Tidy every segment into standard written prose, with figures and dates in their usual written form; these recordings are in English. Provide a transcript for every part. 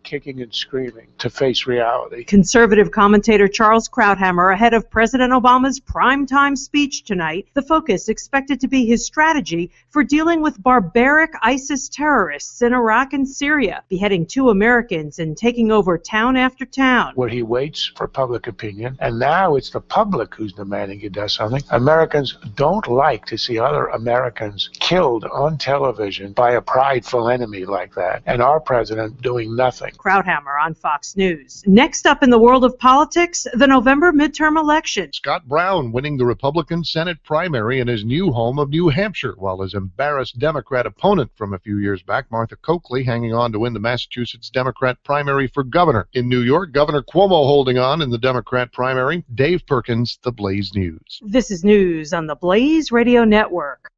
kicking and screaming to face reality. Conservative commentator Charles Krauthammer ahead of President Obama's primetime speech tonight. The focus expected to be his strategy for dealing with barbaric ISIS terrorists in Iraq and Syria, beheading 2 Americans and taking over town after town. Where he waits for public opinion, and now it's the public who's demanding he does something. Americans don't like to see other Americans killed on television by a prideful enemy like that, and our president doing nothing. Krauthammer on Fox News. Next up in the world of politics, the November midterm election. Scott Brown winning the Republican Senate primary in his new home of New Hampshire, while his embarrassed Democrat opponent from a few years back, Martha Coakley, hanging on to win the Massachusetts Democrat primary for governor. In New York, Governor Cuomo holding on in the Democrat primary. Dave Perkins, The Blaze News. This is news on the Blaze Radio Network.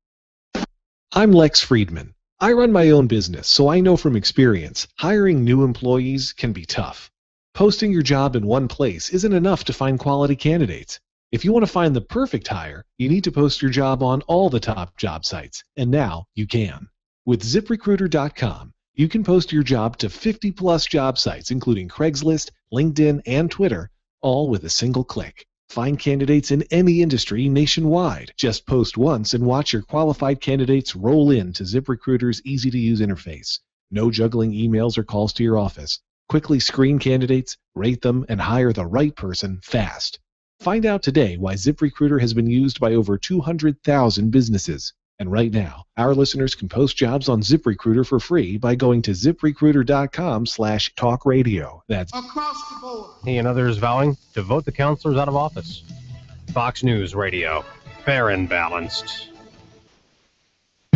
I'm Lex Friedman. I run my own business, so I know from experience, hiring new employees can be tough. Posting your job in one place isn't enough to find quality candidates. If you want to find the perfect hire, you need to post your job on all the top job sites, and now you can. With ZipRecruiter.com, you can post your job to 50-plus job sites, including Craigslist, LinkedIn, and Twitter, all with a single click. Find candidates in any industry nationwide. Just post once and watch your qualified candidates roll into ZipRecruiter's easy-to-use interface. No juggling emails or calls to your office. Quickly screen candidates, rate them, and hire the right person fast. Find out today why ZipRecruiter has been used by over 200,000 businesses. And right now, our listeners can post jobs on ZipRecruiter for free by going to ZipRecruiter.com/talkradio. That's across the board. He and others vowing to vote the counselors out of office. Fox News Radio. Fair and balanced.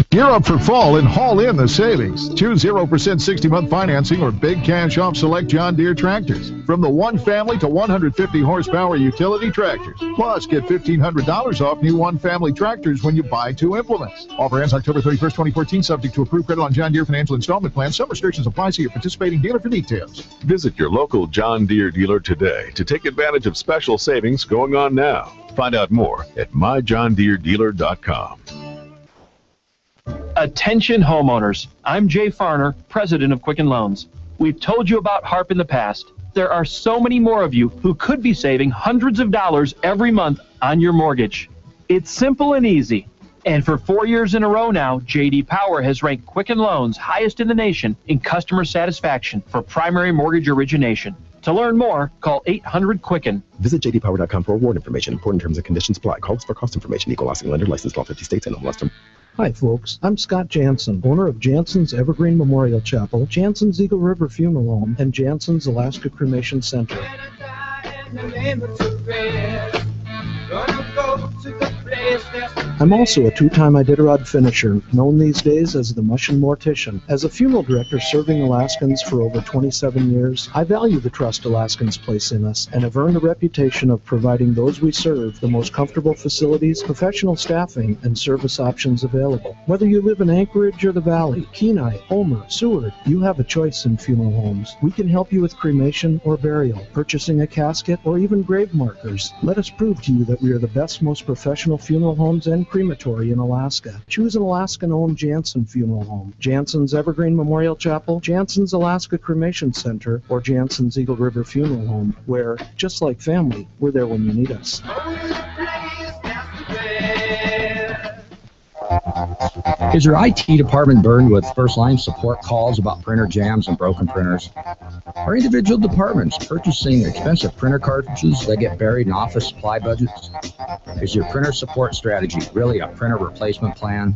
Gear up for fall and haul in the savings. Choose 0% 60-month financing or big cash off select John Deere tractors. From the 1 family to 150 horsepower utility tractors. Plus, get $1,500 off new 1 family tractors when you buy 2 implements. Offer ends October 31st, 2014, subject to approved credit on John Deere financial installment plan. Some restrictions apply. See your participating dealer for details. Visit your local John Deere dealer today to take advantage of special savings going on now. Find out more at myjohndeeredealer.com. Attention homeowners, I'm Jay Farner, president of Quicken Loans. We've told you about HARP in the past. There are so many more of you who could be saving hundreds of dollars every month on your mortgage. It's simple and easy. And for 4 years in a row now, J.D. Power has ranked Quicken Loans highest in the nation in customer satisfaction for primary mortgage origination. To learn more, call 800-QUICKEN. Visit jdpower.com for award information. Important terms and conditions apply. Calls for cost information. Equal housing lender. Licensed law 50 states and all term. Hi, folks. I'm Scott Jansen, owner of Jansen's Evergreen Memorial Chapel, Jansen's Eagle River Funeral Home, and Jansen's Alaska Cremation Center. I'm also a 2-time Iditarod finisher, known these days as the Mush and Mortician. As a funeral director serving Alaskans for over 27 years, I value the trust Alaskans place in us and have earned a reputation of providing those we serve the most comfortable facilities, professional staffing, and service options available. Whether you live in Anchorage or the Valley, Kenai, Homer, Seward, you have a choice in funeral homes. We can help you with cremation or burial, purchasing a casket, or even grave markers. Let us prove to you that we are the best, most professional funeral homes and crematory in Alaska. Choose an Alaskan-owned Jansen Funeral Home, Jansen's Evergreen Memorial Chapel, Jansen's Alaska Cremation Center, or Jansen's Eagle River Funeral Home, where, just like family, we're there when you need us. Is your IT department burdened with first-line support calls about printer jams and broken printers? Are individual departments purchasing expensive printer cartridges that get buried in office supply budgets? Is your printer support strategy really a printer replacement plan?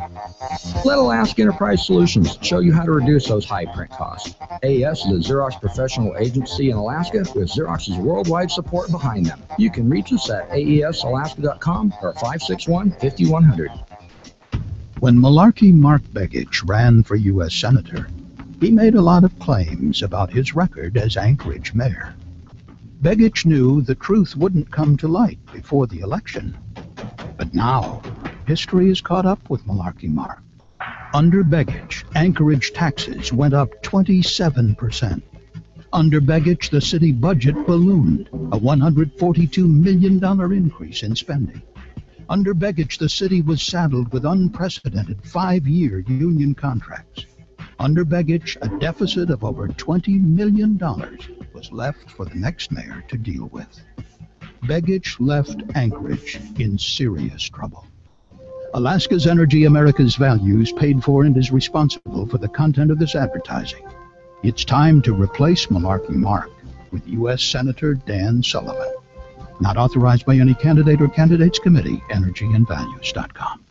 Let Alaska Enterprise Solutions show you how to reduce those high print costs. AES is a Xerox professional agency in Alaska with Xerox's worldwide support behind them. You can reach us at aesalaska.com or 561-5100. When Malarkey Mark Begich ran for U.S. Senator, he made a lot of claims about his record as Anchorage mayor. Begich knew the truth wouldn't come to light before the election. But now, history is caught up with Malarkey Mark. Under Begich, Anchorage taxes went up 27%. Under Begich, the city budget ballooned, a $142 million increase in spending. Under Begich, the city was saddled with unprecedented 5-year union contracts. Under Begich, a deficit of over $20 million was left for the next mayor to deal with. Begich left Anchorage in serious trouble. Alaska's Energy, America's Values paid for and is responsible for the content of this advertising. It's time to replace Malarkey Mark with U.S. Senator Dan Sullivan. Not authorized by any candidate or candidates committee. EnergyandValues.com.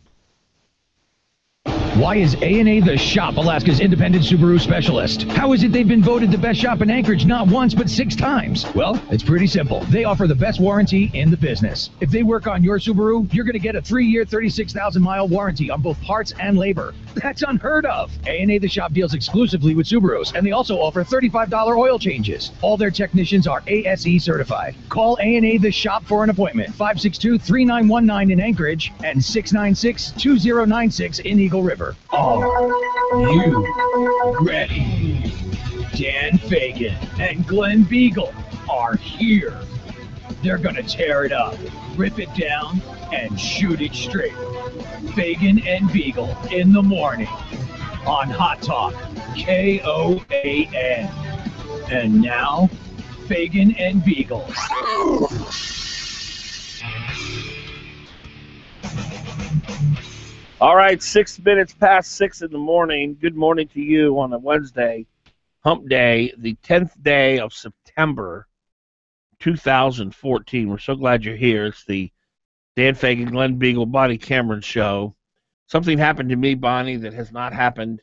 Why is A&A the shop, Alaska's independent Subaru specialist? How is it they've been voted the best shop in Anchorage not once but 6 times? Well, it's pretty simple. They offer the best warranty in the business. If they work on your Subaru, you're going to get a 3-year, 36,000-mile warranty on both parts and labor. That's unheard of. A&A the shop deals exclusively with Subarus, and they also offer $35 oil changes. All their technicians are ASE certified. Call A&A the shop for an appointment. 562-3919 in Anchorage and 696-2096 in Eagle River. Are you ready? Dan Fagan and Glen Biegel are here. They're gonna tear it up, rip it down, and shoot it straight. Fagan and Biegel in the morning on Hot Talk, KOAN. And now, Fagan and Biegel. All right, 6 minutes past 6 in the morning. Good morning to you on a Wednesday, hump day, the 10th day of September 2014. We're so glad you're here. It's the Dan Fagan, Glen Biegel, Bonnie Cameron show. Something happened to me, Bonnie, that has not happened,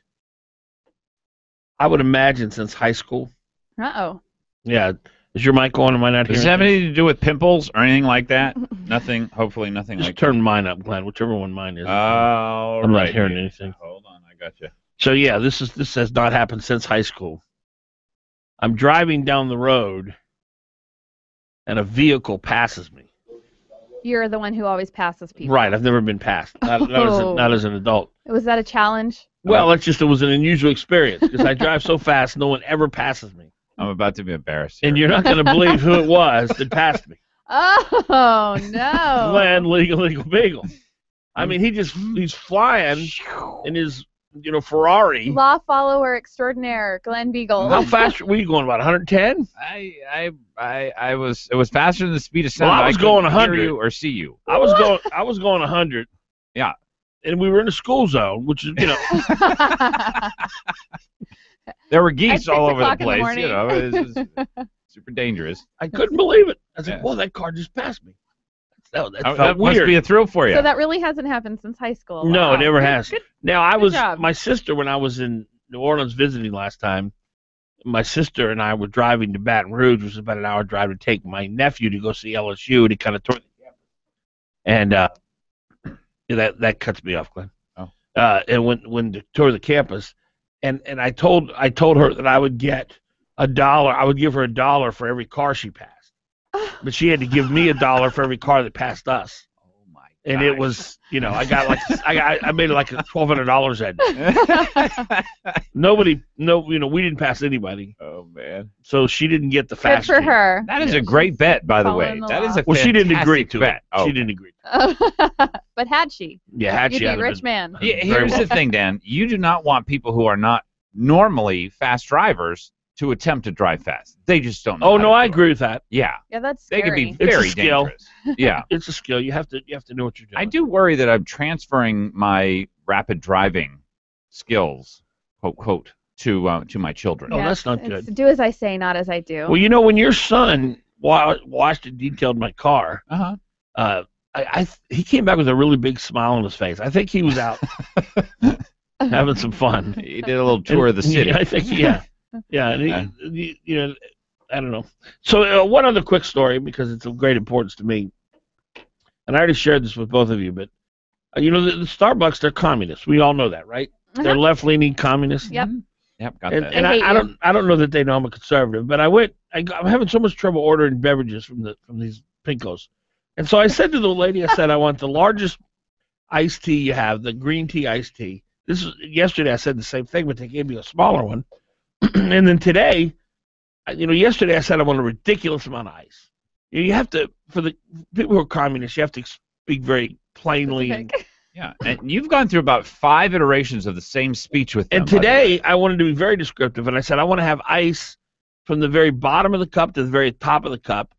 I would imagine, since high school. Uh-oh. Yeah. Is your mic on? Am I not hearing? Does it have anything to do with pimples or anything like that? Nothing. Hopefully nothing Just like that. turn mine up, Glenn, whichever one mine is. All I'm right. not hearing anything. Hold on, I got you. So, yeah, this has not happened since high school. I'm driving down the road, and a vehicle passes me. You're the one who always passes people. Right, I've never been passed. Not as an adult. Was that a challenge? Well, it was an unusual experience because I drive so fast, no one ever passes me. I'm about to be embarrassed here. And you're not going to believe who it was that passed me. Oh, no. Glen Legal Beagle. I mean, he's flying in his, Ferrari. Law follower extraordinaire, Glen Biegel. How fast were you going? About 110? It was faster than the speed of sound. Well, I was going 100 hear you or see you. I was going 100. Yeah. And we were in a school zone, which is, There were geese all over the place, the it was super dangerous. I couldn't believe it. I said, well, that car just passed me. That felt weird. Must be a thrill for you. So that really hasn't happened since high school. No, Wow. it never has. Good. Now, job. my sister, when I was in New Orleans visiting last time, my sister and I were driving to Baton Rouge, which was about an hour drive, to take my nephew to go see LSU, and he kind of tore the campus. And that cuts me off, Glenn. Oh. And when they tore the campus, and I told her that I would get $1. I would give her $1 for every car she passed, but she had to give me $1 for every car that passed us. Oh my! And it was, I made it like $1,200 that day. We didn't pass anybody. Oh man! So she didn't get the fast. Good for her. That is a great bet, by the way. That is a well, she didn't agree to bet. it. Oh. She didn't agree. But had she? Yeah, had You'd she. be I'd a have rich been- man. Yeah, Very here's well. the thing, Dan. You do not want people who are not normally fast drivers to attempt to drive fast. They just don't know. Oh how no, to I do agree it. with that. Yeah. Yeah, that's They scary. could be very It's a skill. dangerous. Yeah. It's a skill. You have to know what you're doing. I do worry that I'm transferring my rapid driving skills, quote, to my children. Oh, that's not It's good. do as I say, not as I do. Well, when your son washed and detailed my car, he came back with a really big smile on his face. I think he was out having some fun. He did a little tour of the city. I think, yeah. And I don't know. So one other quick story, because it's of great importance to me, and I already shared this with both of you, but the Starbucks, they're communists. We all know that, right? They're left-leaning communists. Yep. Yep, got And, that. and I don't know that they know I'm a conservative, but I'm having so much trouble ordering beverages from these Pinkos. And so I said to the lady, I said, I want the largest iced tea you have, the green tea iced tea. Yesterday I said the same thing, but they gave me a smaller one. And then today, yesterday I said I want a ridiculous amount of ice. You have to, for the people who are communists, you have to speak very plainly and Yeah, and you've gone through about 5 iterations of the same speech with them. And today, I wanted to be very descriptive, and I said I want to have ice from the very bottom of the cup to the very top of the cup,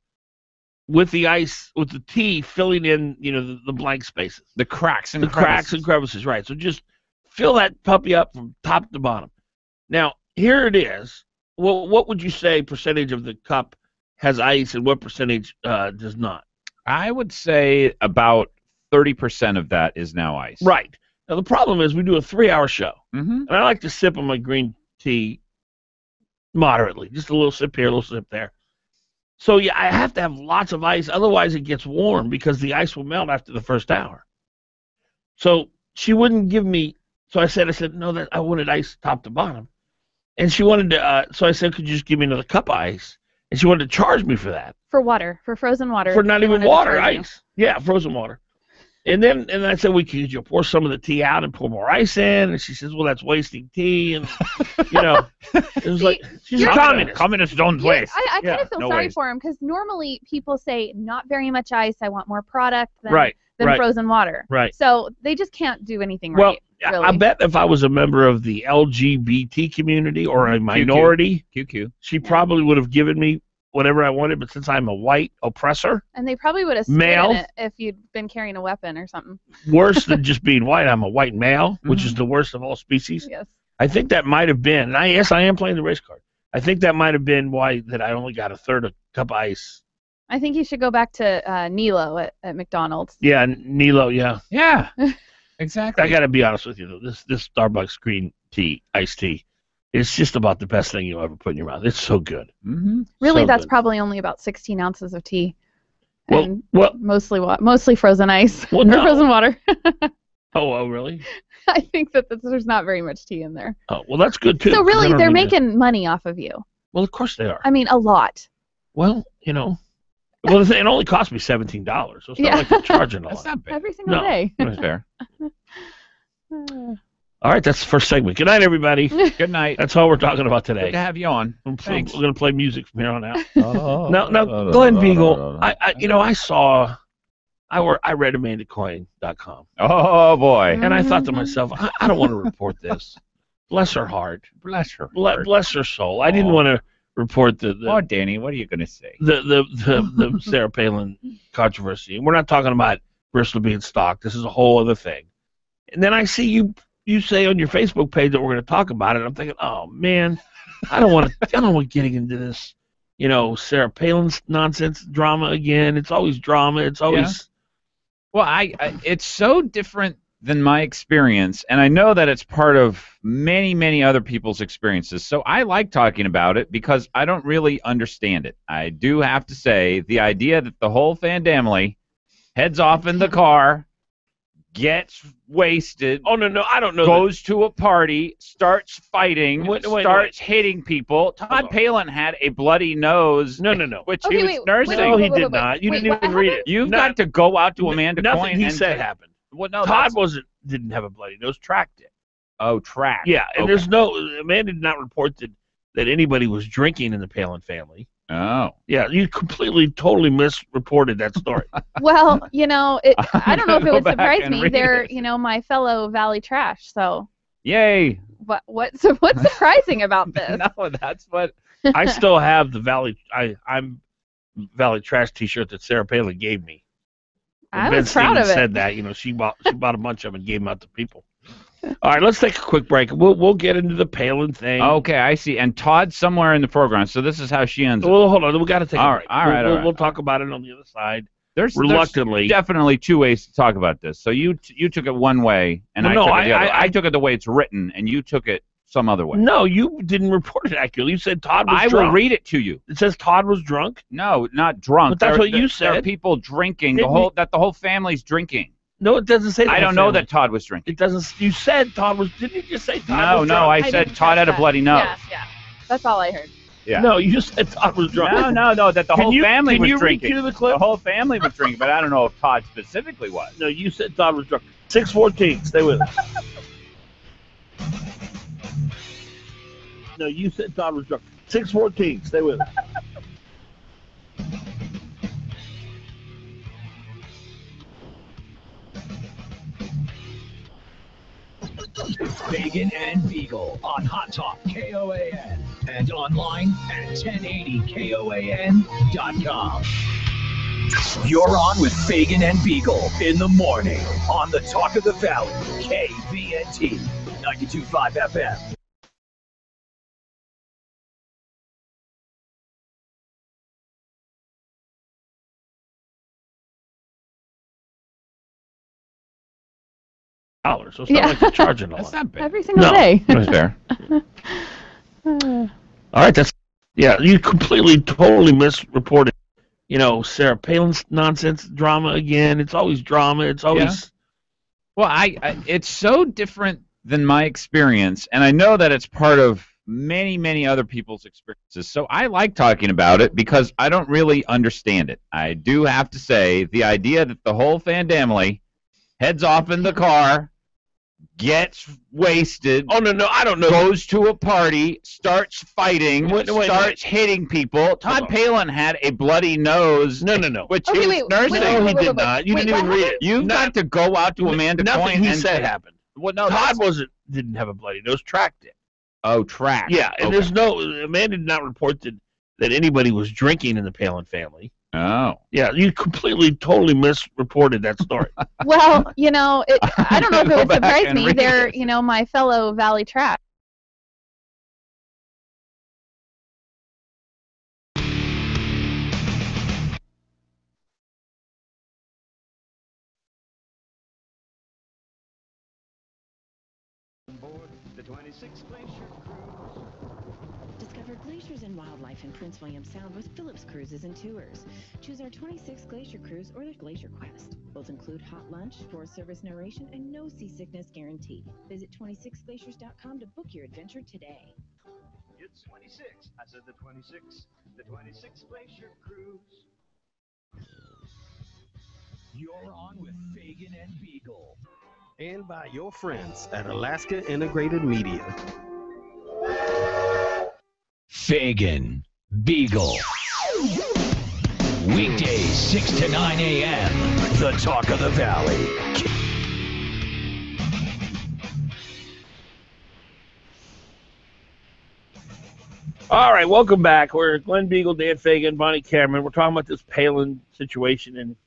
with the ice, with the tea filling in, the blank spaces, the cracks and crevices. Right. So just fill that puppy up from top to bottom. Now here it is. Well, what would you say percentage of the cup has ice, and what percentage does not? I would say about 30% of that is now ice. Right. Now, the problem is we do a 3-hour show, Mm-hmm. and I like to sip on my green tea moderately, just a little sip here, a little sip there. So, yeah, I have to have lots of ice, otherwise it gets warm because the ice will melt after the first hour. So she wouldn't give me, so I said, no, that I wanted ice top to bottom. And she wanted to, so I said, could you just give me another cup of ice? And she wanted to charge me for that. For water, for frozen water. For not They even wanted to water, charge you. ice. Yeah, frozen water. And then I said, well, could you pour some of the tea out and pour more ice in? And she says, well, that's wasting tea. And, it was like, she's a communist. Communists don't waste. I kind of feel sorry waste. for him because normally people say not very much ice. I want more product than, Right, than right. frozen water. Right. So they just can't do anything Well, right. Really. I bet if I was a member of the LGBT community or a minority, QQ. she probably would have given me whatever I wanted. But since I'm a white oppressor, And they probably would have spit Male. in it if you'd been carrying a weapon or something. worse than just being white, I'm a white male, which is the worst of all species. Yes. I think that might have been, and yes, I am playing the race card. I think that might have been why that I only got a third of cup of ice. I think you should go back to Nilo at McDonald's. Yeah, Nilo, yeah. Yeah, exactly. I got to be honest with you, though. This Starbucks green tea, iced tea, it's just about the best thing you'll ever put in your mouth. It's so good. Mm-hmm. Really, So that's good. probably only about 16 ounces of tea. Well- And well- mostly frozen ice. Well, or no. frozen water. Oh, really? I think that there's not very much tea in there. Oh, well, that's good, too. So 'cause I really, don't they're need to- making money off of you. Well, of course they are. I mean, a lot. Well, Well, it only cost me $17, so it's not Yeah. like they're charging a That's lot. not bad. Every single No. day. That's fair. All right, that's the first segment. Good night, everybody. Good night. That's all we're talking about today. Good to have you on. We're Thanks. going to play music from here on out. Oh, Now, Glen Biegel, I read AmandaCoin.com. Oh, boy. And I thought to myself, I don't want to report this. Bless her heart. Bless her. Bless her soul. I didn't want to report Oh, Danny, what are you going to say? the Sarah Palin controversy. And we're not talking about Bristol being stalked. This is a whole other thing. And then I see you say on your Facebook page that we're going to talk about it. I'm thinking, oh man, I don't want getting into this, Sarah Palin's nonsense drama again. It's always drama. It's always. Well, it's so different than my experience, and I know that it's part of many, many other people's experiences. So I like talking about it because I don't really understand it. I do have to say the idea that the whole family heads off in the car, gets wasted. Oh no, I don't know. Goes to a party, starts fighting, Wait. starts hitting people. Todd Palin had a bloody nose. No. Which Okay, he was wait, nursing. No, he wait, did not. You wait, didn't what even read it. happened? You've got to go out to Amanda Nothing Coin he and said happened. Well, no, Todd that's- didn't have a bloody nose. Tracked it. Oh, track. Yeah, and Okay. there's no. Amanda did not report that anybody was drinking in the Palin family. Oh. Yeah, you totally misreported that story. Well, I don't know if it Go would back surprise and me. read They're, it. my fellow Valley Trash. So Yay. what's surprising about this? No, that's what. I still have the Valley. I'm Valley Trash T-shirt that Sarah Palin gave me. I Ben was proud Stevens of it. said that. She bought a bunch of them and gave them out to people. All right, let's take a quick break. We'll get into the Palin thing. Okay, I see. And Todd's somewhere in the program, so this is how she ends. Well, hold on. We got to take a All break. right, all right. We'll talk about it on the other side. There's reluctantly. Definitely two ways to talk about this. So you took it one way, and Well, I took it the other. I took it the way it's written, and you took it some other way. No, you didn't report it accurately. You said Todd was I drunk. will read it to you. It says Todd was drunk. No, not drunk. But that's what you There are said. people drinking. Didn't The whole family's drinking. No, it doesn't say that. I don't know that Todd was drinking. It doesn't. You said Todd was. Didn't you just say Todd was drunk? No, I said didn't Todd catch had a that. bloody nose. Yeah. That's all I heard. Yeah. No, you said Todd was drunk. No, that the Can whole you- family can was you drinking. recue the clip? The whole family was drinking, but I don't know if Todd specifically was. No, you said Todd was drunk. 6:14. Stay with us. No, you said Todd was drunk. 6:14. Stay with us. Fagan and Biegel on Hot Talk KOAN and online at 1080KOAN.com. You're on with Fagan and Biegel in the morning on the Talk of the Valley, KVNT 92.5 FM. So it's not like they're charging a lot. That's not bad. Every single day. That's fair. All right, you completely, totally misreported. Sarah Palin's nonsense drama again. It's always drama. It's always. Well, it's so different than my experience, and I know that it's part of many, many other people's experiences. So I like talking about it because I don't really understand it. I do have to say the idea that the whole family heads off in the car, gets wasted. Oh, no, I don't know. Goes to a party, starts fighting, starts hitting people. Todd Palin had a bloody nose. No. Which he was nursing. No, he did not. You didn't even read it. You've got to go out to Amanda Coyne. Nothing he said happened. Well, no, Todd didn't have a bloody nose. Track did. Oh, Track. Yeah, and Amanda did not report that anybody was drinking in the Palin family. Oh. Yeah, you completely, totally misreported that story. Well, I don't know if it would surprise me. They're, my fellow Valley Track. The 26 Glacier Cruise. Discover glaciers and wildlife in Prince William Sound with Phillips Cruises and Tours. Choose our 26 Glacier Cruise or the Glacier Quest. Both include hot lunch, tour service narration, and no seasickness guarantee. Visit 26glaciers.com to book your adventure today. It's 26. I said the 26. The 26 Glacier Cruise. You're on with Fagan and Biegel. And by your friends at Alaska Integrated Media. Fagan, Biegel. Weekdays, 6 to 9 a.m. The Talk of the Valley. All right, welcome back. We're Glen Biegel, Dan Fagan, Bonnie Cameron. We're talking about this Palin situation. And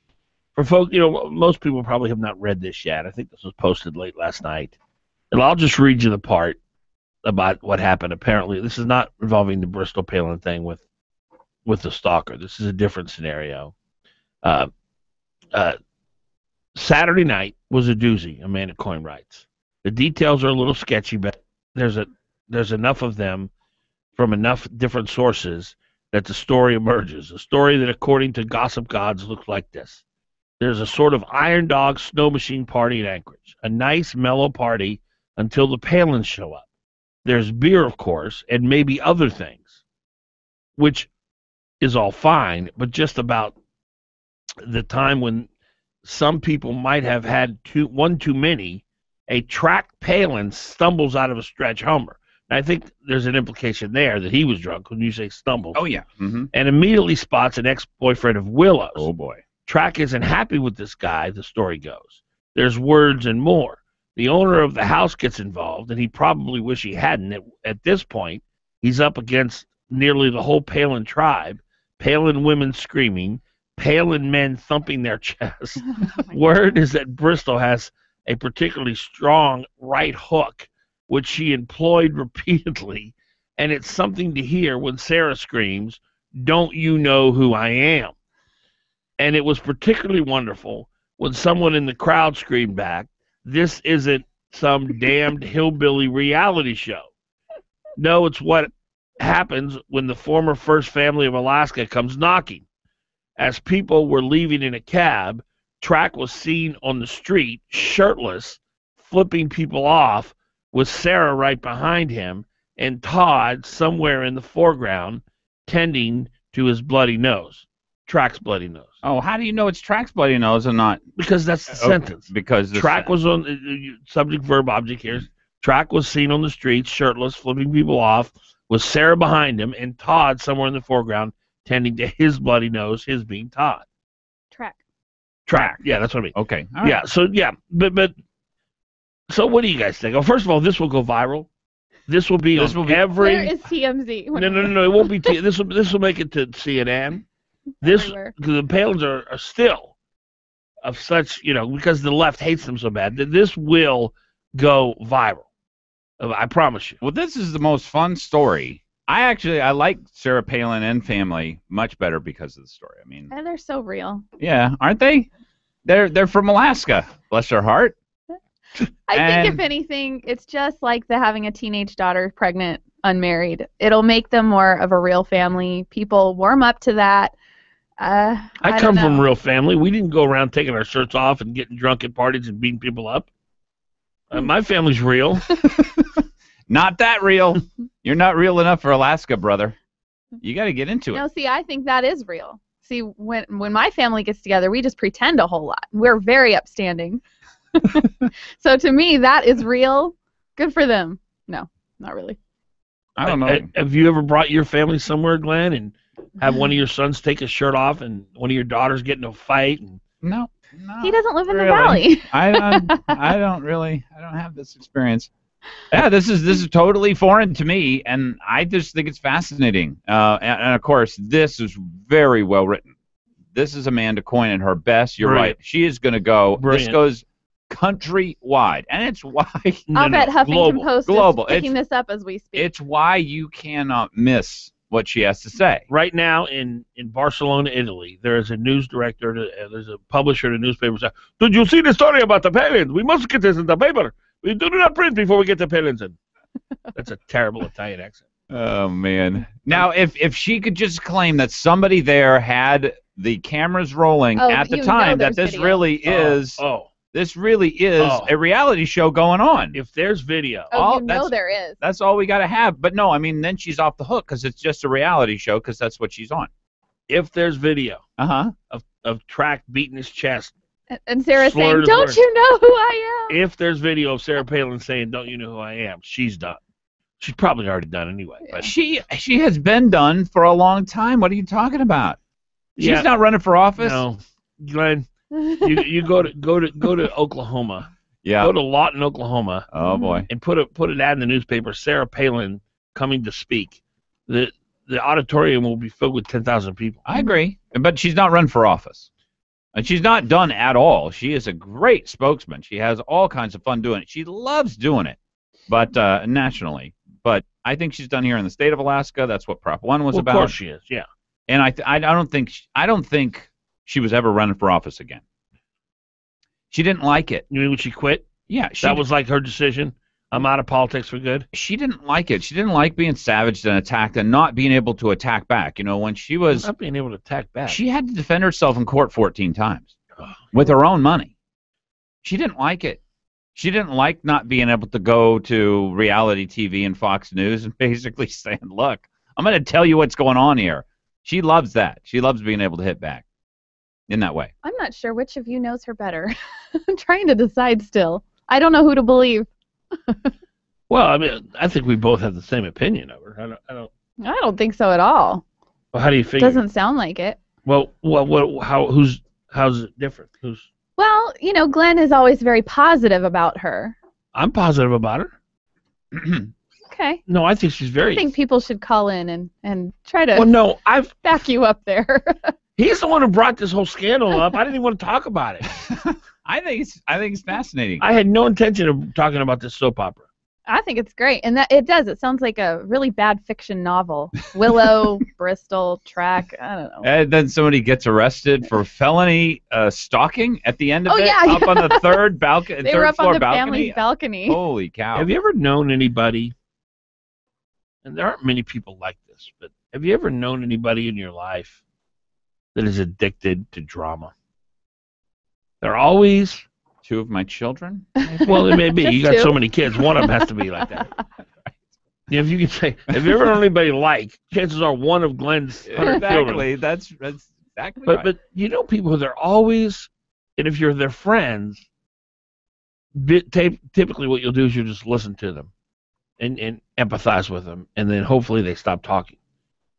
for folks, most people probably have not read this yet. I think this was posted late last night. And I'll just read you the part about what happened. Apparently, this is not involving the Bristol Palin thing with the stalker. This is a different scenario. Saturday night was a doozy, Amanda Coyne writes. The details are a little sketchy, but there's enough of them from enough different sources that the story emerges. A story that, according to gossip gods, looks like this. There's a sort of Iron Dog snow machine party in Anchorage. A nice, mellow party until the Palins show up. There's beer, of course, and maybe other things, which is all fine, but just about the time when some people might have had one too many, a tracked Palin stumbles out of a stretch Hummer. And I think there's an implication there that he was drunk when you say stumbles. Oh, yeah. Mm-hmm. And immediately spots an ex-boyfriend of Willow's. Oh, boy. Track isn't happy with this guy, the story goes. There's words and more. The owner of the house gets involved, and he probably wish he hadn't. At this point, he's up against nearly the whole Palin tribe, Palin women screaming, Palin men thumping their chests. Word is that Bristol has a particularly strong right hook, which she employed repeatedly, and it's something to hear when Sarah screams, "Don't you know who I am?" And it was particularly wonderful when someone in the crowd screamed back, "This isn't some damned hillbilly reality show." No, it's what happens when the former First Family of Alaska comes knocking. As people were leaving in a cab, Track was seen on the street, shirtless, flipping people off, with Sarah right behind him, and Todd somewhere in the foreground, tending to his bloody nose. Track's bloody nose. Oh, how do you know it's Track's bloody nose and not? Because that's the sentence. Because Track was on subject, verb, object here. Track was seen on the streets, shirtless, flipping people off, with Sarah behind him, and Todd somewhere in the foreground, tending to his bloody nose, his being Todd. Track. Yeah, that's what I mean. Okay. All right. Yeah. So yeah, but So what do you guys think? Well, first of all, this will go viral. This will be on every. Where is TMZ? No. It won't be. This will make it to CNN. Everywhere. The Palins are still of such, because the left hates them so bad that this will go viral. I promise you. Well, this is the most fun story. I like Sarah Palin and family much better because of the story. I mean, And they're so real. yeah, aren't they? They're from Alaska. Bless their heart. I think if anything, it's just like having a teenage daughter pregnant, unmarried. It'll make them more of a real family. People warm up to that. I come from real family. We didn't go around taking our shirts off and getting drunk at parties and beating people up. My family's real. Not that real. You're not real enough for Alaska, brother. You got to get into it. No, see, I think that is real. See, when my family gets together, we just pretend a whole lot. We're very upstanding. So to me, that is real. Good for them. No, not really. I don't know. Have you ever brought your family somewhere, Glenn, and have one of your sons take his shirt off and one of your daughters get in a fight? No. He doesn't live in the valley. I don't have this experience. Yeah, this is totally foreign to me, and I just think it's fascinating. And of course, this is very well written. This is Amanda Coyne at her best. You're Brilliant. right. She is going to go. Brilliant. This goes countrywide, and it's why. I'll bet Huffington Post global. is picking this up as we speak. It's why you cannot miss what she has to say. Right now in Barcelona, Italy, there is a news director, there's a publisher in the newspaper saying, "Did you see the story about the Palins? We must get this in the paper. We do not print before we get the Palins in." That's a terrible Italian accent. Oh, man. Now, if she could just claim that somebody there had the cameras rolling at the time, that this really is a reality show going on. If there's video. There is. That's all we got to have. But no, I mean, then she's off the hook because it's just a reality show because that's what she's on. If there's video of Track beating his chest. And Sarah saying, slurred "Don't words. you know who I am?" If there's video of Sarah Palin saying, "Don't you know who I am?" she's done. She's probably already done anyway. But she has been done for a long time. What are you talking about? She's not running for office. No, Glenn, you go to Oklahoma. Yeah. Go to Lawton, Oklahoma. Oh boy. And put an ad in the newspaper. Sarah Palin coming to speak. The auditorium will be filled with 10,000 people. I agree, but she's not running for office. And she's not done at all. She is a great spokesman. She has all kinds of fun doing it. She loves doing it, but nationally. But I think she's done here in the state of Alaska. That's what Prop 1 was about. Of course she is, yeah. And I don't think she was ever running for office again. She didn't like it. You mean when she quit? Yeah. That was like her decision? I'm out of politics for good? She didn't like it. She didn't like being savaged and attacked and not being able to attack back. When she was... Not being able to attack back. She had to defend herself in court 14 times with her own money. She didn't like it. She didn't like not being able to go to reality TV and Fox News and basically saying, "Look, I'm going to tell you what's going on here." She loves that. She loves being able to hit back in that way. I'm not sure which of you knows her better. I'm trying to decide still. I don't know who to believe. Well, I mean, I think we both have the same opinion of her. I don't think so at all. Well, how do you figure? Doesn't sound like it. Well, how's it different? Well, Glenn is always very positive about her. I'm positive about her. Okay. No, I think she's very. I think people should call in and try to. Well, no, I've back you up there. He's the one who brought this whole scandal up. I didn't even want to talk about it. I think it's fascinating. I had no intention of talking about this soap opera. I think it's great, and that it does. It sounds like a really bad fiction novel. Willow, Bristol, Track. I don't know. And then somebody gets arrested for felony stalking at the end of it. Yeah, up on the third balcony. They were up on the family's balcony. Holy cow! Have you ever known anybody? And there aren't many people like this, but have you ever known anybody in your life that is addicted to drama? They're always... Two of my children? Well, it may be. You got two. so many kids. One of them has to be like that. Yeah, if you could say, have you ever known anybody like, chances are one of Glenn's children. Exactly. That's exactly right. But you know people who they're always, and if you're their friends, typically what you'll do is you'll just listen to them and empathize with them, and then hopefully they stop talking.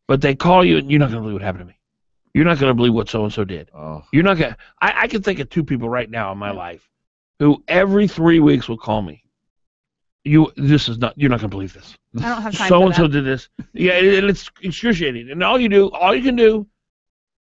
But they call you, and you're not going to believe what happened to me. You're not going to believe what so-and-so did. Oh. You're not going to... I can think of two people right now in my life who every 3 weeks will call me. You're not going to believe this. I don't have time So for and so that. did this. Yeah, and it's excruciating. And all you can do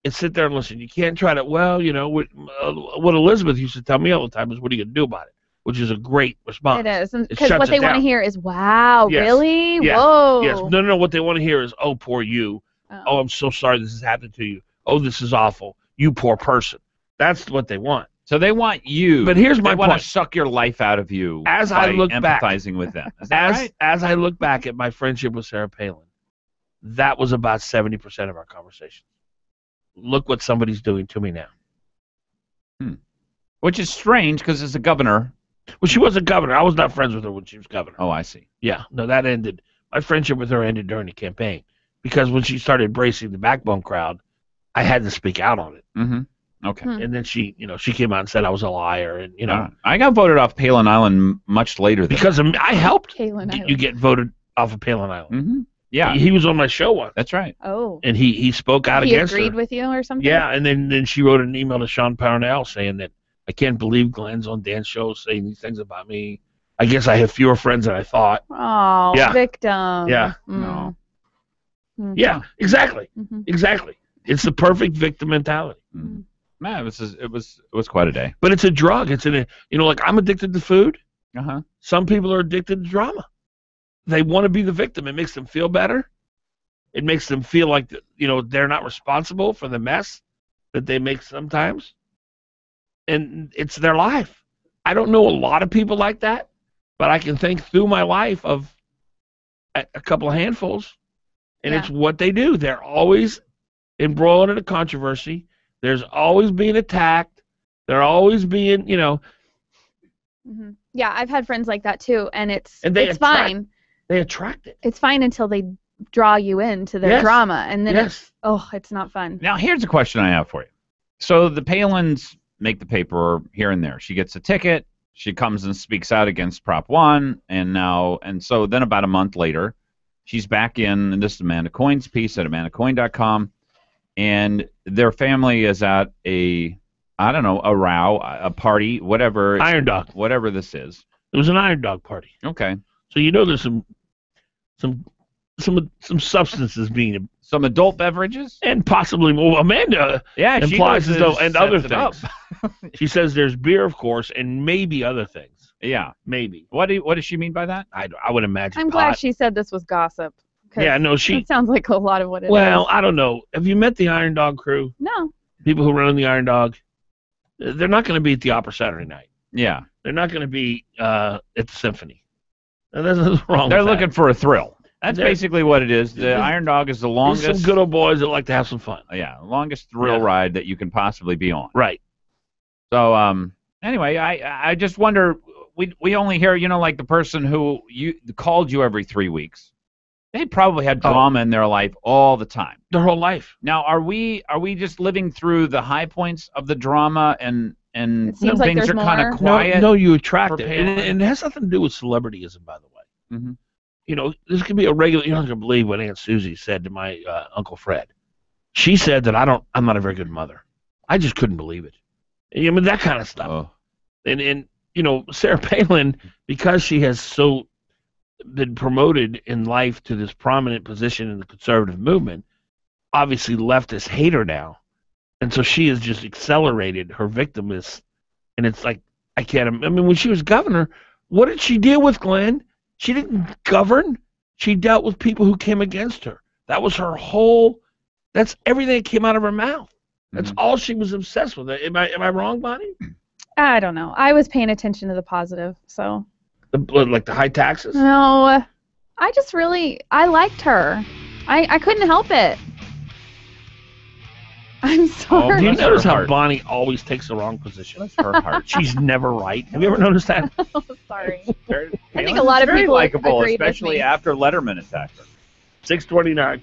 is sit there and listen. You can't try to. Well, what Elizabeth used to tell me all the time is, "What are you going to do about it?" Which is a great response. It is, It because shuts what it they want to down. hear is, "Wow, Yes. really? Yes. Whoa." Yes. No. What they want to hear is, "Oh, poor you. Oh, I'm so sorry this has happened to you. Oh, this is awful. You poor person." That's what they want. So they want you. But here's my They want point. to suck your life out of you As by I look back, empathizing with them. Is that right? As I look back at my friendship with Sarah Palin, that was about 70% of our conversation. Look what somebody's doing to me now. Which is strange because as a governor. Well, she was a governor. I was not friends with her when she was governor. Oh, I see. Yeah. No, that ended. My friendship with her ended during the campaign because when she started embracing the backbone crowd, I had to speak out on it. Mm-hmm. Okay. And then she came out and said I was a liar, and I got voted off Palin Island much later than because I helped Palin Island. you get voted off of Palin Island. Mm-hmm. Yeah, he was on my show once. That's right. Oh. And he spoke out He against agreed her. with you or something? Yeah, and then she wrote an email to Sean Parnell saying that I can't believe Glen's on Dan's show saying these things about me. I guess I have fewer friends than I thought. Oh, Yeah. victim. Yeah. No. Yeah, exactly. Mhm. Exactly. It's the perfect victim mentality. Man, it was quite a day. But it's a drug. It's like I'm addicted to food. Uh-huh. Some people are addicted to drama. They want to be the victim. It makes them feel better. It makes them feel like they're not responsible for the mess that they make sometimes. And it's their life. I don't know a lot of people like that, but I can think through my life of a couple of handfuls, and it's what they do. They're always embroiled in a controversy. There's always being attacked. They're always being, Mm-hmm. Yeah, I've had friends like that too, and it's They fine. attract it. It's fine until they draw you into their Yes. drama, and then Yes. it's not fun. Now, here's a question I have for you. So the Palins make the paper here and there. She gets a ticket. She comes and speaks out against Prop 1, and so then about a month later, she's back in, and this is Amanda Coyne's piece at amandacoyne.com, and their family is at a row, a party, whatever. Iron Dog. Whatever this is. It was an Iron Dog party. Okay. So there's some substances being some adult beverages and possibly more. Amanda implies as though and other things. She says there's beer, of course, and maybe other things. Yeah, maybe. What does she mean by that? I would imagine. I'm glad she said this was gossip. 'Cause Yeah, no, it sounds like a lot of what it is. Well, I don't know. Have you met the Iron Dog crew? No. People who run the Iron Dog. They're not going to be at the Opera Saturday night. Yeah. They're not going to be at the Symphony. Now, there's nothing wrong They're with looking that. for a thrill. That's They're- basically what it is. The There's- Iron Dog is the There's longest. some good old boys that like to have some fun. Yeah, longest thrill ride that you can possibly be on. Right. So anyway, I just wonder. We only hear like the person who called you every 3 weeks. They probably had drama in their life all the time. Their whole life. Now, are we just living through the high points of the drama and seems like things there's are kind more. of quiet? No, you attract for it. Palin? And it has nothing to do with celebrityism, by the way. Mm-hmm. This could be a regular. You're not going to believe what Aunt Susie said to my Uncle Fred. She said that I'm not a very good mother. I just couldn't believe it. I mean, that kind of stuff. Oh. And Sarah Palin, because she has so been promoted in life to this prominent position in the conservative movement, obviously leftists hate her now. And so she has just accelerated her victimness. And it's like, I mean, when she was governor, what did she deal with, Glenn? She didn't govern. She dealt with people who came against her. That was her that's everything that came out of her mouth. That's all she was obsessed with. Am I wrong, Bonnie? I don't know. I was paying attention to the positive, so. Like the high taxes? No, I liked her. I couldn't help it. I'm sorry. Do you notice how Bonnie always takes the wrong position? That's her heart. She's never right. Have you ever noticed that? Sorry. I think a lot of very people likable, agreed with especially me. after Letterman attacked her. 629.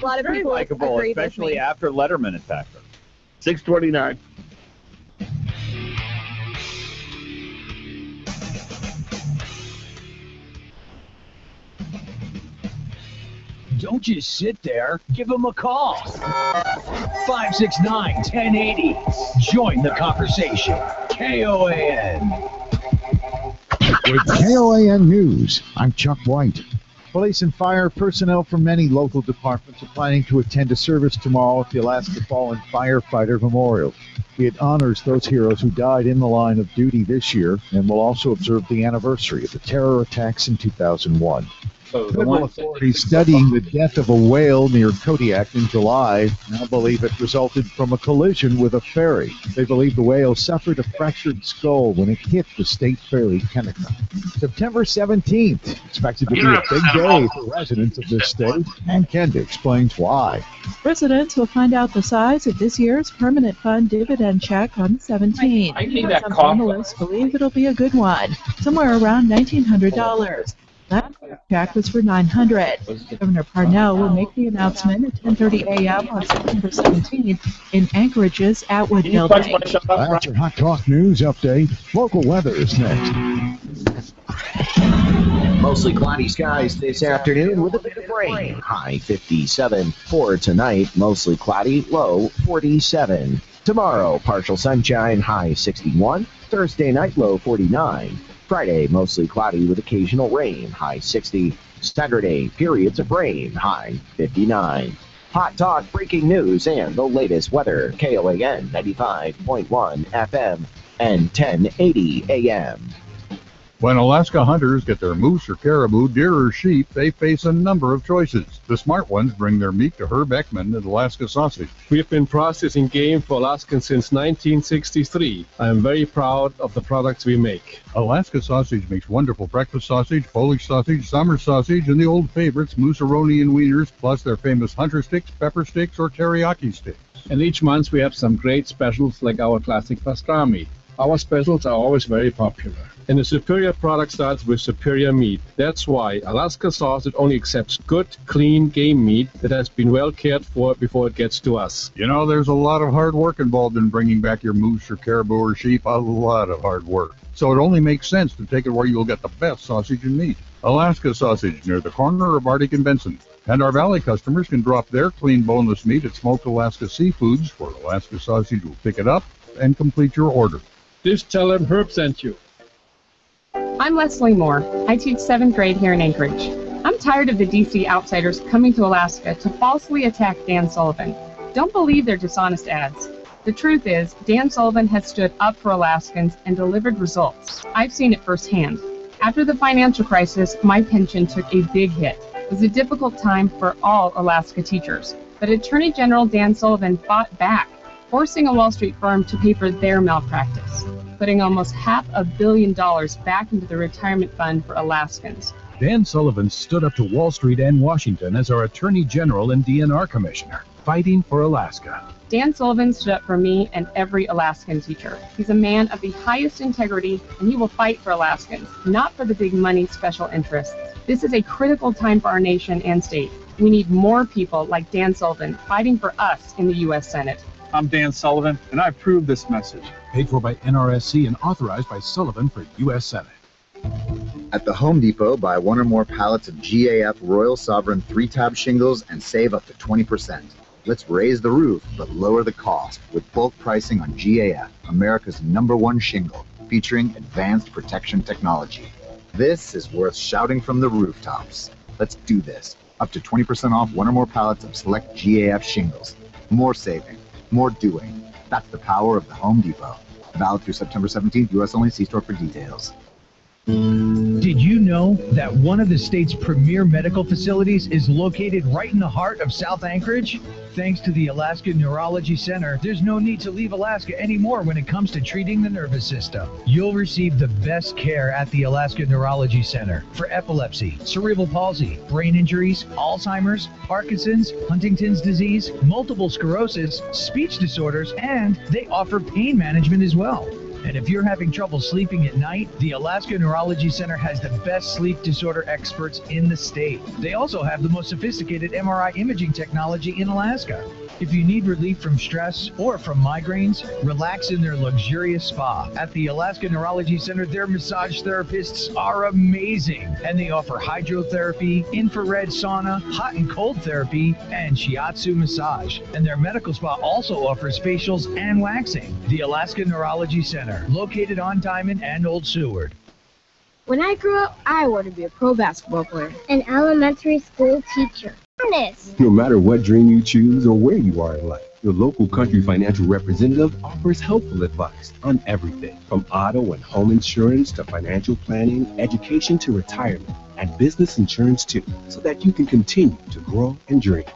A lot of Very people likable, agreed with especially me. after Letterman attacked her. 629. Don't just sit there. Give them a call. 569-1080. Join the conversation. KOAN. With KOAN News, I'm Chuck White. Police and fire personnel from many local departments are planning to attend a service tomorrow at the Alaska Fallen Firefighter Memorial. It honors those heroes who died in the line of duty this year and will also observe the anniversary of the terror attacks in 2001. Federal authorities studying the death of a whale near Kodiak in July now believe it resulted from a collision with a ferry. They believe the whale suffered a fractured skull when it hit the state ferry Kennebec. September 17th, expected to be a big day for residents of this state, and Kenda explains why. Residents will find out the size of this year's permanent fund dividend check on the 17th. Some analysts believe it'll be a good one, somewhere around $1,900. Last check was for $900. Governor Parnell will make the announcement at 10:30 a.m. on September 17th in Anchorage's Atwood Building. That's your Hot Talk News update. Local weather is next. Mostly cloudy skies this afternoon with a bit of rain. High 57. For tonight, mostly cloudy, low 47. Tomorrow, partial sunshine, high 61. Thursday night, low 49. Friday, mostly cloudy with occasional rain, high 60. Saturday, periods of rain, high 59. Hot Talk, breaking news, and the latest weather. KOAN 95.1 FM and 1080 AM. When Alaska hunters get their moose or caribou, deer or sheep, they face a number of choices. The smart ones bring their meat to Herb Ekman at Alaska Sausage. We've been processing game for Alaskans since 1963. I am very proud of the products we make. Alaska Sausage makes wonderful breakfast sausage, Polish sausage, summer sausage, and the old favorites, moose-aroni and wieners, plus their famous hunter sticks, pepper sticks, or teriyaki sticks. And each month we have some great specials like our classic pastrami. Our specials are always very popular. And the superior product starts with superior meat. That's why Alaska Sausage only accepts good, clean game meat that has been well cared for before it gets to us. You know, there's a lot of hard work involved in bringing back your moose or caribou or sheep, a lot of hard work. So it only makes sense to take it where you'll get the best sausage and meat. Alaska Sausage, near the corner of Arctic and Benson. And our Valley customers can drop their clean, boneless meat at Smoked Alaska Seafoods, where Alaska Sausage will pick it up and complete your order. Just tell them Herb sent you. I'm Leslie Moore. I teach 7th grade here in Anchorage. I'm tired of the DC outsiders coming to Alaska to falsely attack Dan Sullivan. Don't believe their dishonest ads. The truth is, Dan Sullivan has stood up for Alaskans and delivered results. I've seen it firsthand. After the financial crisis, my pension took a big hit. It was a difficult time for all Alaska teachers. But Attorney General Dan Sullivan fought back, forcing a Wall Street firm to pay for their malpractice, putting almost $500 million back into the retirement fund for Alaskans. Dan Sullivan stood up to Wall Street and Washington as our Attorney General and DNR Commissioner, fighting for Alaska. Dan Sullivan stood up for me and every Alaskan teacher. He's a man of the highest integrity, and he will fight for Alaskans, not for the big money special interests. This is a critical time for our nation and state. We need more people like Dan Sullivan fighting for us in the U.S. Senate. I'm Dan Sullivan, and I approve this message. Paid for by NRSC and authorized by Sullivan for U.S. Senate. At the Home Depot, buy one or more pallets of GAF Royal Sovereign 3-tab shingles and save up to 20%. Let's raise the roof, but lower the cost with bulk pricing on GAF, America's #1 shingle, featuring advanced protection technology. This is worth shouting from the rooftops. Let's do this. Up to 20% off one or more pallets of select GAF shingles. More saving. More doing. That's the power of the Home Depot. Valid through September 17th, U.S. only. See store for details. Did you know that one of the state's premier medical facilities is located right in the heart of South Anchorage? Thanks to the Alaska Neurology Center, there's no need to leave Alaska anymore when it comes to treating the nervous system. You'll receive the best care at the Alaska Neurology Center for epilepsy, cerebral palsy, brain injuries, Alzheimer's, Parkinson's, Huntington's disease, multiple sclerosis, speech disorders, and they offer pain management as well. And if you're having trouble sleeping at night, the Alaska Neurology Center has the best sleep disorder experts in the state. They also have the most sophisticated MRI imaging technology in Alaska. If you need relief from stress or from migraines, relax in their luxurious spa. At the Alaska Neurology Center, their massage therapists are amazing, and they offer hydrotherapy, infrared sauna, hot and cold therapy, and shiatsu massage. And their medical spa also offers facials and waxing. The Alaska Neurology Center, located on Diamond and Old Seward. When I grow up, I want to be a pro basketball player. An elementary school teacher. No matter what dream you choose or where you are in life, your local Country Financial representative offers helpful advice on everything from auto and home insurance to financial planning, education to retirement, and business insurance too, so that you can continue to grow and dream.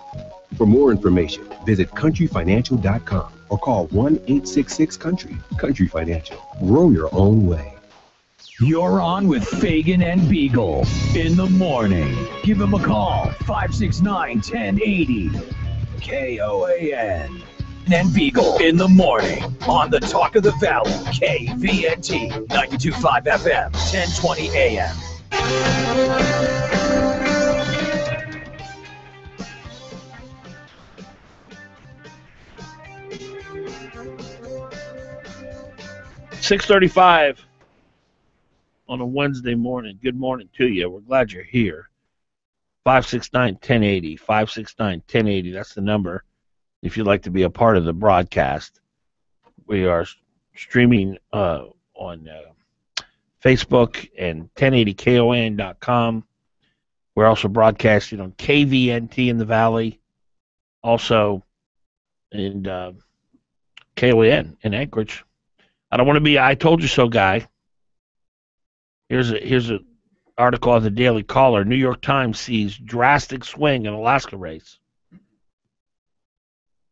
For more information, visit countryfinancial.com or call 1-866-COUNTRY. Country Financial. Grow your own way. You're on with Fagan and Biegel in the morning. Give him a call, 569-1080. KOAN. And Biegel in the morning on the Talk of the Valley, KVNT, 92.5 FM, 1020 AM. $6:35 on a Wednesday morning. Good morning to you. We're glad you're here. 569-1080, 569-1080. That's the number if you'd like to be a part of the broadcast. We are streaming on Facebook and 1080KOAN.com. We're also broadcasting on KVNT in the Valley, also in KOAN in Anchorage. I don't want to be I told you so guy. Here's a article on the Daily Caller. New York Times sees drastic swing in Alaska race.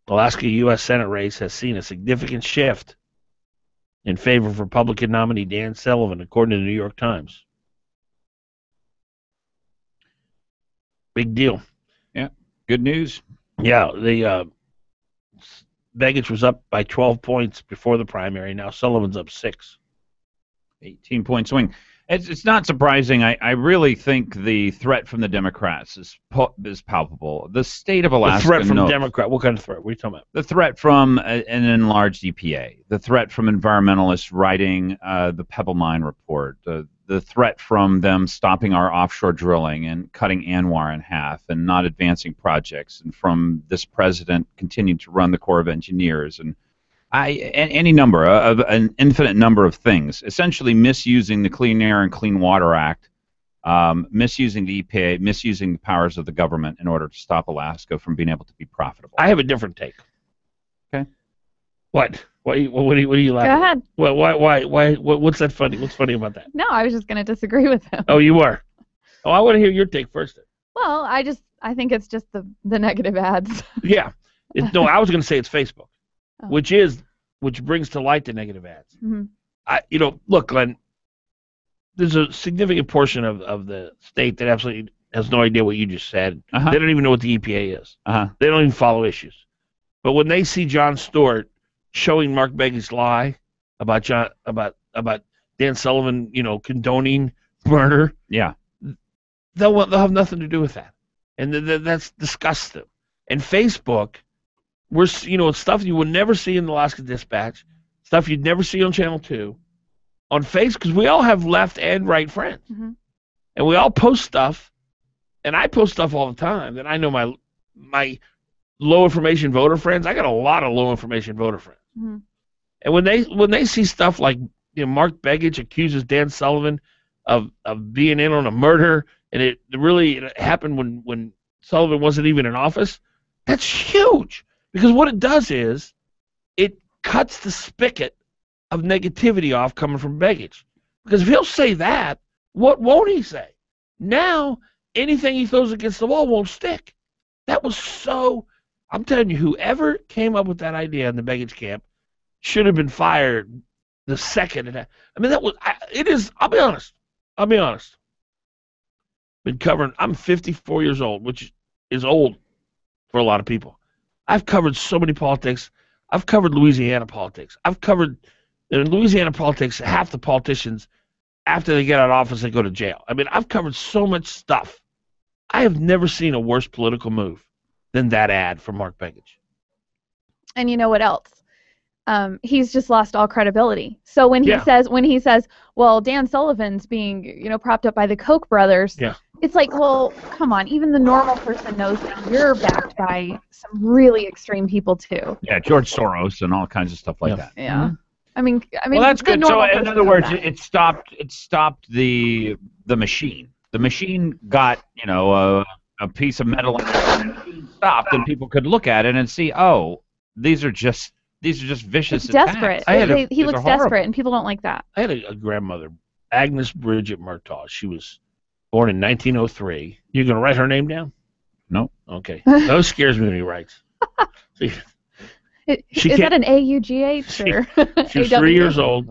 Alaska U.S. Senate race has seen a significant shift in favor of Republican nominee Dan Sullivan, according to the New York Times. Big deal. Yeah, good news. Yeah, the Begich was up by 12 points before the primary. Now Sullivan's up 6. 18-point swing. It's not surprising. I really think the threat from the Democrats is palpable. The state of Alaska. The threat from Democrat. What kind of threat? What are you talking about? The threat from an enlarged EPA. The threat from environmentalists writing the Pebble Mine report. The threat from them stopping our offshore drilling and cutting ANWR in half and not advancing projects. And from this president continuing to run the Corps of Engineers and any number of an infinite number of things, essentially misusing the Clean Air and Clean Water Act, misusing the EPA, misusing the powers of the government in order to stop Alaska from being able to be profitable. I have a different take. Okay. What? What are you laughing? Go ahead. Why? What's that funny? What's funny about that? No, I was just going to disagree with him. Oh, you were. Oh, I want to hear your take first. Well, I think it's just the negative ads. Yeah. No, I was going to say it's Facebook. Which brings to light the negative ads. Mm-hmm. Look, Glenn, there's a significant portion of the state that absolutely has no idea what you just said. Uh-huh. They don't even know what the EPA is. Uh-huh. They don't even follow issues. But when they see Jon Stewart showing Mark Bege's lie about Dan Sullivan, condoning murder, yeah, they'll have nothing to do with that, and that's disgusts them. And Facebook. We're, stuff you would never see in the Alaska Dispatch, stuff you'd never see on Channel 2, on Facebook, because we all have left and right friends. Mm-hmm. And we all post stuff, and I post stuff all the time that I know my low-information voter friends, I got a lot of low-information voter friends. Mm-hmm. And when they see stuff like Mark Begich accuses Dan Sullivan of being in on a murder, and it happened when Sullivan wasn't even in office, that's huge. Because what it does is it cuts the spigot of negativity off coming from Begich. Because if he'll say that, what won't he say? Now, anything he throws against the wall won't stick. That was so... I'm telling you, whoever came up with that idea in the Begich camp should have been fired the second. I'll be honest. Been covering... I'm 54 years old, which is old for a lot of people. I've covered so many politics. I've covered Louisiana politics. I've covered In Louisiana politics, half the politicians, after they get out of office, they go to jail. I mean, I've covered so much stuff. I have never seen a worse political move than that ad for Mark Begich. And you know what else? He's just lost all credibility. So when he says, well, Dan Sullivan's being, propped up by the Koch brothers, it's like, well, come on, even the normal person knows that you're backed by some really extreme people too. Yeah, George Soros and all kinds of stuff like that. Yeah. Mm-hmm. I mean, well, that's good. So in other words, it it stopped the machine. The machine got, a piece of metal and stopped, and people could look at it and see, oh, these are just vicious attacks. Desperate. He looks desperate, and people don't like that. I had a grandmother, Agnes Bridget Murtaugh. She was born in 1903. You going to write her name down? No. Okay. That scares me when he writes. Is that an AUGH? Or she was 3 years old.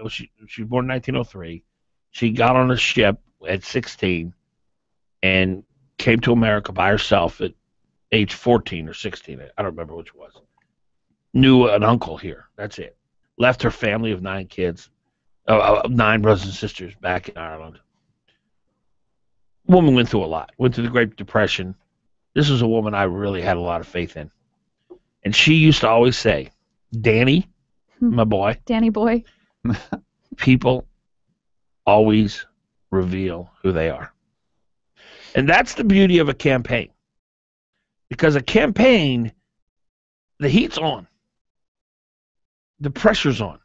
She was born in 1903. She got on a ship at 16 and came to America by herself at age 14 or 16. I don't remember which it was. Knew an uncle here. That's it. Left her family of 9 kids, 9 brothers and sisters back in Ireland. Woman went through a lot. Went through the Great Depression. This was a woman I really had a lot of faith in. And she used to always say, Danny, my boy. Danny boy. People always reveal who they are. And that's the beauty of a campaign. Because a campaign, the heat's on. The pressure's on.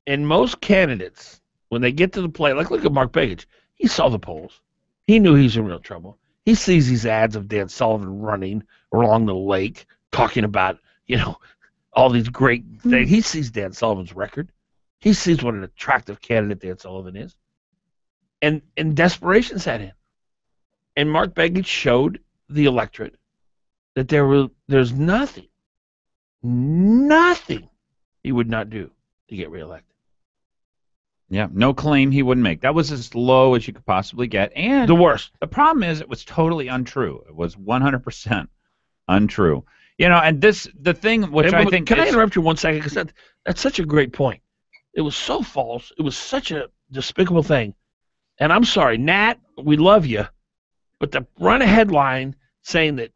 And most candidates, when they get to the plate, like look at Mark Begich, he saw the polls. He knew he's in real trouble. He sees these ads of Dan Sullivan running along the lake, talking about, all these great things. He sees Dan Sullivan's record. He sees what an attractive candidate Dan Sullivan is. And desperation set in. And Mark Begich showed the electorate that there's nothing he would not do to get reelected. Yeah, no claim he wouldn't make. That was as low as you could possibly get. And the worst. The problem is it was totally untrue. It was 100% untrue. And the thing which I think... Can I interrupt you 1 second? Because that's such a great point. It was so false. It was such a despicable thing. And I'm sorry, Nat, we love you, but to run a headline saying that,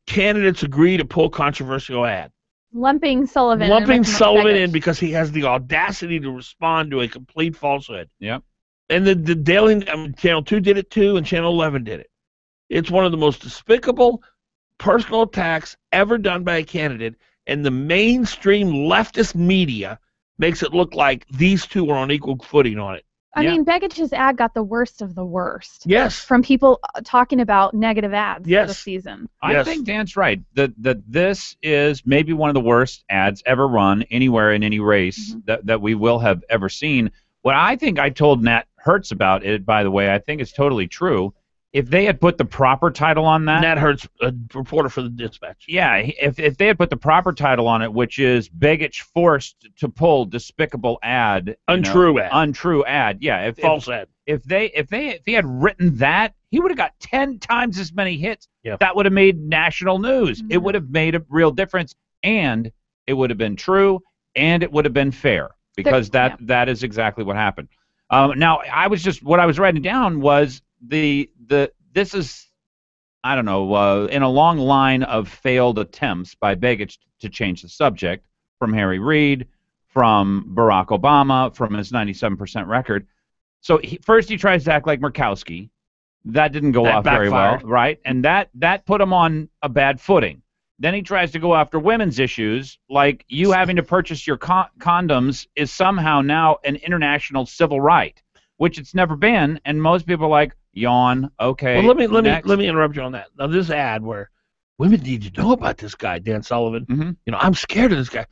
candidates agree to pull controversial ad. Lumping Sullivan in because he has the audacity to respond to a complete falsehood. Yep. And the Daily Channel 2 did it too, and Channel 11 did it. It's one of the most despicable personal attacks ever done by a candidate, and the mainstream leftist media makes it look like these two are on equal footing on it. I mean, Begich's ad got the worst of the worst. Yes. From people talking about negative ads for the season. I think Dan's right. That this is maybe one of the worst ads ever run anywhere in any race that we will have ever seen. What I think I told Nat Hertz about it, by the way, I think is totally true. If they had put the proper title on that... Nat Hertz, a reporter for the Dispatch. Yeah, if they had put the proper title on it, which is Begich forced to pull despicable ad... Untrue ad. Untrue ad, yeah. False ad. If he had written that, he would have got 10 times as many hits. Yeah. That would have made national news. It would have made a real difference, and it would have been true, and it would have been fair, because that is exactly what happened. Now, what I was writing down was this is, I don't know, in a long line of failed attempts by Begich to change the subject, from Harry Reid, from Barack Obama, from his 97% record. So first he tries to act like Murkowski. That didn't go off very well, right? And that put him on a bad footing. Then he tries to go after women's issues, like you having to purchase your condoms is somehow now an international civil right, which it's never been, and most people are like, yawn, okay. Well, let me interrupt you on that. Now, this ad where women need to know about this guy, Dan Sullivan. I'm scared of this guy.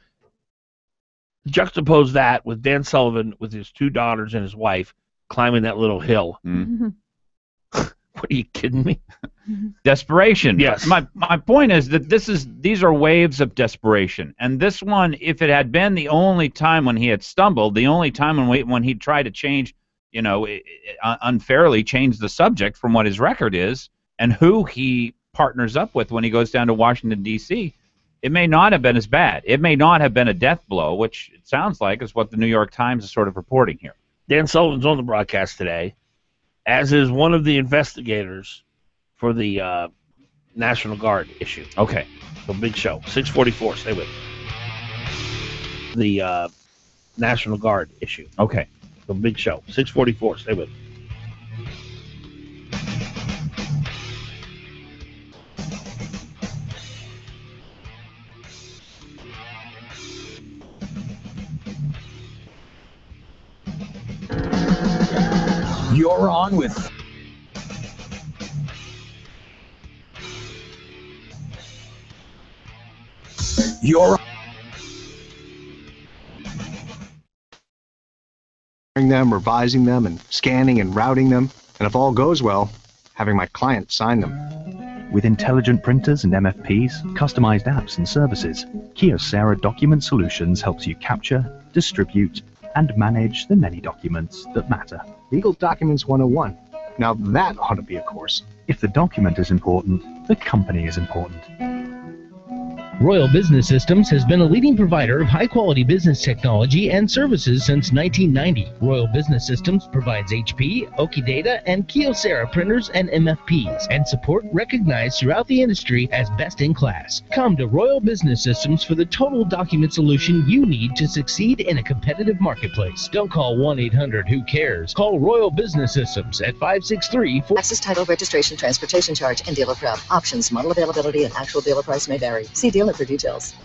Juxtapose that with Dan Sullivan with his 2 daughters and his wife climbing that little hill. What, are you kidding me? Desperation. Yes. My point is that these are waves of desperation, and this one, if it had been the only time when he had stumbled, the only time when he tried to change, unfairly change the subject from what his record is and who he partners up with when he goes down to Washington, D.C., it may not have been as bad. It may not have been a death blow, which it sounds like is what the New York Times is sort of reporting here. Dan Sullivan's on the broadcast today, as is one of the investigators for the National Guard issue. Okay. So big show. 6:44. Stay with me. The National Guard issue. Okay. So big show. 6:44. Stay with me. You're on with You're them, revising them, and scanning and routing them, and if all goes well, having my client sign them. With intelligent printers and MFPs, customized apps and services, Kyocera Document Solutions helps you capture, distribute, and manage the many documents that matter. Legal Documents 101. Now that ought to be a course. If the document is important, the company is important. Royal Business Systems has been a leading provider of high-quality business technology and services since 1990. Royal Business Systems provides HP, Okidata, and Kyocera printers and MFPs, and support recognized throughout the industry as best in class. Come to Royal Business Systems for the total document solution you need to succeed in a competitive marketplace. Don't call 1-800-WHO-CARES. Call Royal Business Systems at 563-4... Access title, registration, transportation charge, and dealer prep. Options, model availability, and actual dealer price may vary. See dealer for details.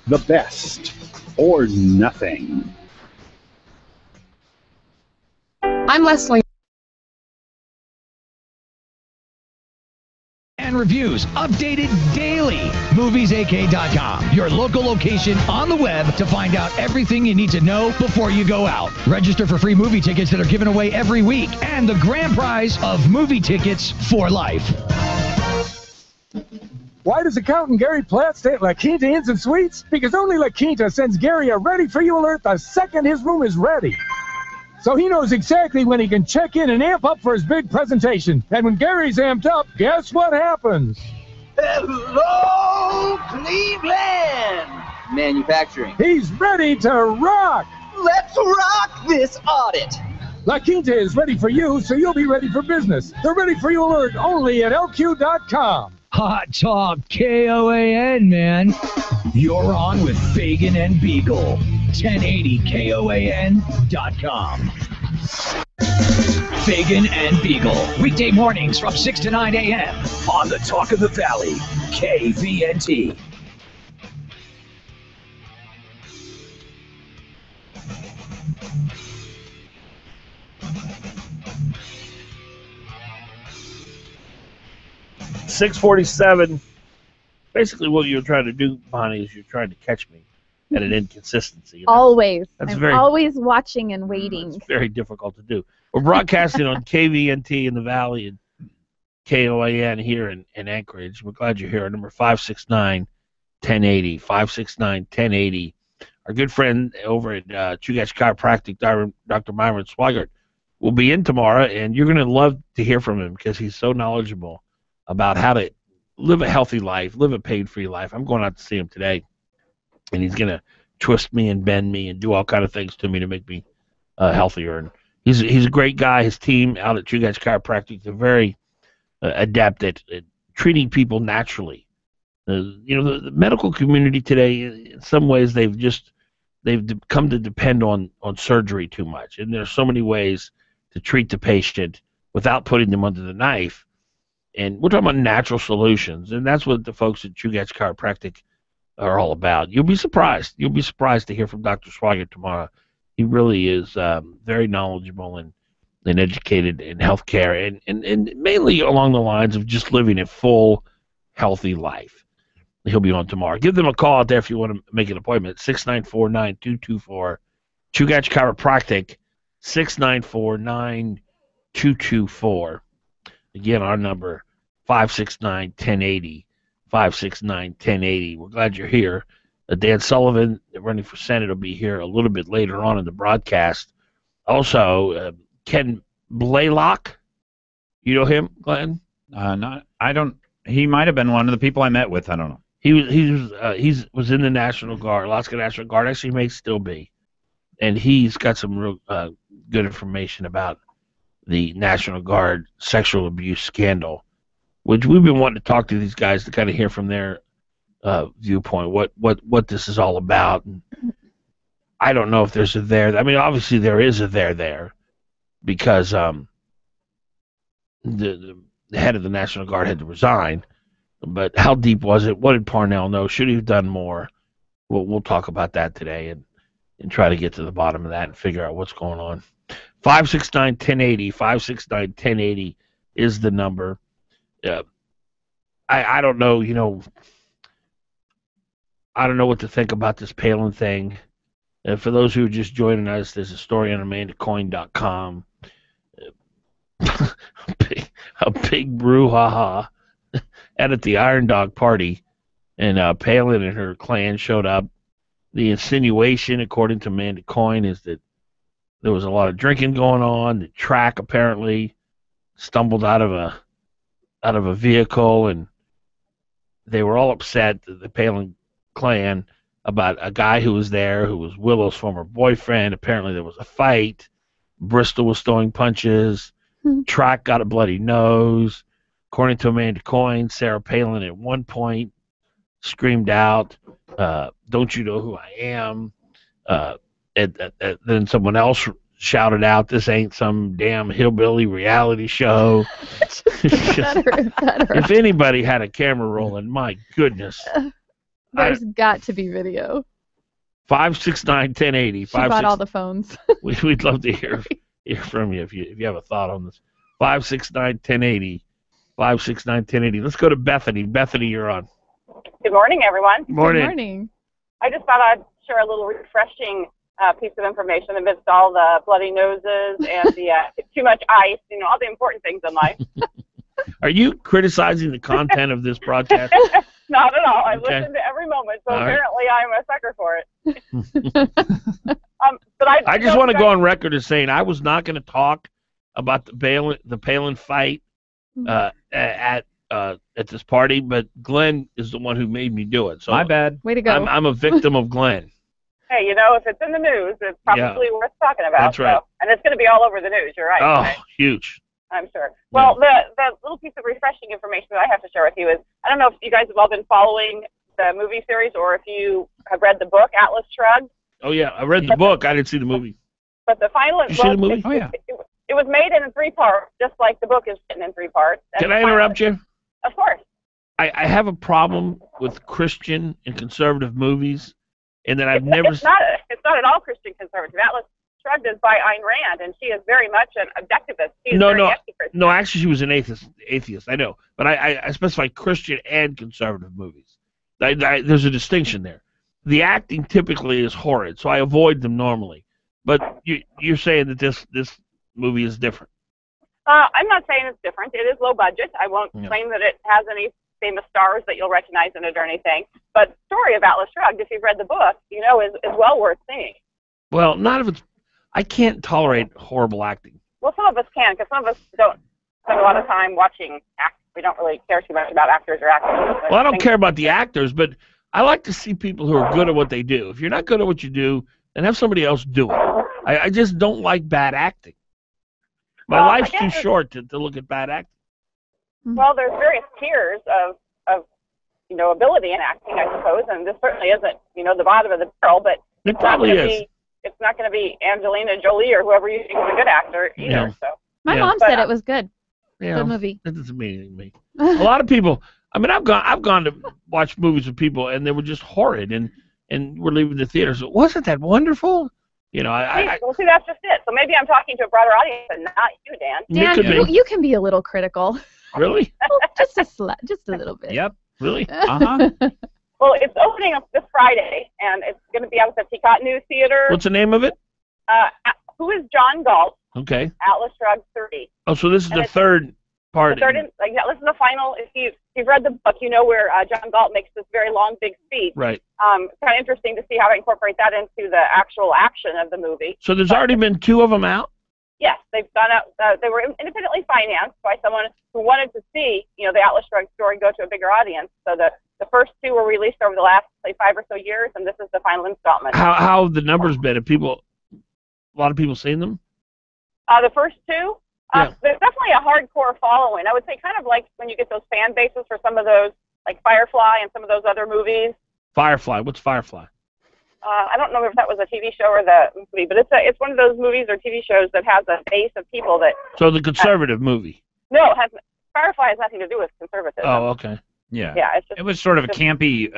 The best or nothing. I'm Leslie. And reviews updated daily. MoviesAK.com, your local location on the web to find out everything you need to know before you go out. Register for free movie tickets that are given away every week, and the grand prize of movie tickets for life. Why does accountant Gary Platt stay at La Quinta Inns and Suites? Because only La Quinta sends Gary a ready-for-you alert the second his room is ready. So he knows exactly when he can check in and amp up for his big presentation. And when Gary's amped up, guess what happens? Hello, Cleveland! Manufacturing. He's ready to rock! Let's rock this audit! La Quinta is ready for you, so you'll be ready for business. The Ready For You alert only at LQ.com. Hot Talk KOAN, man. You're on with Fagan and Biegel. 1080KOAN.com. Fagan and Biegel. Weekday mornings from 6 to 9 a.m. on the Talk of the Valley. KVNT. .647. Basically, what you're trying to do, Bonnie, is you're trying to catch me at an inconsistency. Always. That's I'm very, always watching and waiting. It's very difficult to do. We're broadcasting on KVNT in the Valley and KOAN here in Anchorage. We're glad you're here. Number 569-1080. 569-1080. Our good friend over at Chugach Chiropractic, Dr. Myron Swigert, will be in tomorrow, and you're going to love to hear from him because he's so knowledgeable about how to live a healthy life, live a pain-free life. I'm going out to see him today, and he's going to twist me and bend me and do all kind of things to me to make me healthier. And he's a great guy. His team out at Chugach Chiropractic, they're very adept at treating people naturally. The medical community today, in some ways, they've come to depend on surgery too much, and there's so many ways to treat the patient without putting them under the knife. And we're talking about natural solutions, and that's what the folks at Chugach Chiropractic are all about. You'll be surprised. You'll be surprised to hear from Dr. Swigert tomorrow. He really is very knowledgeable and educated in healthcare, and mainly along the lines of just living a full, healthy life. He'll be on tomorrow. Give them a call out there if you want to make an appointment. 694-9224. Chugach Chiropractic, 694-9224. Again, our number, 569-1080, 569-1080. We're glad you're here. Dan Sullivan, running for Senate, will be here a little bit later on in the broadcast. Also, Ken Blaylock. You know him, Glenn? Not. I don't. He might have been one of the people I met with. I don't know. He was in the National Guard, Alaska National Guard. Actually, he may still be, and he's got some real good information about the National Guard sexual abuse scandal, which we've been wanting to talk to these guys to kind of hear from their viewpoint what this is all about. And I don't know if there's a there. I mean, obviously there is a there because the head of the National Guard had to resign. But how deep was it? What did Parnell know? Should he have done more? We'll talk about that today and try to get to the bottom of that and figure out what's going on. 569-1080, 569-1080 is the number. I don't know, I don't know what to think about this Palin thing. For those who are just joining us, there's a story on AmandaCoin.com. a big brouhaha at the Iron Dog party, and Palin and her clan showed up. The insinuation, according to Amanda Coin, is that there was a lot of drinking going on. The track apparently stumbled out of a vehicle, and they were all upset, the Palin clan, about a guy who was there who was Willow's former boyfriend. Apparently there was a fight. Bristol was throwing punches. Track got a bloody nose. According to Amanda Coin, Sarah Palin at one point screamed out, "Don't you know who I am?" Then someone else shouted out, "This ain't some damn hillbilly reality show." If anybody had a camera rolling, my goodness. There's got to be video. 569-1080. She bought all the phones. We'd love to hear from you if you have a thought on this. 569-1080. 569-1080. Let's go to Bethany. Bethany, you're on. Good morning, everyone. Morning. Good morning. I just thought I'd share a little refreshing piece of information amidst all the bloody noses and the too much ice, all the important things in life. Are you criticizing the content of this broadcast? Not at all. I Okay. listen to every moment, so All right. apparently I'm a sucker for it. But I just want to go on record as saying I was not going to talk about the Palin fight at this party, but Glenn is the one who made me do it. So My bad. Way to go. I'm a victim of Glenn. Hey, if it's in the news, it's probably worth talking about. That's right. So, and it's going to be all over the news. You're right. Oh, right? huge. I'm sure. Well, the little piece of refreshing information that I have to share with you is, I don't know if you guys have all been following the movie series or if you have read the book, Atlas Shrugged. Oh, yeah. I read the book. I didn't see the movie. But the final Did you see the movie? It was made in 3 parts, just like the book is written in 3 parts. And Can I interrupt you? Of course. I have a problem with Christian and conservative movies, and that I've never... It's not at all Christian conservative. Atlas Shrugged is by Ayn Rand, and she is very much an objectivist. She is very anti-Christian. No, actually she was an atheist, I know. But I specify Christian and conservative movies. There's a distinction there. The acting typically is horrid, so I avoid them normally. But you're saying that this movie is different. I'm not saying it's different. It is low budget. I won't claim that it has any famous stars that you'll recognize in it or anything. But the story of Atlas Shrugged, if you've read the book, is well worth seeing. Well, not if it's... I can't tolerate horrible acting. Well, some of us can, because some of us don't spend a lot of time watching actors. We don't really care too much about actors or actresses. Well, I don't care about the actors, but I like to see people who are good at what they do. If you're not good at what you do, then have somebody else do it. I just don't like bad acting. My life's too short to look at bad acting. Well, there's various tiers of ability in acting, I suppose, and this certainly isn't, the bottom of the barrel, but it probably is. It's not going to be Angelina Jolie or whoever you think is a good actor either. Yeah. So My mom said it was good. Yeah, Good movie. That doesn't mean anything to me. A lot of people. I mean, I've gone to watch movies with people, and they were just horrid, and we're leaving the theater. So wasn't that wonderful? Well, see, that's just it. So maybe I'm talking to a broader audience, and not you, Dan. Dan, you can be a little critical. Really? just a little bit. Yep. Really? Well, it's opening up this Friday, and it's going to be out at the Peacock News Theater. What's the name of it? Who is John Galt? Okay. Atlas Shrugged 30. Oh, so this is the third part. This is the final. If you've read the book, you know where John Galt makes this very long, big speech. Right. It's kind of interesting to see how to incorporate that into the actual action of the movie. So there's already been 2 of them out? Yes, they've gone out. They were independently financed by someone who wanted to see, the Atlas Shrugged story go to a bigger audience. So the first two were released over the last, 5 or so years, and this is the final installment. How have the numbers been? Have a lot of people seen them? The first two? There's definitely a hardcore following. I would say kind of like when you get those fan bases for some of those, like Firefly and some of those other movies. Firefly. What's Firefly? I don't know if that was a TV show or the movie, but it's one of those movies or TV shows that has a base of people that... So the conservative movie? No, Firefly has nothing to do with conservatism. Oh, okay. Yeah. Yeah, it's just, it was sort of a campy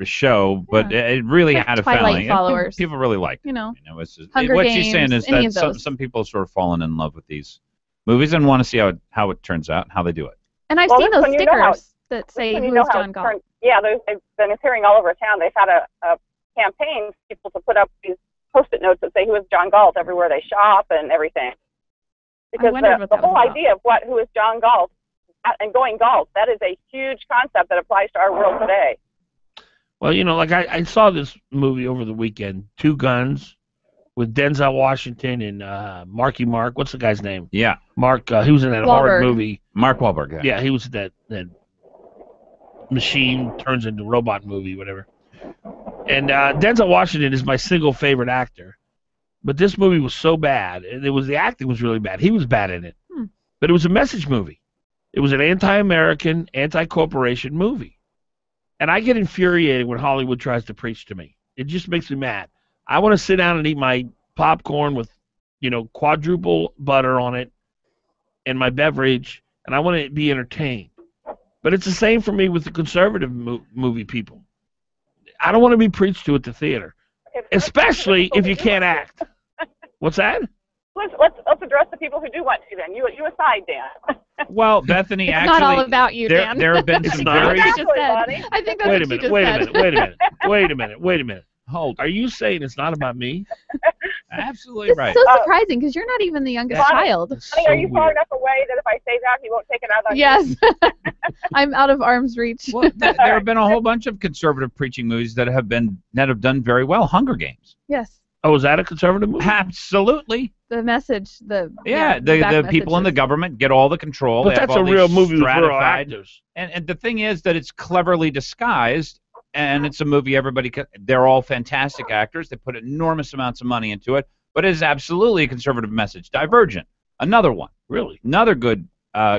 show, but it really had a Twilight following. followers. People really liked it. It's just, Hunger what Games, she's saying is any that of those. some people have sort of fallen in love with these movies and want to see how it turns out and how they do it. And I've seen those stickers that say who is John Galt. Yeah, they've been appearing all over town. They've had a campaign for people to put up these Post-it notes that say who is John Galt everywhere they shop and everything. Because the whole idea of who is John Galt and going Galt, that is a huge concept that applies to our world today. Well, I saw this movie over the weekend, Two Guns, with Denzel Washington and Marky Mark. What's the guy's name? Yeah. Mark, he was in that horror movie. Mark Wahlberg, yeah. Yeah, he was in that machine turns into robot movie, whatever. And Denzel Washington is my single favorite actor. But this movie was so bad, and the acting was really bad. He was bad in it. But it was a message movie. It was an anti-American, anti-corporation movie. And I get infuriated when Hollywood tries to preach to me. It just makes me mad. I want to sit down and eat my popcorn with, quadruple butter on it and my beverage, and I want to be entertained. But it's the same for me with the conservative movie people. I don't want to be preached to at the theater, especially if you can't act. What's that? Let's address the people who do want to. Then you aside, Dan. Well, Bethany, It's actually, not all about you, Dan. There have been some very. I think that's Wait what a you minute. just Wait said. a minute. Hold. Are you saying it's not about me? Absolutely It's right. so surprising because you're not even the youngest child. Honey, are you far enough away that if I say that, he won't take it out on you? Yes. I'm out of arm's reach. Well, there have been a whole bunch of conservative preaching movies that have done very well. Hunger Games. Yes. Oh, is that a conservative movie? Absolutely. The message, the people in the government get all the control. But They have that's a all these real movie with real stratified- actors. And the thing is that it's cleverly disguised, and it's a movie they're all fantastic actors. They put enormous amounts of money into it, but it is absolutely a conservative message. Divergent, another one. Really? Another good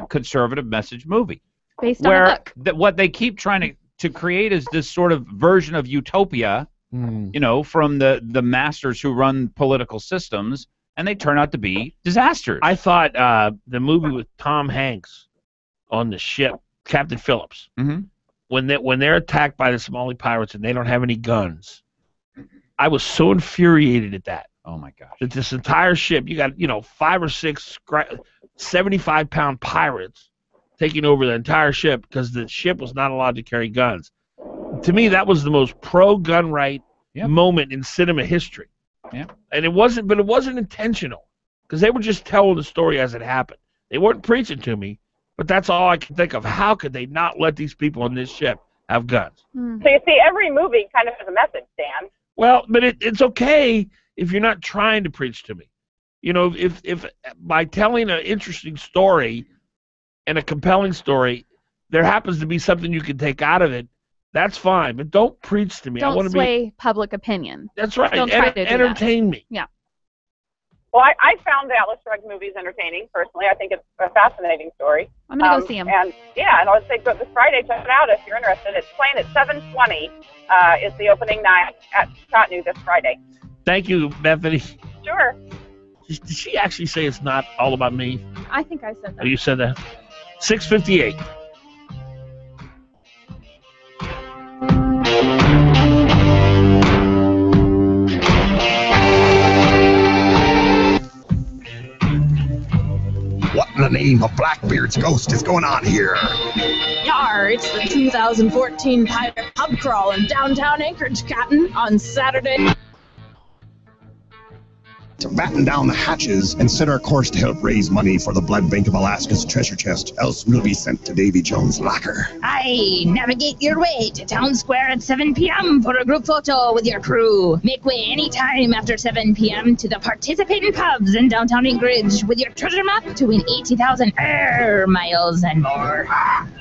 conservative message movie. Based on a book. What they keep trying to create is this sort of version of utopia, from the masters who run political systems, and they turn out to be disasters. I thought the movie with Tom Hanks on the ship, Captain Phillips, when they're attacked by the Somali pirates and they don't have any guns, I was so infuriated at that. Oh my gosh! That this entire ship, you got 5 or 6 75-pound pirates taking over the entire ship because the ship was not allowed to carry guns. To me, that was the most pro-gun right moment in cinema history. Yeah. And it wasn't intentional because they were just telling the story as it happened. They weren't preaching to me, but that's all I can think of. How could they not let these people on this ship have guns? So you see, every movie kind of has a message, Dan. Well, but it's okay if you're not trying to preach to me. If by telling an interesting story and a compelling story, there happens to be something you can take out of it, that's fine. But don't preach to me. I want Don't to sway public opinion. That's right. Don't try to do entertain that. me. Yeah. Well, I found the Atlas Shrugged movies entertaining, personally. I think it's a fascinating story. I'm going to go see them. And I would say go this Friday, check it out if you're interested. It's playing at 7:20 is the opening night at Cottonwood this Friday. Thank you, Bethany. Sure. Did she actually say it's not all about me? I think I said that. Oh, you said that? 6:58. What in the name of Blackbeard's ghost is going on here? Yar, it's the 2014 Pirate Pub Crawl in downtown Anchorage, Cotton, on Saturday. to batten down the hatches and set our course to help raise money for the Blood Bank of Alaska's treasure chest, else we'll be sent to Davy Jones' locker. Aye, navigate your way to Town Square at 7 p.m. for a group photo with your crew. Make way anytime after 7 p.m. to the participating pubs in downtown Anchorage with your treasure map to win 80,000 air miles and more.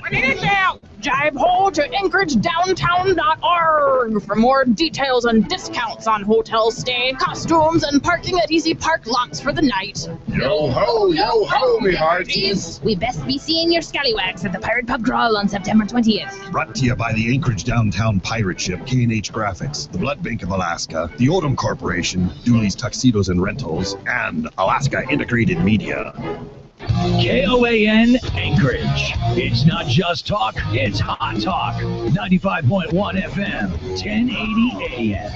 What is it? Jive ho to AnchorageDowntown.org for more details and discounts on hotel stay, costumes, and parking at Easy Park lots for the night. Yo ho, me hearties. We best be seeing your scallywags at the Pirate Pub Crawl on September 20th. Brought to you by the Anchorage Downtown Pirate Ship, K&H Graphics, the Blood Bank of Alaska, the Odom Corporation, Dooley's Tuxedos and Rentals, and Alaska Integrated Media. KOAN Anchorage. It's not just talk, it's hot talk. 95.1 FM, 1080 AM.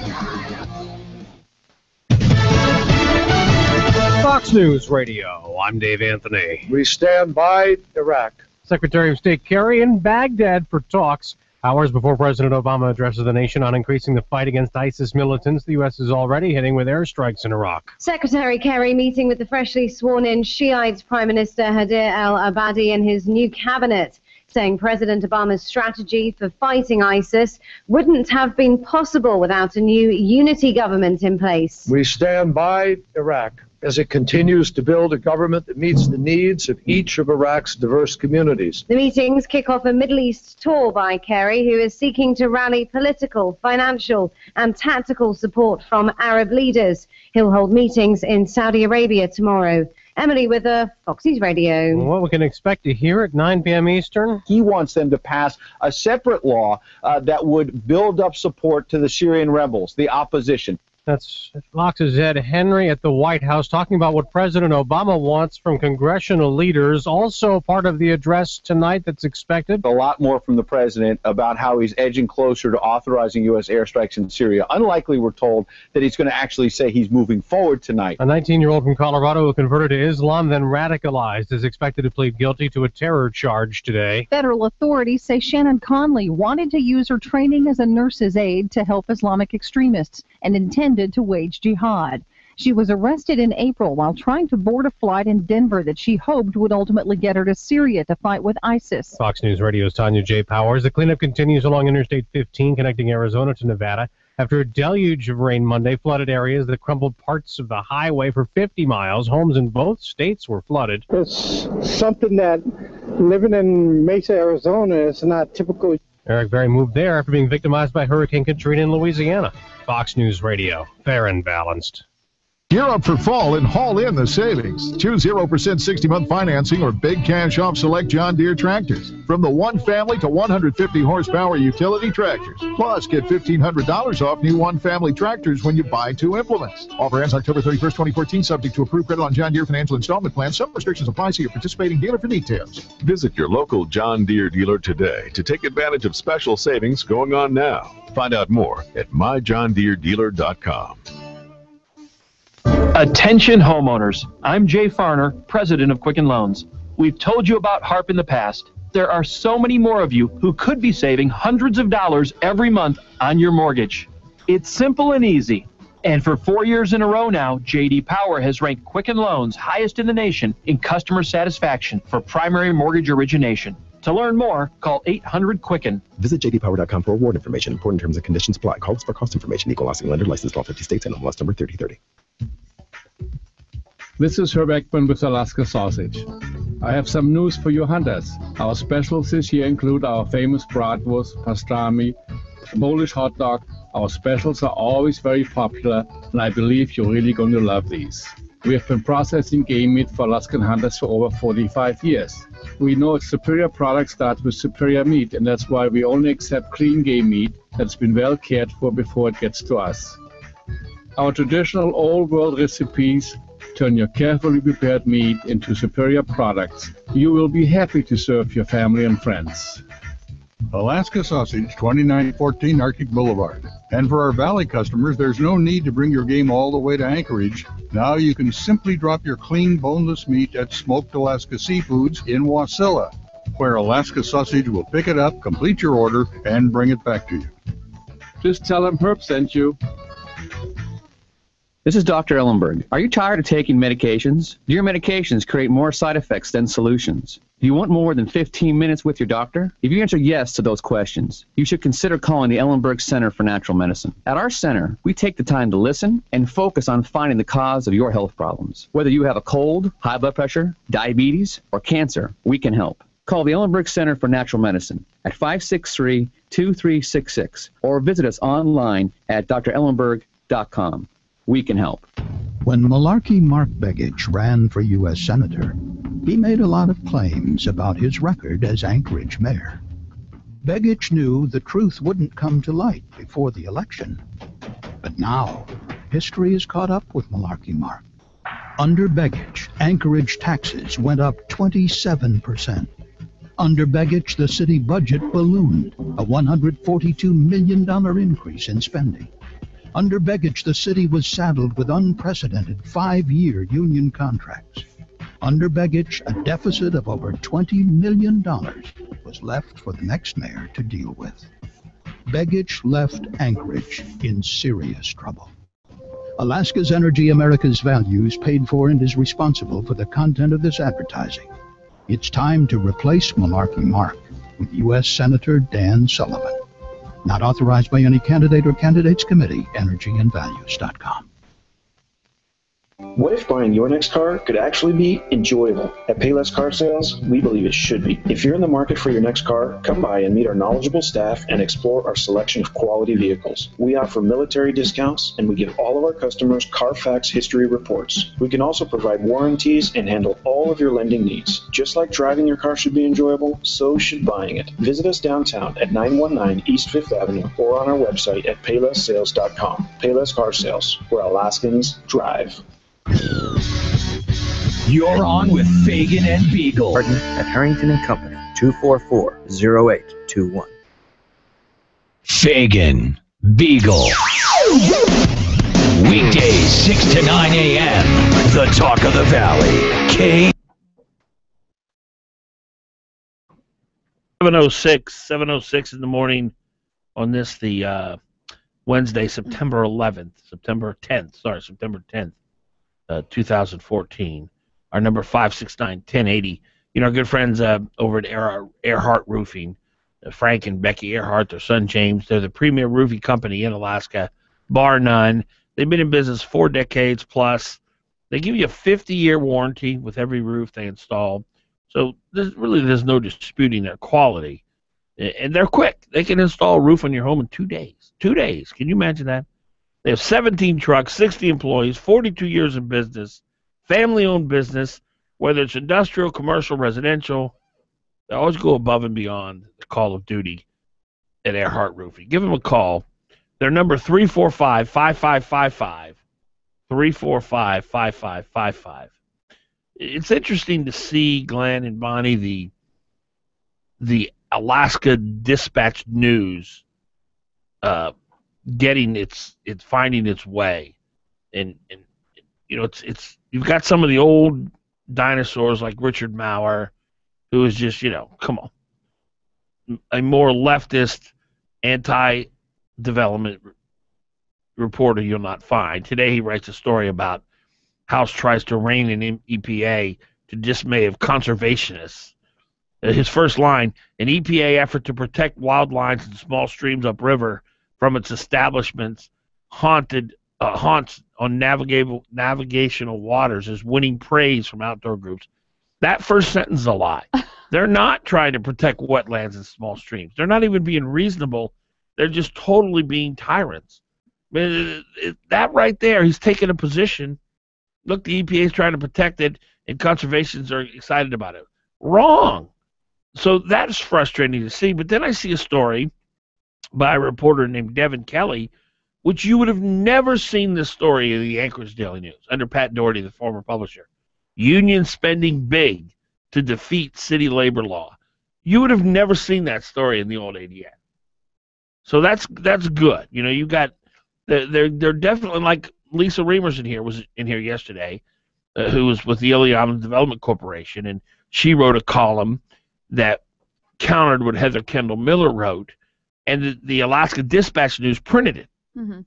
Fox News Radio. I'm Dave Anthony. We stand by Iraq. Secretary of State Kerry in Baghdad for talks. Hours before President Obama addresses the nation on increasing the fight against ISIS militants, the U.S. is already hitting with airstrikes in Iraq. Secretary Kerry meeting with the freshly sworn-in Shiite Prime Minister Haider al-Abadi and his new cabinet, saying President Obama's strategy for fighting ISIS wouldn't have been possible without a new unity government in place. We stand by Iraq as it continues to build a government that meets the needs of each of Iraq's diverse communities. The meetings kick off a Middle East tour by Kerry, who is seeking to rally political, financial, and tactical support from Arab leaders. He'll hold meetings in Saudi Arabia tomorrow. Emily with Fox News Radio. What we can expect to hear at 9 p.m. Eastern? He wants them to pass a separate law that would build up support to the Syrian rebels, the opposition. That's Fox's Ed Henry at the White House talking about what President Obama wants from congressional leaders. Also part of the address tonight that's expected. A lot more from the president about how he's edging closer to authorizing U.S. airstrikes in Syria. Unlikely, we're told, that he's going to actually say he's moving forward tonight. A 19-year-old from Colorado who converted to Islam, then radicalized, is expected to plead guilty to a terror charge today. Federal authorities say Shannon Conley wanted to use her training as a nurse's aide to help Islamic extremists and intended to wage jihad. She was arrested in April while trying to board a flight in Denver that she hoped would ultimately get her to Syria to fight with ISIS. Fox News Radio's Tanya J. Powers. The cleanup continues along Interstate 15 connecting Arizona to Nevada. After a deluge of rain Monday, flooded areas that crumbled parts of the highway for 50 miles. Homes in both states were flooded. It's something that living in Mesa, Arizona is not typical. Eric Berry moved there after being victimized by Hurricane Katrina in Louisiana. Fox News Radio, fair and balanced. Gear up for fall and haul in the savings. Choose 0% 60-month financing or big cash off select John Deere tractors. From the 1 family to 150 horsepower utility tractors. Plus, get $1,500 off new 1 family tractors when you buy 2 implements. Offer ends October 31st, 2014, subject to approved credit on John Deere financial installment plan. Some restrictions apply. See your participating dealer for details. Visit your local John Deere dealer today to take advantage of special savings going on now. Find out more at myjohndeeredealer.com. Attention homeowners, I'm Jay Farner, president of Quicken Loans. We've told you about HARP in the past. There are so many more of you who could be saving hundreds of dollars every month on your mortgage. It's simple and easy. And for 4 years in a row now, J.D. Power has ranked Quicken Loans highest in the nation in customer satisfaction for primary mortgage origination. To learn more, call 800-QUICKEN. Visit jdpower.com for award information. Important terms and conditions apply. Call us for cost information. Equal licensing lender. Licensed in all 50 states and MLS number 3030. This is Herb Eckman with Alaska Sausage. I have some news for you hunters. Our specials this year include our famous bratwurst, pastrami, Polish hot dog. Our specials are always very popular, and I believe you're really going to love these. We have been processing game meat for Alaskan hunters for over 45 years. We know its superior product starts with superior meat, and that's why we only accept clean game meat that's been well cared for before it gets to us. Our traditional old-world recipes turn your carefully prepared meat into superior products. You will be happy to serve your family and friends. Alaska Sausage, 2914 Arctic Boulevard. And for our Valley customers, there's no need to bring your game all the way to Anchorage. Now you can simply drop your clean, boneless meat at Smoked Alaska Seafoods in Wasilla, where Alaska Sausage will pick it up, complete your order, and bring it back to you. Just tell them Herb sent you. Alaska Sausage, 2914 Arctic Boulevard. And for our Valley customers, there's no need to bring your game all the way to Anchorage. Now you can simply drop your clean, boneless meat at Smoked Alaska Seafoods in Wasilla, where Alaska Sausage will pick it up, complete your order, and bring it back to you. This is Dr. Ellenberg. Are you tired of taking medications? Do your medications create more side effects than solutions? Do you want more than 15 minutes with your doctor? If you answer yes to those questions, you should consider calling the Ellenberg Center for Natural Medicine. At our center, we take the time to listen and focus on finding the cause of your health problems. Whether you have a cold, high blood pressure, diabetes, or cancer, we can help. Call the Ellenberg Center for Natural Medicine at 563-2366 or visit us online at drellenberg.com. We can help. When Malarkey Mark Begich ran for U.S. Senator, he made a lot of claims about his record as Anchorage mayor. Begich knew the truth wouldn't come to light before the election. But now, history is caught up with Malarkey Mark. Under Begich, Anchorage taxes went up 27%. Under Begich, the city budget ballooned, a $142 million increase in spending. Under Begich, the city was saddled with unprecedented 5-year union contracts. Under Begich, a deficit of over $20 million was left for the next mayor to deal with. Begich left Anchorage in serious trouble. Alaska's Energy, America's Values paid for and is responsible for the content of this advertising. It's time to replace Malarkey Mark with U.S. Senator Dan Sullivan. Not authorized by any candidate or candidates committee. EnergyandValues.com. What if buying your next car could actually be enjoyable? At Payless Car Sales, we believe it should be. If you're in the market for your next car, come by and meet our knowledgeable staff and explore our selection of quality vehicles. We offer military discounts, and we give all of our customers Carfax history reports. We can also provide warranties and handle all of your lending needs. Just like driving your car should be enjoyable, so should buying it. Visit us downtown at 919 East 5th Avenue or on our website at PaylessSales.com. Payless Car Sales, where Alaskans drive. You're on with Fagan and Biegel. Partner at Harrington and Company, 244-0821. Fagan, Biegel. Weekdays, 6 to 9 a.m. The Talk of the Valley. 7:06 in the morning on this, the Wednesday, September 10th, 2014. Our number 569-1080. You know, our good friends over at Earhart Roofing, Frank and Becky Earhart, their son James. They're the premier roofing company in Alaska, bar none. They've been in business 4 decades plus. They give you a 50-year warranty with every roof they install. So there's no disputing their quality. And they're quick. They can install a roof on your home in 2 days. 2 days. Can you imagine that? They have 17 trucks, 60 employees, 42 years in business, family-owned business, whether it's industrial, commercial, residential. They always go above and beyond the call of duty at Earhart Roofing. Give them a call. Their number 345-5555, 345-5555. It's interesting to see, Glenn and Bonnie, the Alaska Dispatch News finding its way, and you know, it's you've got some of the old dinosaurs like Richard Maurer, who is just, you know, come on, a more leftist, anti-development reporter you'll not find. Today he writes a story about House tries to rein in EPA to dismay of conservationists. His first line: an EPA effort to protect wildlines and small streams upriver from its establishments haunts on navigational waters is winning praise from outdoor groups. That first sentence is a lie. They're not trying to protect wetlands and small streams. They're not even being reasonable. They're just totally being tyrants. I mean, that right there, he's taking a position. Look, the EPA is trying to protect it, and conservationists are excited about it. Wrong. So that's frustrating to see. But then I see a story by a reporter named Devin Kelly, which you would have never seen this story in the Anchorage Daily News under Pat Doherty, the former publisher. Union spending big to defeat city labor law. You would have never seen that story in the old ADN. So that's good. You know, you got they're definitely, like Lisa Reimers was in here yesterday, who was with the Iliamna Development Corporation, and she wrote a column that countered what Heather Kendall Miller wrote, and the Alaska Dispatch News printed it. Mm-hmm.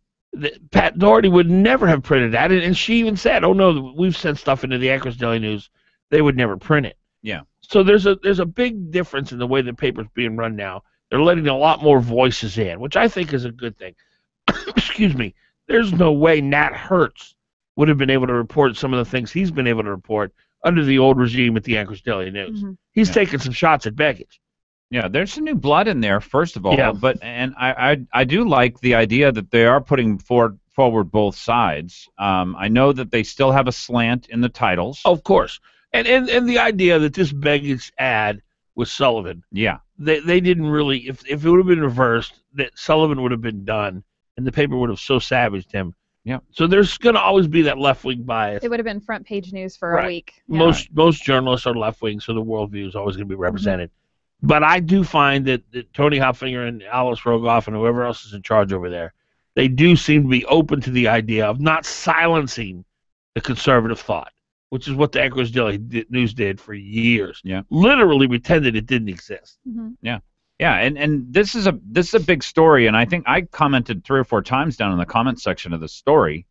Pat Doherty would never have printed that, and she even said, "Oh no, we've sent stuff into the Anchorage Daily News. They would never print it." Yeah. So there's a big difference in the way the paper's being run now. They're letting a lot more voices in, which I think is a good thing. Excuse me. There's no way Nat Hertz would have been able to report some of the things he's been able to report under the old regime at the Anchorage Daily News. He's taking some shots at Begich. Yeah, there's some new blood in there, first of all. Yeah. But I do like the idea that they are putting forward both sides. I know that they still have a slant in the titles. Of course. And the idea that this Begich ad was Sullivan. Yeah. They didn't really, if it would have been reversed, that Sullivan would have been done, and the paper would have so savaged him. Yeah. So there's going to always be that left-wing bias. It would have been front page news for a week. Yeah. Most journalists are left-wing, so the worldview is always going to be represented. But I do find that Tony Hopfinger and Alice Rogoff and whoever else is in charge over there, they do seem to be open to the idea of not silencing the conservative thought, which is what the Anchorage Daily News did for years. Yeah. Literally pretended it didn't exist. Yeah. Yeah, and this is a big story, and I think I commented 3 or 4 times down in the comment section of the story,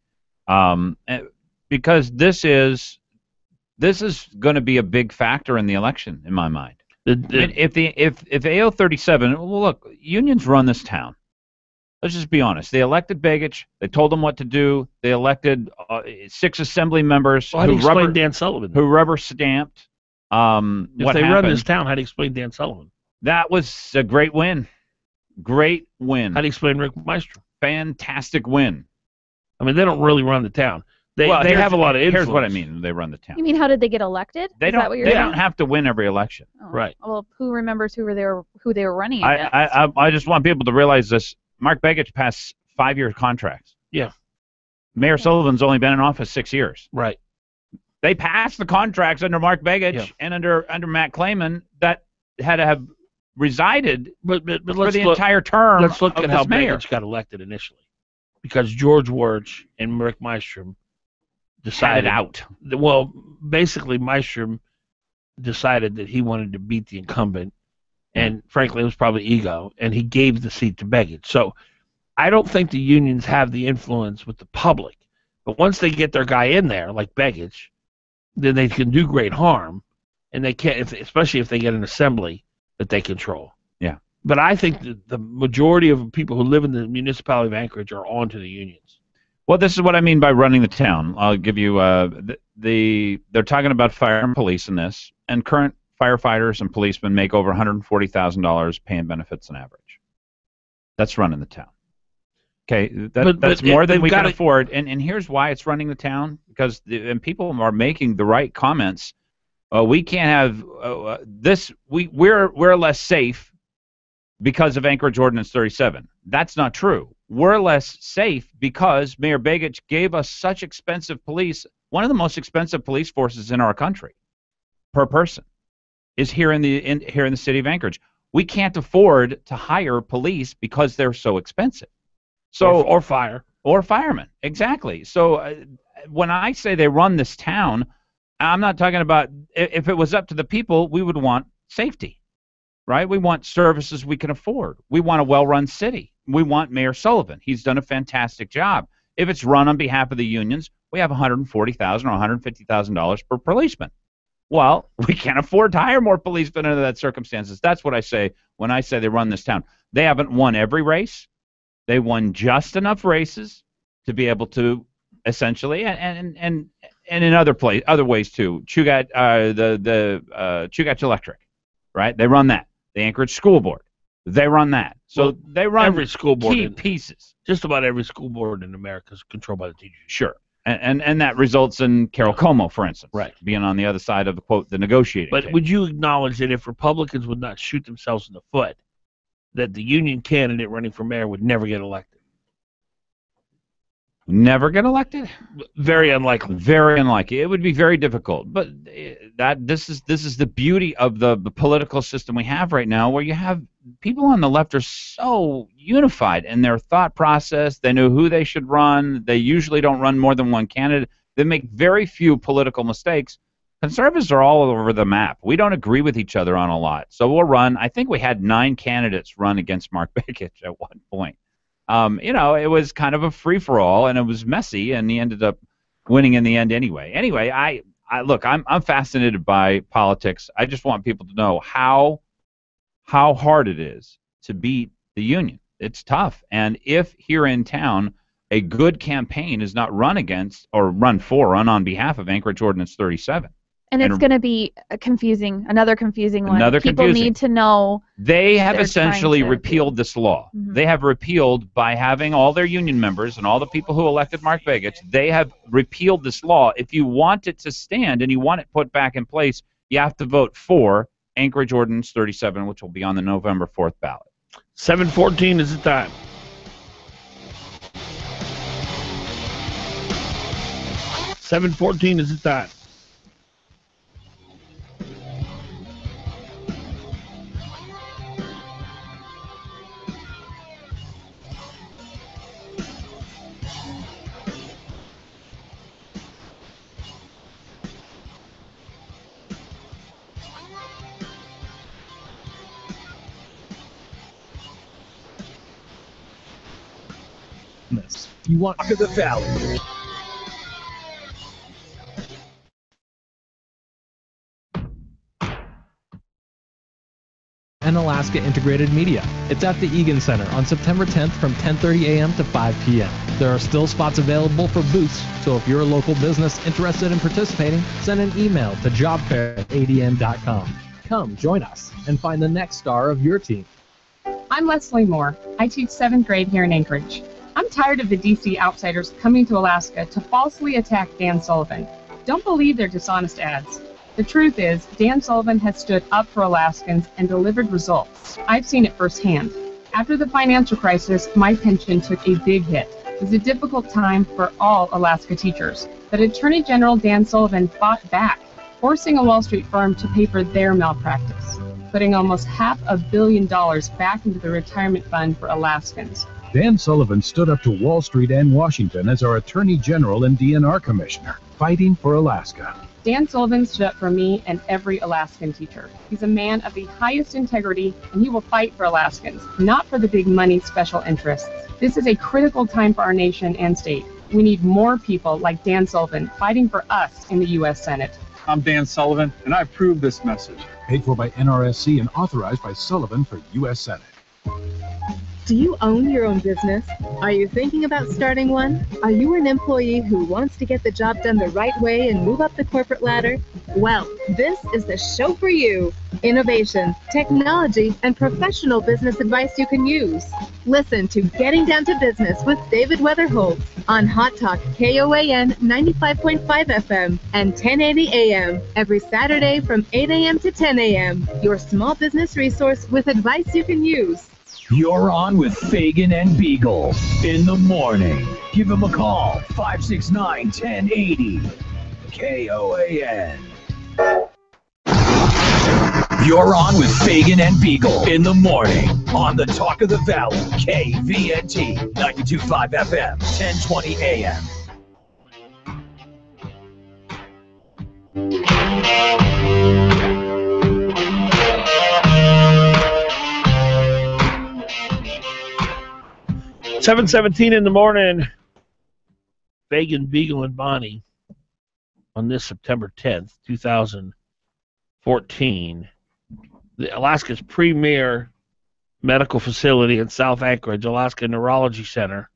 because this is going to be a big factor in the election in my mind. If AO 37, well, look, unions run this town. Let's just be honest. They elected Begich. They told them what to do. They elected 6 assembly members how do you explain Dan Sullivan? Who rubber stamped. If they run this town, how do you explain Dan Sullivan? That was a great win. Great win. How do you explain Rick Maestro? Fantastic win. I mean, they don't really run the town. They have a lot of influence. Here's what I mean. They run the town. You mean how did they get elected? They don't. They don't have to win every election. Oh. Right. Well, who remembers who they were running against? I just want people to realize this. Mark Begich passed 5-year contracts. Yeah. Mayor Sullivan's only been in office 6 years. Right. They passed the contracts under Mark Begich and under Matt Clayman that had to have resided for the entire term. Let's look at how mayor Begich got elected initially, because George Wirch and Rick Maestrom decided out. Well, basically, Maestrom decided that he wanted to beat the incumbent, and frankly, it was probably ego, and he gave the seat to Begich. So I don't think the unions have the influence with the public, but once they get their guy in there, like Begich, then they can do great harm, and they can't, especially if they get an assembly that they control. Yeah. But I think that the majority of people who live in the municipality of Anchorage are on to the unions. Well, this is what I mean by running the town. I'll give you they're talking about fire and police in this, and current firefighters and policemen make over $140,000 paying benefits on average. That's running the town. Okay, that's more than we can afford, and here's why it's running the town, because and people are making the right comments. We can't have this. We're less safe because of Anchorage Ordinance 37. That's not true. We're less safe because Mayor Begich gave us such expensive police. One of the most expensive police forces in our country per person is here in the city of Anchorage. We can't afford to hire police because they're so expensive. So or firemen, exactly. So when I say they run this town, I'm not talking about, if it was up to the people, we would want safety, right? We want services we can afford. We want a well-run city. We want Mayor Sullivan. He's done a fantastic job. If it's run on behalf of the unions, we have $140,000 or $150,000 per policeman. Well, we can't afford to hire more policemen under that circumstances. That's what I say when I say they run this town. They haven't won every race. They won just enough races to be able to essentially, and in other ways too. Chugach Electric, right? They run that. The Anchorage School Board, they run that. So they run every school board key pieces. Just about every school board in America is controlled by the teachers. Sure. And that results in Carol Como, for instance, right, being on the other side of the quote the negotiating But table. would you acknowledge that if Republicans would not shoot themselves in the foot, that the union candidate running for mayor would never get elected? Never get elected? Very unlikely. Very unlikely. It would be very difficult. But this is the beauty of the political system we have right now, where you have people on the left are so unified in their thought process. They know who they should run. They usually don't run more than one candidate. They make very few political mistakes. Conservatives are all over the map. We don't agree with each other on a lot. So we'll run. I think we had 9 candidates run against Mark Begich at one point. It was kind of a free-for-all, and it was messy, and he ended up winning in the end anyway. Anyway, I look, I'm fascinated by politics. I just want people to know how hard it is to beat the union. It's tough. And if here in town a good campaign is not run against or run on behalf of Anchorage Ordinance 37. And it's going to be another confusing one. Another People confusing. Need to know. They have essentially repealed this law. Mm-hmm. They have repealed, by having all their union members and all the people who elected Mark Begich, they have repealed this law. If you want it to stand and you want it put back in place, you have to vote for Anchorage Ordinance 37, which will be on the November 4th ballot. 7:14 is the time. $7:14 is the time. You want to the valley. And Alaska Integrated Media. It's at the Egan Center on September 10th from 10:30 a.m. to 5 p.m. There are still spots available for booths, so if you're a local business interested in participating, send an email to jobfair@adm.com. Come join us and find the next star of your team. I'm Leslie Moore. I teach 7th grade here in Anchorage. I'm tired of the DC outsiders coming to Alaska to falsely attack Dan Sullivan. Don't believe their dishonest ads. The truth is, Dan Sullivan has stood up for Alaskans and delivered results. I've seen it firsthand. After the financial crisis, my pension took a big hit. It was a difficult time for all Alaska teachers. But Attorney General Dan Sullivan fought back, forcing a Wall Street firm to pay for their malpractice, putting almost $500 million back into the retirement fund for Alaskans. Dan Sullivan stood up to Wall Street and Washington as our Attorney General and DNR Commissioner, fighting for Alaska. Dan Sullivan stood up for me and every Alaskan teacher. He's a man of the highest integrity, and he will fight for Alaskans, not for the big money special interests. This is a critical time for our nation and state. We need more people like Dan Sullivan fighting for us in the U.S. Senate. I'm Dan Sullivan, and I approve this message. Paid for by NRSC and authorized by Sullivan for U.S. Senate. Do you own your own business? Are you thinking about starting one? Are you an employee who wants to get the job done the right way and move up the corporate ladder? Well, this is the show for you. Innovation, technology, and professional business advice you can use. Listen to Getting Down to Business with David Weatherholt on Hot Talk KOAN 95.5 FM and 1080 AM every Saturday from 8 a.m. to 10 a.m. Your small business resource with advice you can use. You're on with Fagan and Biegel in the morning. Give them a call, 569-1080. KOAN. You're on with Fagan and Biegel in the morning on the Talk of the Valley, KVNT, 92.5 FM, 1020 AM. 7:17 in the morning. Fagan, Biegel, and Bonnie on this September 10th, 2014. Alaska's premier medical facility in South Anchorage, Alaska Neurology Center,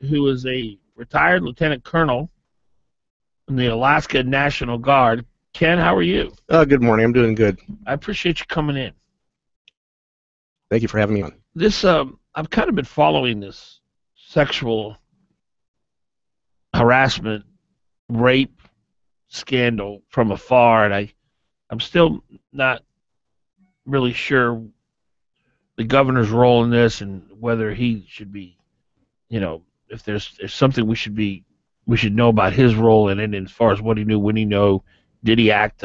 who is a retired lieutenant colonel in the Alaska National Guard. Ken, how are you? Good morning. I'm doing good. I appreciate you coming in. Thank you for having me on. This, I've kind of been following this sexual harassment, rape scandal from afar, and I'm still not really sure the governor's role in this and whether he should be, if there's something we should know about his role in it, and as far as what he knew, when he knew, did he act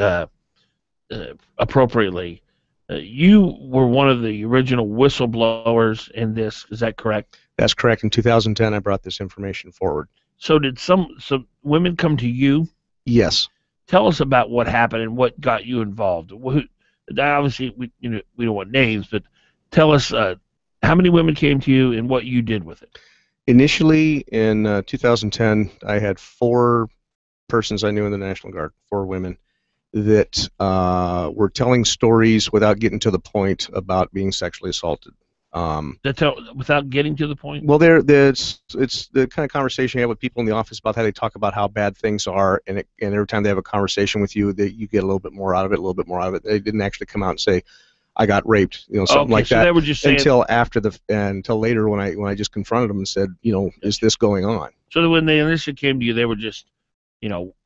appropriately. You were one of the original whistleblowers in this. Is that correct? That's correct. In 2010, I brought this information forward. So did some women come to you? Yes. Tell us about what happened and what got you involved. Obviously, we don't want names, but tell us how many women came to you and what you did with it. Initially, in 2010, I had 4 persons I knew in the National Guard, 4 women, that were telling stories without getting to the point about being sexually assaulted. Without getting to the point? Well, it's the kind of conversation you have with people in the office about how they talk about how bad things are, and every time they have a conversation with you, you get a little bit more out of it, They didn't actually come out and say, I got raped, something like that. They were just saying, until later when I just confronted them and said, is this going on? So when they initially came to you, they were just,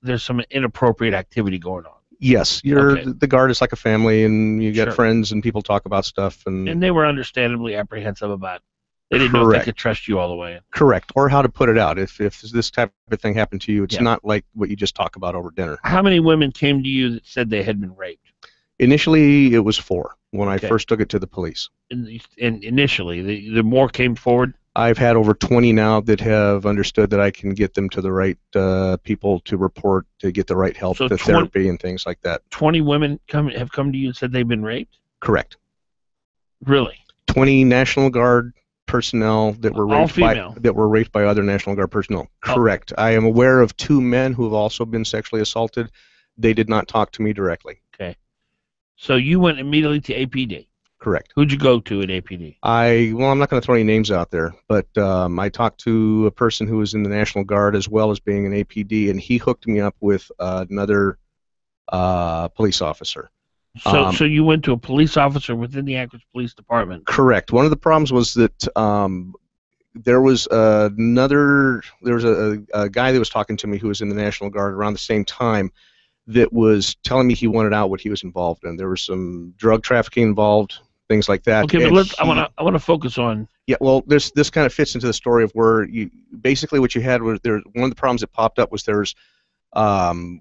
there's some inappropriate activity going on. Yes, the Guard is like a family, and you get friends, and people talk about stuff, and they were understandably apprehensive about. They didn't know if they could trust you all the way. Correct, or how to put it out. If this type of thing happened to you, it's not like what you just talk about over dinner. How many women came to you that said they had been raped? Initially, it was 4 when I first took it to the police. And initially, the more came forward? I've had over 20 now that have understood that I can get them to the right people to report, to get the right help, the therapy and things like that. 20 women have come to you and said they've been raped? Correct. Really? 20 National Guard personnel that were raped by other National Guard personnel. Correct. I am aware of 2 men who have also been sexually assaulted. They did not talk to me directly. Okay. So you went immediately to APD? Correct. Who'd you go to at APD? I'm not going to throw any names out there, but I talked to a person who was in the National Guard as well as being an APD, and he hooked me up with another police officer. So you went to a police officer within the Anchorage Police Department? Correct. One of the problems was that there was a guy that was talking to me who was in the National Guard around the same time that was telling me he wanted out what he was involved in. There was some drug trafficking involved, things like that. Okay, but I want to focus on. Yeah, well, this kind of fits into the story of where basically what you had was one of the problems that popped up was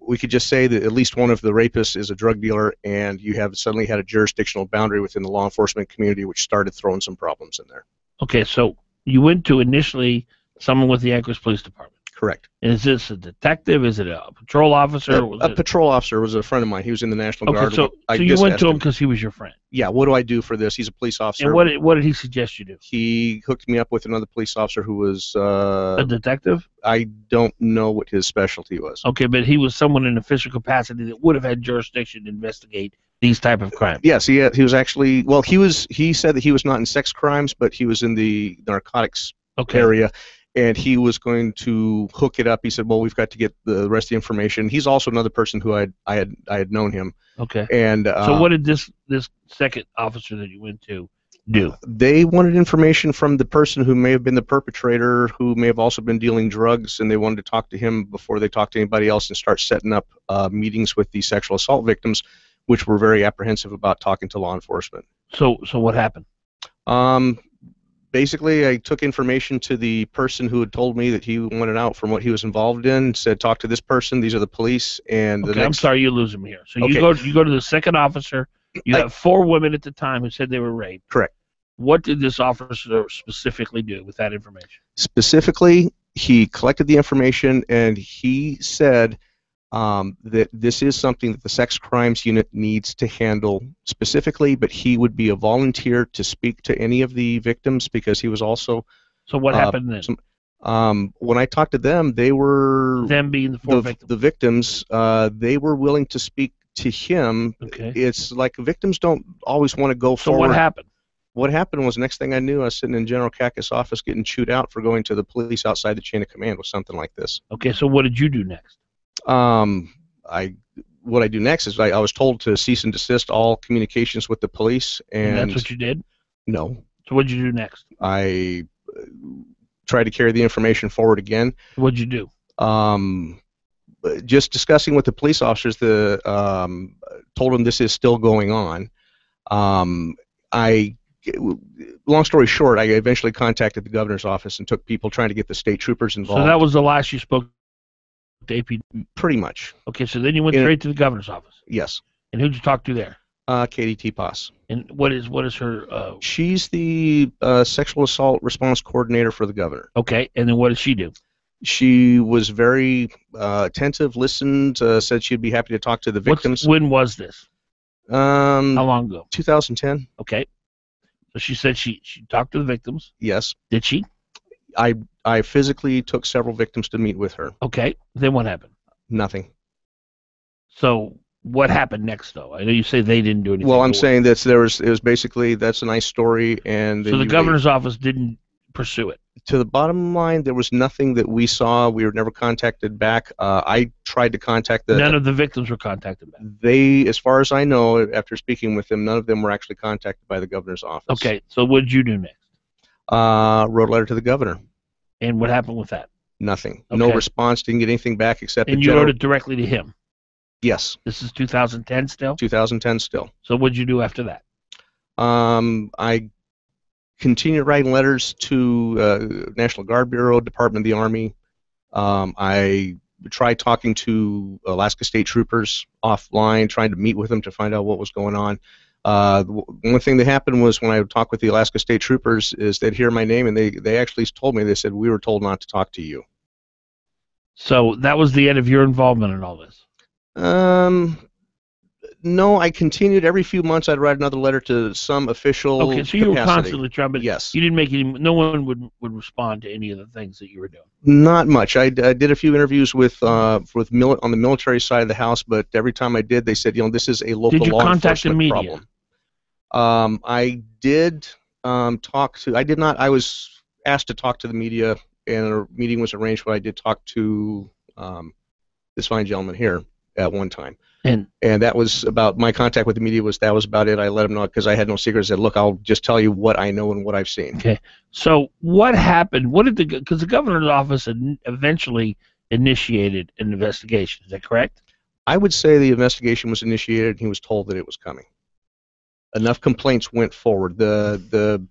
we could just say that at least one of the rapists is a drug dealer, and you have suddenly had a jurisdictional boundary within the law enforcement community, which started throwing some problems in there. Okay, so you went to initially someone with the Anchorage Police Department. Correct. Is this a detective? Is it a patrol officer? A patrol officer was a friend of mine. He was in the National Guard. So you went to him because he was your friend? Yeah, what do I do for this? He's a police officer. And what did he suggest you do? He hooked me up with another police officer who was... a detective? I don't know what his specialty was. Okay, but he was someone in official capacity that would have had jurisdiction to investigate these type of crimes. Yes, he was actually... Well, he said that he was not in sex crimes, but he was in the narcotics area. And he was going to hook it up. He said, "Well, we've got to get the rest of the information." He's also another person who I had known him. Okay. And so what did this second officer that you went to do? They wanted information from the person who may have been the perpetrator, who may have also been dealing drugs, and they wanted to talk to him before they talked to anybody else and start setting up meetings with the sexual assault victims, which were very apprehensive about talking to law enforcement. So what happened? Basically, I took information to the person who had told me that he wanted out from what he was involved in, said, talk to this person, these are the police, and the next... I'm sorry, you're losing me here. So you go to the second officer, you have 4 women at the time who said they were raped. Correct. What did this officer specifically do with that information? Specifically, he collected the information, and he said that this is something that the sex crimes unit needs to handle specifically, but he would be a volunteer to speak to any of the victims because he was also... So what happened then? When I talked to them, they were... Them being the 4 victims? The victims, they were willing to speak to him. Okay. It's like victims don't always want to go forward. So what happened? What happened was, next thing I knew, I was sitting in General Kakis' office getting chewed out for going to the police outside the chain of command with something like this. Okay, so what did you do next? What I do next is I was told to cease and desist all communications with the police, and that's what you did? No. So what did you do next? I tried to carry the information forward again. What did you do? just discussing with the police officers, told them this is still going on. Long story short, I eventually contacted the governor's office and took people trying to get the state troopers involved. So that was the last you spoke to AP? Pretty much. Okay, so then you went straight to the governor's office. Yes. And who'd you talk to there? Katie T-Pos. And what is her? She's the sexual assault response coordinator for the governor. Okay, and then what did she do? She was very attentive, listened, said she'd be happy to talk to the victims. When was this? How long ago? 2010. Okay. So she said she talked to the victims. Yes. Did she? I physically took several victims to meet with her. Okay. Then what happened? Nothing. So what happened next, though? I know you say they didn't do anything. Well, I'm saying that it was basically, that's a nice story, and so the governor's office didn't pursue it. To the bottom line, there was nothing that we saw. We were never contacted back. I tried to contact None of the victims were contacted back. They, as far as I know, after speaking with them, none of them were actually contacted by the governor's office. Okay, so what did you do next? Wrote a letter to the governor. And what happened with that? Nothing. Okay. No response. Didn't get anything back except. And you wrote it directly to him. Yes. This is 2010 still. 2010 still. So what did you do after that? I continued writing letters to National Guard Bureau, Department of the Army. I tried talking to Alaska State Troopers offline, trying to meet with them to find out what was going on. One thing that happened was when I would talk with the Alaska State Troopers is they'd hear my name and they actually told me, they said, we were told not to talk to you. So that was the end of your involvement in all this? No, I continued. Every few months I'd write another letter to some official Okay, so you were constantly trying, but yes. You didn't make any, no one would respond to any of the things that you were doing? Not much. I did a few interviews on the military side of the house, but every time I did, they said, this is a local law enforcement problem. I did talk to, I was asked to talk to the media, and a meeting was arranged where I did talk to this fine gentleman here at one time. And that was about, my contact with the media that was about it. I let him know because I had no secrets. I said, look, I'll just tell you what I know and what I've seen. Okay. So what happened? Because the governor's office eventually initiated an investigation. Is that correct? I would say the investigation was initiated and he was told that it was coming. Enough complaints went forward. The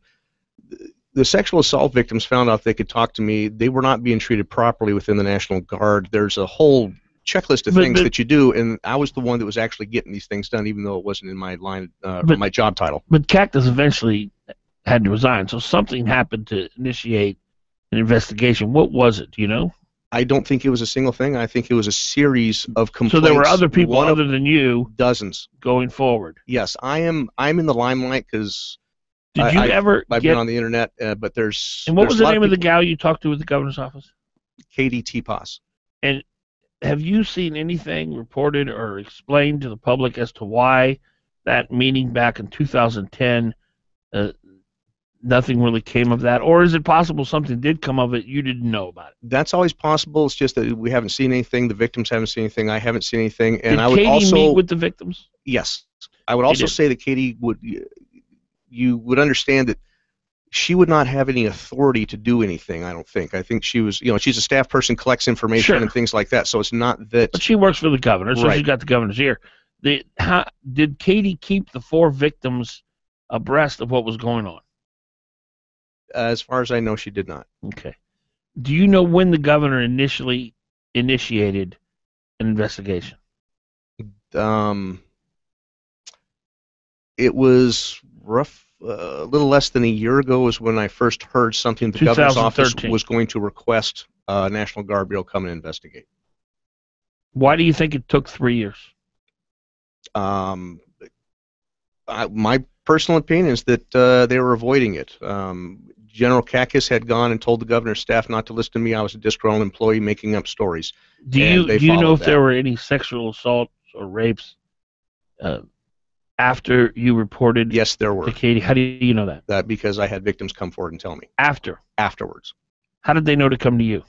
sexual assault victims found out they could talk to me. They were not being treated properly within the National Guard. There's a whole checklist of things that you do, and I was the one that was actually getting these things done, even though it wasn't in my line, my job title. But Cactus eventually had to resign, so something happened to initiate an investigation. What was it? Do you know? I don't think it was a single thing. I think it was a series of complaints. So there were other people other than you, dozens, going forward. Yes, I'm in the limelight because I've been on the internet, but there's. And what was the name of the gal you talked to at the governor's office? Katie T-Pos. And have you seen anything reported or explained to the public as to why that meeting back in 2010, nothing really came of that? Or is it possible something did come of it, you didn't know about it? That's always possible. It's just that we haven't seen anything. The victims haven't seen anything. I haven't seen anything. And Did I would Katie also meet with the victims? Yes. I would also say that Katie you would understand that she would not have any authority to do anything, I don't think. I think she was, she's a staff person, collects information and things like that, so it's not that... But she works for the governor, so Right. she's got the governor's ear. Did Katie keep the 4 victims abreast of what was going on? As far as I know, she did not. Okay. Do you know when the governor initially initiated an investigation? It was a little less than a year ago is when I first heard something. The governor's office was going to request National Guard Bureau come and investigate. Why do you think it took 3 years? My personal opinion is that they were avoiding it. General Kakis had gone and told the governor's staff not to listen to me. I was a disgruntled employee making up stories. Do you know if there were any sexual assaults or rapes after you reported? Yes, there were. To Katie? How do you know that? Because I had victims come forward and tell me. Afterwards. How did they know to come to you?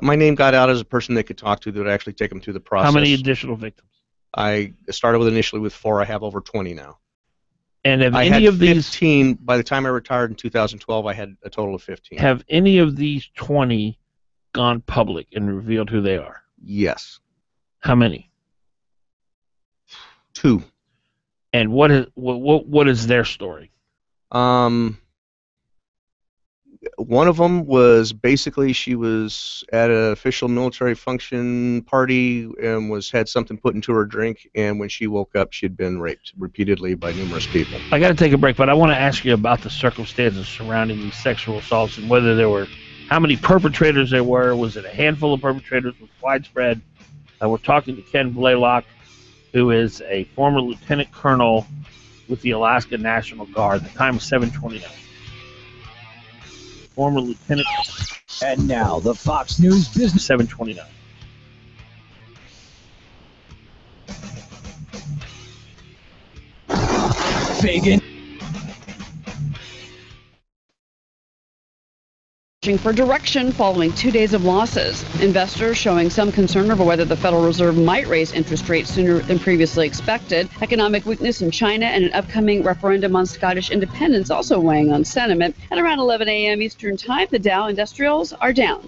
My name got out as a person they could talk to that would actually take them through the process. How many additional victims? I started initially with 4. I have over 20 now. And have I any had of these 15 by the time I retired in 2012? I had a total of 15. Have any of these 20 gone public and revealed who they are? Yes. How many? 2. And what is their story? One of them was basically she was at an official military function party and had something put into her drink, and when she woke up, she had been raped repeatedly by numerous people. I got to take a break, but I want to ask you about the circumstances surrounding these sexual assaults and whether there were, how many perpetrators there were. Was it a handful of perpetrators? Was it widespread? We're talking to Ken Blaylock, who is a former lieutenant colonel with the Alaska National Guard. The time is 7:29. Former lieutenant. And now the Fox News Business 7:29. Fagan. For direction following 2 days of losses. Investors showing some concern over whether the Federal Reserve might raise interest rates sooner than previously expected. Economic weakness in China and an upcoming referendum on Scottish independence also weighing on sentiment. At around 11 a.m. Eastern Time, the Dow Industrials are down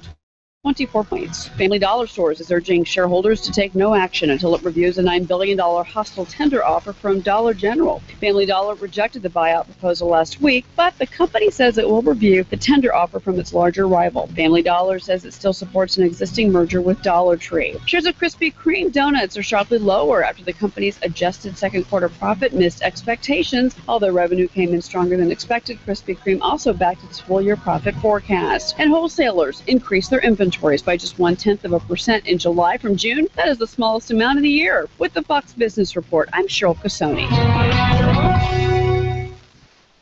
24 points. Family Dollar Stores is urging shareholders to take no action until it reviews a $9 billion hostile tender offer from Dollar General. Family Dollar rejected the buyout proposal last week, but the company says it will review the tender offer from its larger rival. Family Dollar says it still supports an existing merger with Dollar Tree. Shares of Krispy Kreme donuts are sharply lower after the company's adjusted second quarter profit missed expectations. Although revenue came in stronger than expected, Krispy Kreme also backed its full-year profit forecast. And wholesalers increased their inventories by just 0.1% in July from June. That is the smallest amount of the year. With the Fox Business Report, I'm Cheryl Casoni.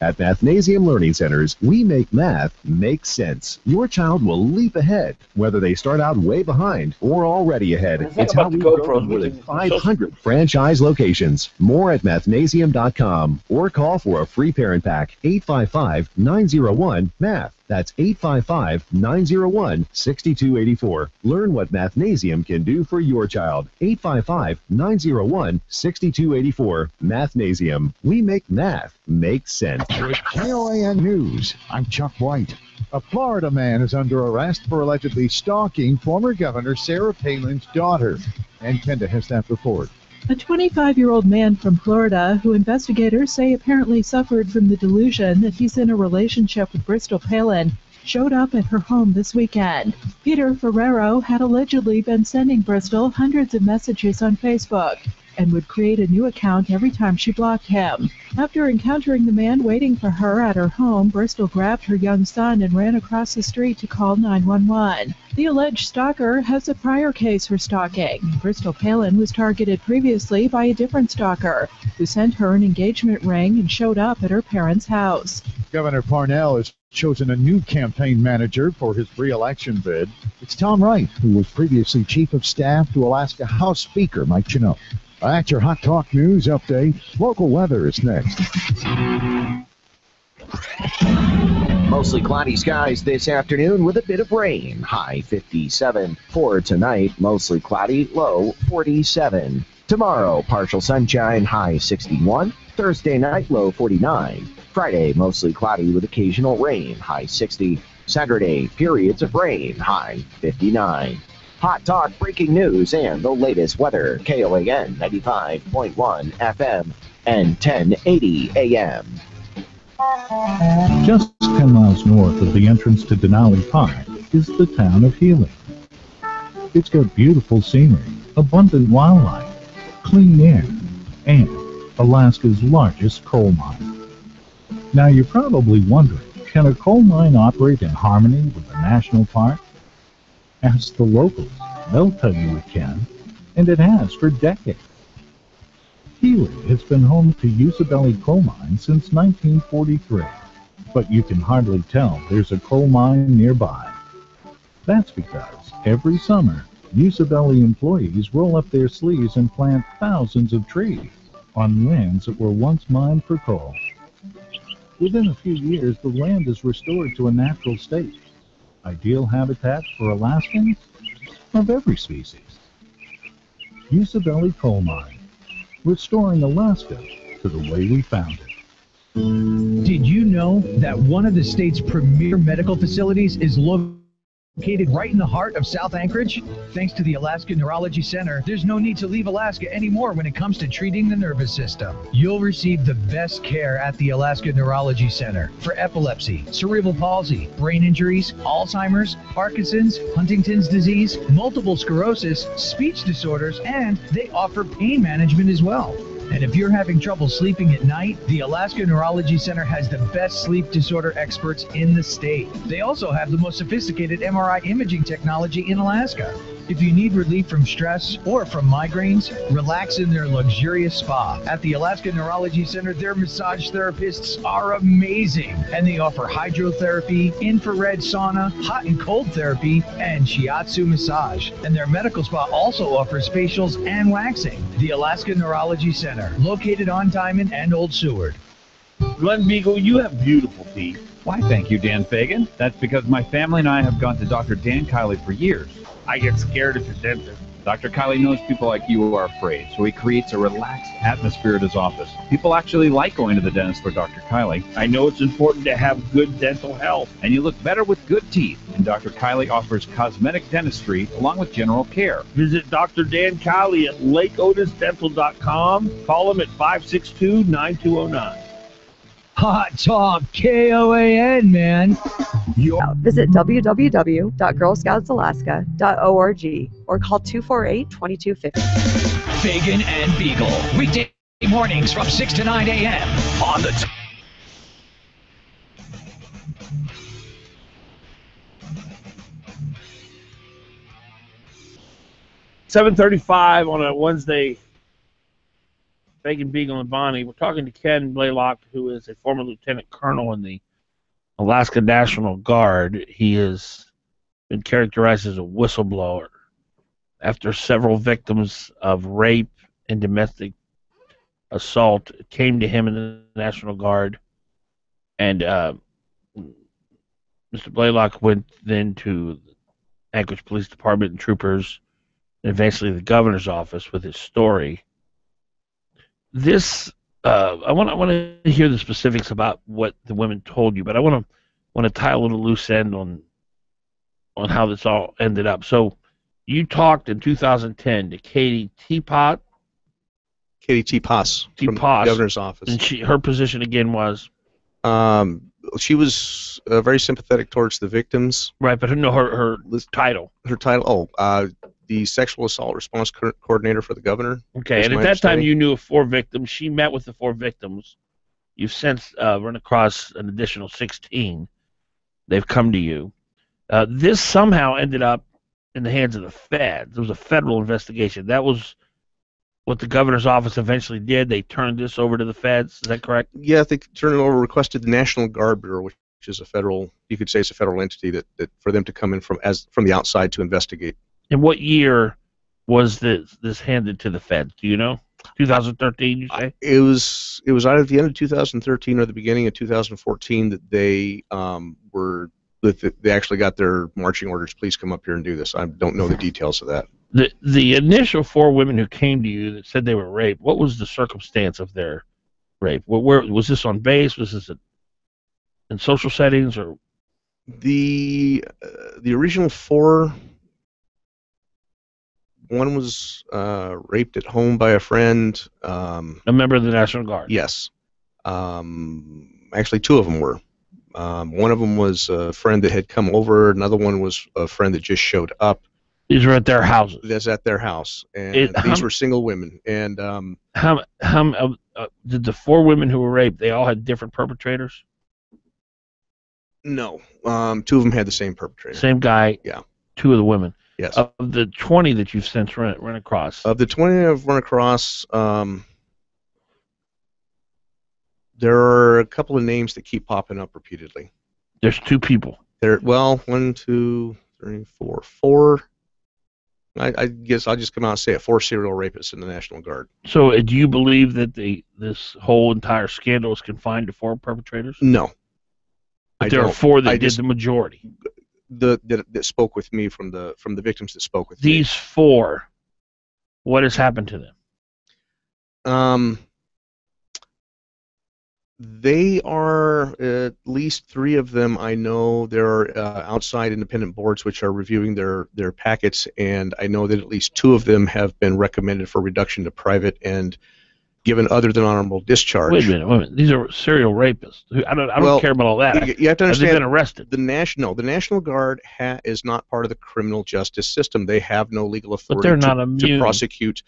At Mathnasium Learning Centers, we make math make sense. Your child will leap ahead, whether they start out way behind or already ahead. It's how we grow more than 500 franchise locations. More at mathnasium.com or call for a free parent pack, 855-901-MATH. That's 855-901-6284. Learn what Mathnasium can do for your child. 855-901-6284. Mathnasium. We make math make sense. With KOAN News, I'm Chuck White. A Florida man is under arrest for allegedly stalking former Governor Sarah Palin's daughter. And Kenda has that report. A 25-year-old man from Florida who investigators say apparently suffered from the delusion that he's in a relationship with Bristol Palin showed up at her home this weekend. Peter Ferrero had allegedly been sending Bristol hundreds of messages on Facebook and would create a new account every time she blocked him. After encountering the man waiting for her at her home, Bristol grabbed her young son and ran across the street to call 911. The alleged stalker has a prior case for stalking. Bristol Palin was targeted previously by a different stalker who sent her an engagement ring and showed up at her parents' house. Governor Parnell has chosen a new campaign manager for his re-election bid. It's Tom Wright, who was previously Chief of Staff to Alaska House Speaker Mike Chinook. That's your Hot Talk News update. Local weather is next. Mostly cloudy skies this afternoon with a bit of rain. High 57. For tonight, mostly cloudy, low 47. Tomorrow, partial sunshine, high 61. Thursday night, low 49. Friday, mostly cloudy with occasional rain, high 60. Saturday, periods of rain, high 59. Hot Talk, breaking news, and the latest weather. KOAN 95.1 FM and 1080 AM. Just 10 miles north of the entrance to Denali Park is the town of Healy. It's got beautiful scenery, abundant wildlife, clean air, and Alaska's largest coal mine. Now you're probably wondering, can a coal mine operate in harmony with the national park? Ask the locals. They'll tell you it can, and it has for decades. Healy has been home to Usabelli Coal Mine since 1943, but you can hardly tell there's a coal mine nearby. That's because every summer, Usabelli employees roll up their sleeves and plant thousands of trees on lands that were once mined for coal. Within a few years, the land is restored to a natural state. Ideal habitat for Alaskans of every species. Usabelli Coal Mine, restoring Alaska to the way we found it. Did you know that one of the state's premier medical facilities is located Located right in the heart of South Anchorage? Thanks to the Alaska Neurology Center, there's no need to leave Alaska anymore when it comes to treating the nervous system. You'll receive the best care at the Alaska Neurology Center for epilepsy, cerebral palsy, brain injuries, Alzheimer's, Parkinson's, Huntington's disease, multiple sclerosis, speech disorders, and they offer pain management as well. And if you're having trouble sleeping at night, the Alaska Neurology Center has the best sleep disorder experts in the state. They also have the most sophisticated MRI imaging technology in Alaska. If you need relief from stress or from migraines, relax in their luxurious spa. At the Alaska Neurology Center, their massage therapists are amazing. And they offer hydrotherapy, infrared sauna, hot and cold therapy, and shiatsu massage. And their medical spa also offers facials and waxing. The Alaska Neurology Center, located on Diamond and Old Seward. Glen Biegel, you have beautiful teeth. Why, thank you, Dan Fagan. That's because my family and I have gone to Dr. Dan Kiley for years. I get scared at the dentist. Dr. Kiley knows people like you are afraid, so he creates a relaxed atmosphere at his office. People actually like going to the dentist for Dr. Kiley. I know it's important to have good dental health. And you look better with good teeth. And Dr. Kiley offers cosmetic dentistry along with general care. Visit Dr. Dan Kiley at lakeotisdental.com. Call him at 562-9209. Hot Talk KOAN, man. Visit www.girlscoutsalaska.org or call 248-2250. Fagan and Biegel. Weekday mornings from 6 to 9 a.m. on the 7:35 on a Wednesday. Fagan, Biegel, and Bonnie. We're talking to Ken Blaylock, who is a former lieutenant colonel in the Alaska National Guard. He has been characterized as a whistleblower after several victims of rape and domestic assault came to him in the National Guard. And Mr. Blaylock went then to the Anchorage Police Department and troopers, and eventually the governor's office with his story. This I want to hear the specifics about what the women told you, but I want to tie a little loose end on how this all ended up. So you talked in 2010 to Katie Teapot. Katie Teapot from the governor's office. And her position again was? She was very sympathetic towards the victims. Right, but her title. Her title, the sexual assault response coordinator for the governor. Okay, and at that time you knew of 4 victims. She met with the 4 victims. You've since run across an additional 16. They've come to you. This somehow ended up in the hands of the feds. It was a federal investigation. That was what the governor's office eventually did. They turned this over to the feds. Is that correct? Yeah, they turned it over, requested the National Guard Bureau, which is a federal, you could say it's a federal entity, that for them to come in from the outside to investigate. And what year was this handed to the feds? Do you know? 2013, you say? It was either the end of 2013 or the beginning of 2014 that they they actually got their marching orders. Please come up here and do this. I don't know the details of that. The initial 4 women who came to you that said they were raped, what was the circumstance of their rape? Where was this on base? Was this in social settings, or the original 4? One was raped at home by a friend. A member of the National Guard. Yes. Actually, 2 of them were. One of them was a friend that had come over. Another one was a friend that just showed up. These were at their houses. That's at their house, and these were single women. And how did the 4 women who were raped? They all had different perpetrators. No, 2 of them had the same perpetrator. Same guy. Yeah. 2 of the women. Yes. Of the 20 that you've since run across. Of the 20 I've run across, there are a couple of names that keep popping up repeatedly. There's 2 people. 1, 2, 3, 4. I guess I'll just come out and say it. 4 serial rapists in the National Guard. So do you believe that this whole entire scandal is confined to 4 perpetrators? No. But there are 4 that did the majority. That spoke with me from the victims that spoke with me. These 4, what has happened to them? They are, at least 3 of them I know. There are outside independent boards which are reviewing their packets, and I know that at least 2 of them have been recommended for reduction to private and given other than honorable discharge. Wait a minute. These are serial rapists. I don't care about all that. You have to understand. Have they been arrested? The National Guard is not part of the criminal justice system. They have no legal authority they're not immune. to prosecute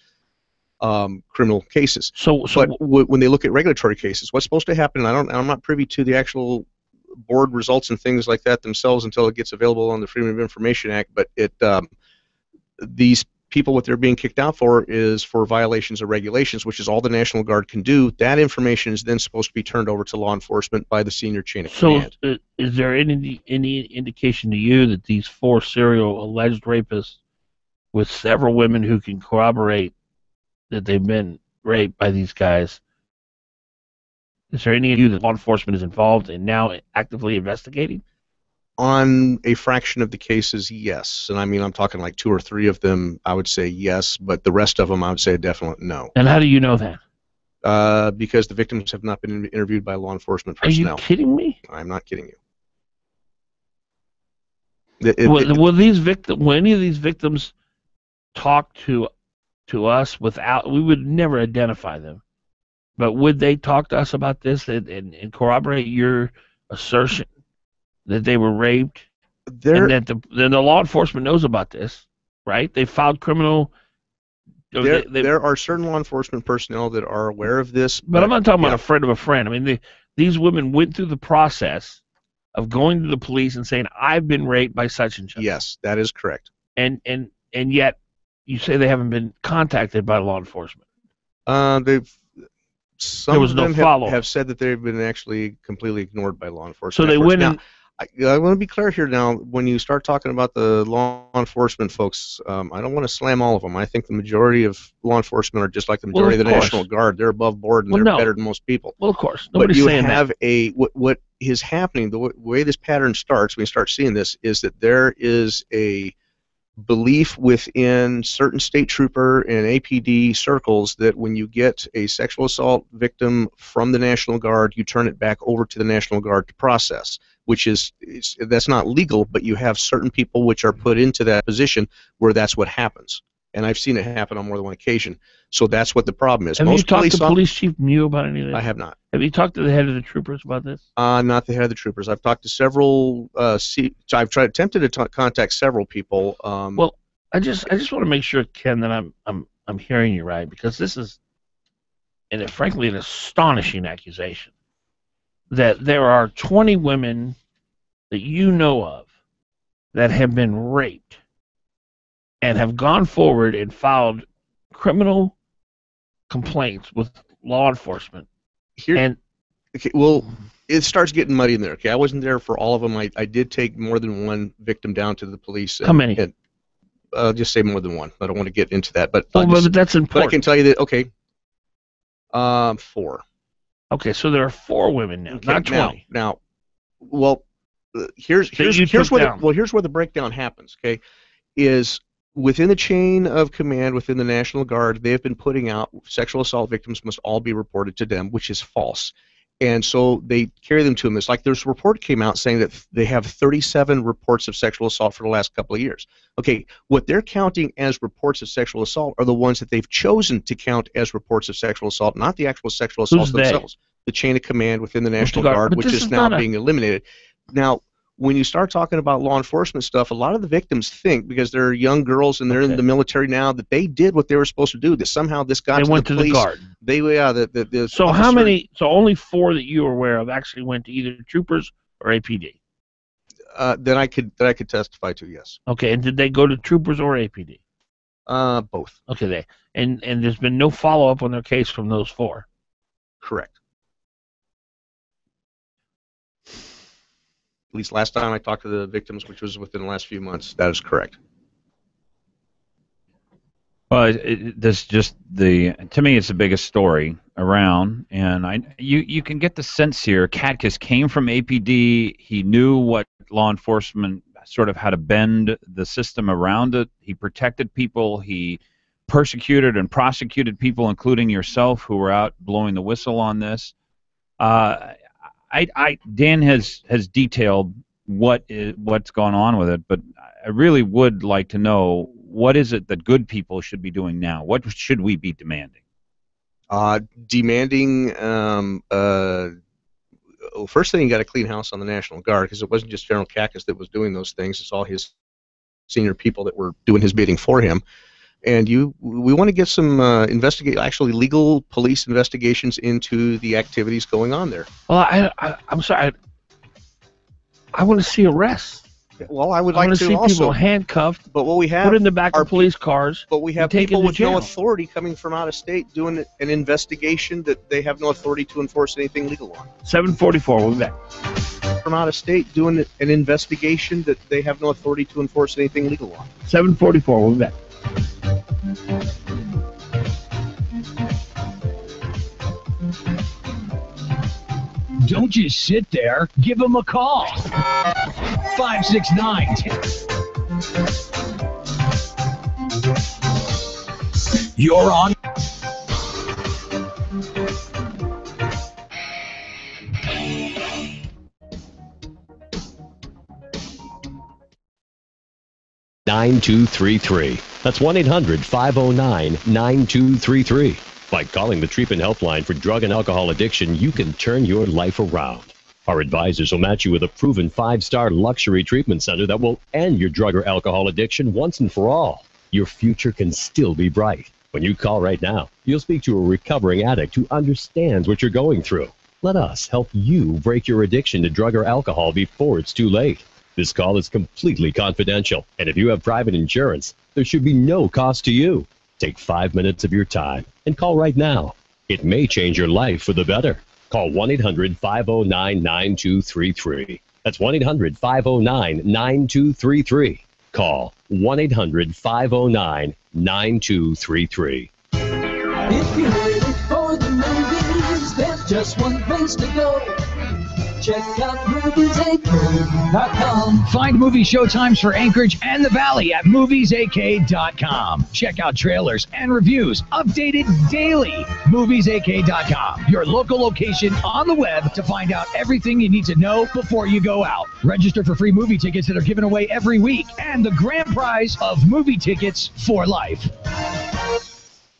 criminal cases. But when they look at regulatory cases, what's supposed to happen? I'm not privy to the actual board results and things like that themselves until it gets available on the Freedom of Information Act. But these people, what they're being kicked out for is for violations of regulations, which is all the National Guard can do. That information is then supposed to be turned over to law enforcement by the senior chain of command. So, is there any indication to you that these 4 serial alleged rapists, with several women who can corroborate that they've been raped by these guys, is there any of you that law enforcement is involved and now actively investigating? On a fraction of the cases, yes. And I mean, I'm talking like 2 or 3 of them, I would say yes, but the rest of them, I would say a definite no. And how do you know that? Because the victims have not been interviewed by law enforcement personnel. Are you kidding me? I'm not kidding you. Will any of these victims talk to us without? We would never identify them, but would they talk to us about this and corroborate your assertion that they were raped, and that the law enforcement knows about this, right? They filed criminal. There are certain law enforcement personnel that are aware of this, but I'm not talking about a friend of a friend. I mean, these women went through the process of going to the police and saying, "I've been raped by such and such." Yes, that is correct. And yet, you say they haven't been contacted by law enforcement. Some of them have said that they've been actually completely ignored by law enforcement. So they went in. I want to be clear here now. When you start talking about the law enforcement folks, I don't want to slam all of them. I think the majority of law enforcement are just like the majority of the National Guard. They're above board and they're better than most people. Well, of course. Nobody's saying that. What is happening, the way this pattern starts, when you start seeing this, is that there is a belief within certain state trooper and APD circles that when you get a sexual assault victim from the National Guard, you turn it back over to the National Guard to process, which that's not legal, but you have certain people which are put into that position where that's what happens. And I've seen it happen on more than one occasion. So that's what the problem is. Have you talked to Police Chief Mew about any of this? I have not. Have you talked to the head of the troopers about this? Not the head of the troopers. I've talked to several. I've attempted to contact several people. Well, I just want to make sure, Ken, that I'm hearing you right, because this is, and frankly, an astonishing accusation that there are 20 women that you know of that have been raped and have gone forward and filed criminal complaints with law enforcement. Well, it starts getting muddy in there. Okay, I wasn't there for all of them. I did take more than one victim down to the police. How many? Just say more than one. I don't want to get into that, but but that's important. But I can tell you that. Okay, 4. Okay, so there are 4 women now, not 20. Now, well, here's where the breakdown happens. Okay, is within the chain of command within the National Guard, they have been putting out sexual assault victims must all be reported to them, which is false. And so they carry them to them. It's like there's a report came out saying that they have 37 reports of sexual assault for the last couple of years. Okay, what they're counting as reports of sexual assault are the ones that they've chosen to count as reports of sexual assault, not the actual sexual assaults themselves. The chain of command within the National Guard, which is now being eliminated. Now, when you start talking about law enforcement stuff, a lot of the victims think, because they're young girls and they're in the military now, that they did what they were supposed to do. That somehow this got to the police. They went to the Guard. So officer, how many? So only 4 that you are aware of actually went to either troopers or APD. That I could testify to, yes. Okay, and did they go to troopers or APD? Both. Okay, and there's been no follow up on their case from those 4. Correct. At least last time I talked to the victims, which was within the last few months, that is correct. Well, this just to me, it's the biggest story around, and you can get the sense here. Katkus came from APD. He knew what law enforcement, sort of how to bend the system around it. He protected people. He persecuted and prosecuted people, including yourself, who were out blowing the whistle on this. Dan has detailed what's going on with it, but I really would like to know, what is it that good people should be doing now? What should we be demanding? First thing, you got to clean house on the National Guard, because it wasn't just General Cactus that was doing those things. It's all his senior people that were doing his bidding for him. And we want to get some actually legal police investigations into the activities going on there. Well, I'm sorry. I want to see arrests. Well, I would like to see also people handcuffed, but what we have put in the back of police cars. But we have taken people to with jail. no authority coming from out of state doing an investigation that they have no authority to enforce anything legal on. 744. We'll be back. From out of state doing an investigation that they have no authority to enforce anything legal on. 744. We'll be back. Don't just sit there. Give them a call. 569. You're on. $9233. That's 1-800-509-9233. By calling the treatment helpline for drug and alcohol addiction, you can turn your life around. Our advisors will match you with a proven 5-star luxury treatment center that will end your drug or alcohol addiction once and for all. Your future can still be bright. When you call right now, you'll speak to a recovering addict who understands what you're going through. Let us help you break your addiction to drug or alcohol before it's too late. This call is completely confidential, and if you have private insurance, there should be no cost to you. Take 5 minutes of your time and call right now. It may change your life for the better. Call 1-800-509-9233. That's 1-800-509-9233. Call 1-800-509-9233. If you're ready for the movies, there's just one place to go. Check out moviesak.com. Find movie showtimes for Anchorage and the Valley at moviesak.com. Check out trailers and reviews updated daily. Moviesak.com, your local location on the web to find out everything you need to know before you go out. Register for free movie tickets that are given away every week and the grand prize of movie tickets for life.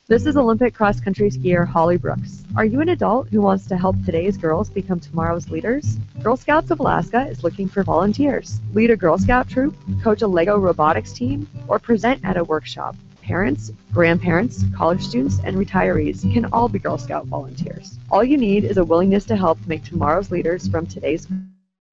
This is Olympic cross-country skier Holly Brooks. Are you an adult who wants to help today's girls become tomorrow's leaders? Girl Scouts of Alaska is looking for volunteers. Lead a Girl Scout troop, coach a Lego robotics team, or present at a workshop. Parents, grandparents, college students, and retirees can all be Girl Scout volunteers. All you need is a willingness to help make tomorrow's leaders from today's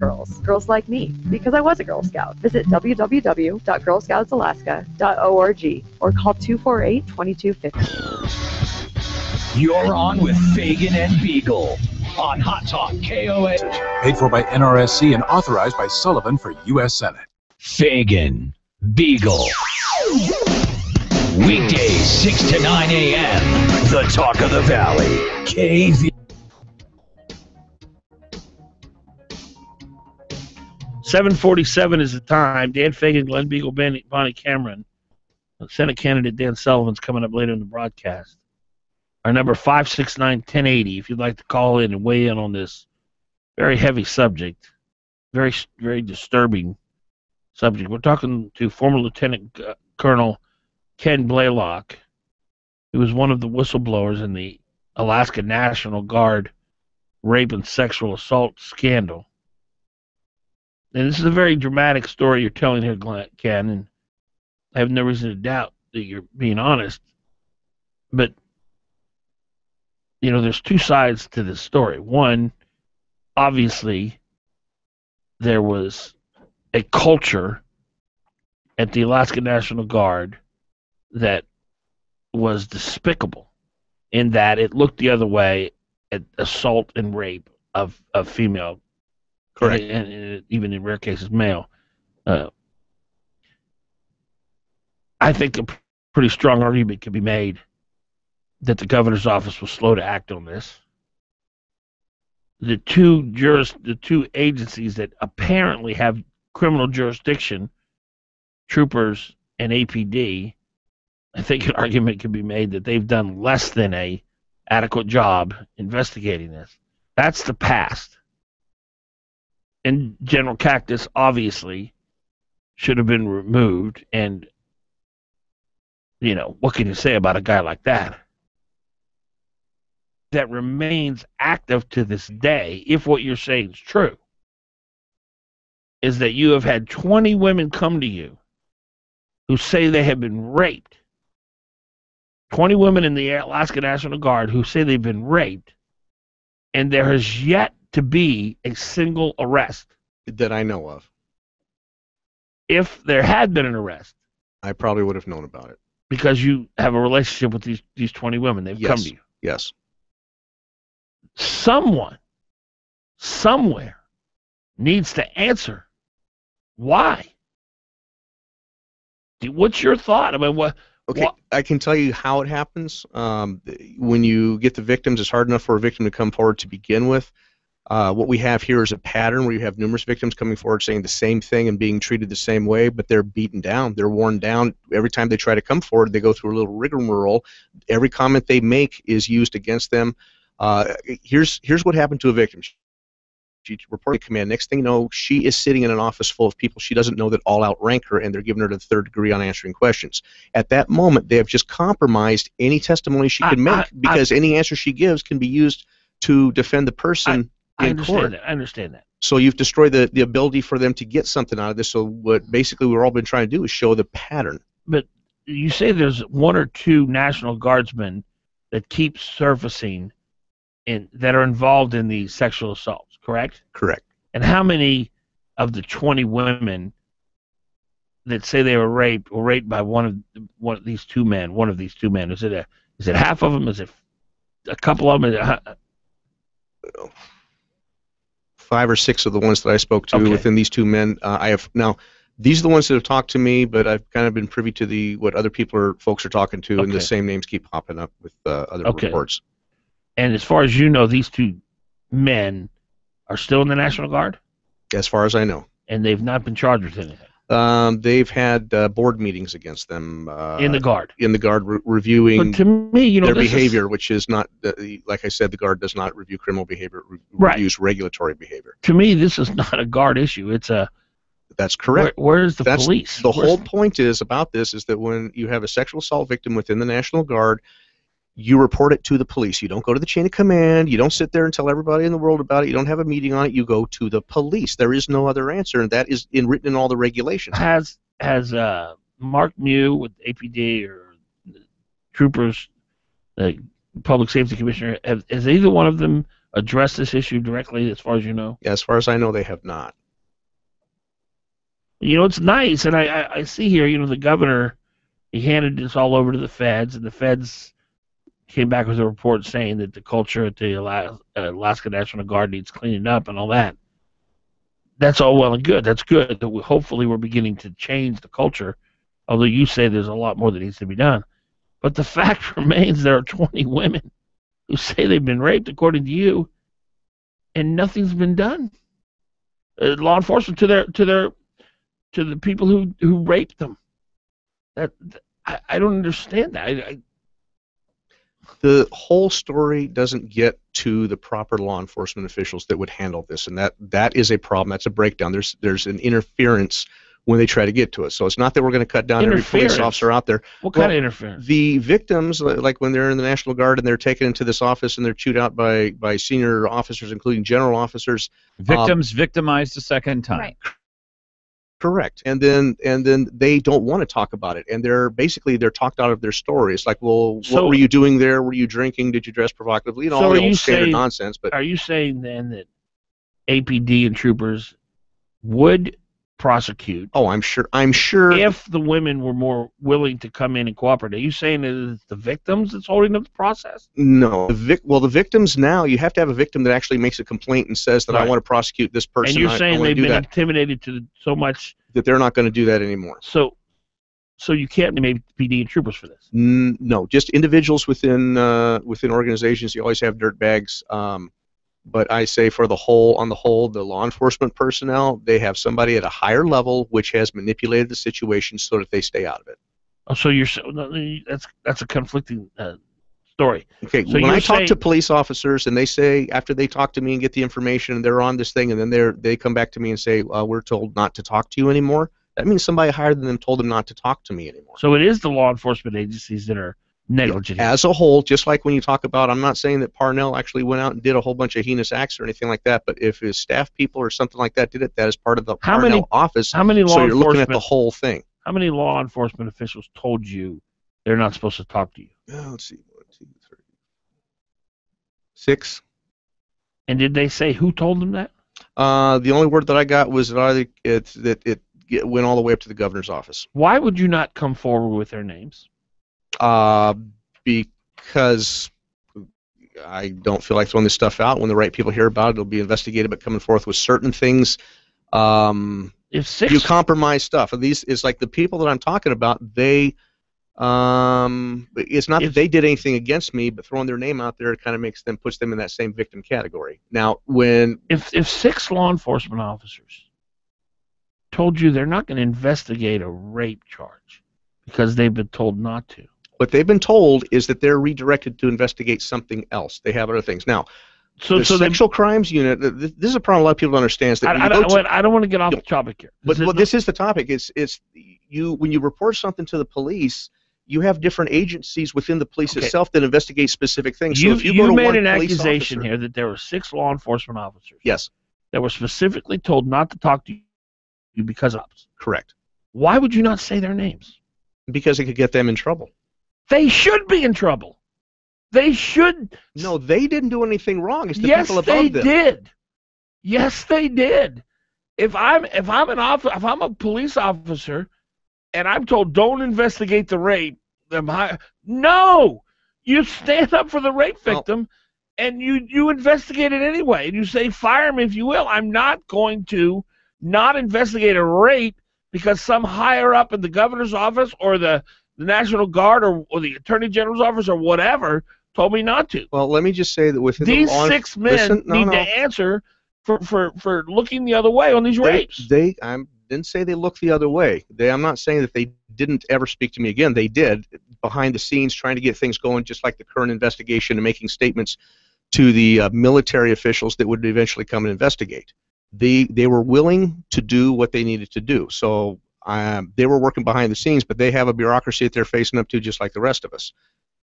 girls. Girls like me, because I was a Girl Scout. Visit www.girlscoutsalaska.org or call 248-2250. You're on with Fagan and Biegel on Hot Talk KOAN. Paid for by NRSC and authorized by Sullivan for U.S. Senate. Fagan, Biegel. Weekdays 6 to 9 a.m. The Talk of the Valley. KV. 7:47 is the time. Dan Fagan, Glen Biegel, Bonnie Cameron. Senate candidate Dan Sullivan's coming up later in the broadcast. Our number 569-1080 if you'd like to call in and weigh in on this very heavy subject, very, very disturbing subject. We're talking to former Lieutenant Colonel Ken Blaylock, who was one of the whistleblowers in the Alaska National Guard rape and sexual assault scandal. And this is a very dramatic story you're telling here, Ken, and I have no reason to doubt that you're being honest. But, you know, there's two sides to this story. One, obviously, there was a culture at the Alaska National Guard that was despicable in that it looked the other way at assault and rape of female. Correct. And even in rare cases, male. I think a pretty strong argument can be made that the governor's office was slow to act on this. The two agencies that apparently have criminal jurisdiction, troopers and APD, I think an argument can be made that they've done less than a adequate job investigating this. That's the past. And General Cactus obviously should have been removed. And, you know, what can you say about a guy like that? That remains active to this day, if what you're saying is true, is that you have had 20 women come to you who say they have been raped. 20 women in the Alaska National Guard who say they've been raped, and there has yet to be a single arrest. That I know of. If there had been an arrest, I probably would have known about it. Because you have a relationship with these 20 women. They've come to you. Yes. Someone, somewhere, needs to answer why. What's your thought? I mean, what? Okay, I can tell you how it happens. When you get the victims, it's hard enough for a victim to come forward to begin with. What we have here is a pattern where you have numerous victims coming forward saying the same thing and being treated the same way, but they're beaten down. They're worn down. Every time they try to come forward, they go through a little rigmarole. Every comment they make is used against them. Here's what happened to a victim. She reported to command. Next thing you know, she is sitting in an office full of people she doesn't know that all outrank her, and they're giving her the third degree on answering questions. At that moment, they have just compromised any testimony she can make, because any answer she gives can be used to defend the person in court. I understand that. So you've destroyed the ability for them to get something out of this. So what basically we've all been trying to do is show the pattern. But you say there's one or two National Guardsmen that keep surfacing that are involved in these sexual assaults, correct? Correct. And how many of the 20 women that say they were raped by one of these two men? One of these two men. Is it half of them? Is it a couple of them? 5 or 6 of the ones that I spoke to within these two men. I have now. These are the ones that have talked to me, but I've kind of been privy to what other folks are talking to, and the same names keep popping up with other reports. And as far as you know, these two men are still in the National Guard? As far as I know. And they've not been charged with anything? They've had board meetings against them. In the Guard? In the Guard, reviewing but to me, their behavior, which is not, like I said, the Guard does not review criminal behavior, reviews regulatory behavior. To me, this is not a Guard issue. It's a... That's correct. Where's the police? The whole point about this is that when you have a sexual assault victim within the National Guard, you report it to the police. You don't go to the chain of command. You don't sit there and tell everybody in the world about it. You don't have a meeting on it. You go to the police. There is no other answer, and that is written in all the regulations. Has Mark Mew with APD or troopers, the Public Safety Commissioner, has either one of them addressed this issue directly, as far as you know? Yeah, as far as I know, they have not. You know, it's nice, and I see here, you know, the governor, he handed this all over to the feds, and the feds came back with a report saying that the culture at the Alaska National Guard needs cleaning up and all that. That's all well and good. That's good. Hopefully we're beginning to change the culture, although you say there's a lot more that needs to be done. But the fact remains there are 20 women who say they've been raped, according to you, and nothing's been done. Law enforcement to the people who raped them. I don't understand that. The whole story doesn't get to the proper law enforcement officials that would handle this, and that is a problem. That's a breakdown. There's an interference when they try to get to us. So it's not that we're going to cut down every police officer out there. What kind of interference? The victims, like when they're in the National Guard and they're taken into this office and they're chewed out by senior officers, including general officers. Victims victimized a second time. Right. Correct, and then they don't want to talk about it, and they're talked out of their story. It's like, well, what were you doing there? Were you drinking? Did you dress provocatively? You know, all the old standard nonsense. But are you saying then that APD and troopers would prosecute? Oh, I'm sure. If the women were more willing to come in and cooperate, are you saying that it's the victims that's holding up the process? No. The victims now, you have to have a victim that actually makes a complaint and says that I want to prosecute this person. And you're saying they've been intimidated to so much that they're not going to do that anymore. So you can't blame PD and troopers for this? No, just individuals within organizations. You always have dirtbags. But I say on the whole, the law enforcement personnel, they have somebody at a higher level which has manipulated the situation so that they stay out of it. Oh, so that's a conflicting story. Okay, So when you're I talk saying- to police officers and they say, after they talk to me and get the information and they're on this thing, and then they come back to me and say, we're told not to talk to you anymore, that means somebody higher than them told them not to talk to me anymore. So it is the law enforcement agencies that are negligent. As a whole, just like when you talk about, I'm not saying that Parnell actually went out and did a whole bunch of heinous acts or anything like that, but if his staff people or something like that did it, that is part of the Parnell office. How many law so you're looking at enforcement- the whole thing. How many law enforcement officials told you they're not supposed to talk to you? Let's see. 1, 2, 3, 6. And did they say who told them that? The only word that I got was that it went all the way up to the governor's office. Why would you not come forward with their names? Because I don't feel like throwing this stuff out. When the right people hear about it, it'll be investigated. But coming forth with certain things, you compromise stuff. And these is like the people that I'm talking about. They, it's not that they did anything against me, but throwing their name out there kind of puts them in that same victim category. Now, when if 6 law enforcement officers told you they're not going to investigate a rape charge because they've been told not to. What they've been told is that they're redirected to investigate something else. They have other things. Now, the sexual crimes unit, this is a problem a lot of people don't understand. Is that I don't want to get off the topic here. But this is the topic. It's when you report something to the police, you have different agencies within the police itself that investigate specific things. So if you go to made one an police accusation officer, here that there were 6 law enforcement officers. Yes. That were specifically told not to talk to you because of it. Correct. Why would you not say their names? Because it could get them in trouble. They should be in trouble. They should. No, they didn't do anything wrong. It's the Yes, people they above them. did. Yes, they did. If I'm a police officer, and I'm told don't investigate the rape, no, you stand up for the rape victim, and you investigate it anyway, and you say fire me if you will. I'm not going to not investigate a rape because some higher up in the governor's office or the National Guard or the Attorney General's office or whatever told me not to. Well, let me just say that within These the law 6 men need to answer for looking the other way on these rapes. I didn't say they looked the other way. I'm not saying that they didn't ever speak to me again. They did, behind the scenes, trying to get things going, just like the current investigation, and making statements to the military officials that would eventually come and investigate. They were willing to do what they needed to do. So they were working behind the scenes, but they have a bureaucracy that they're facing up to just like the rest of us.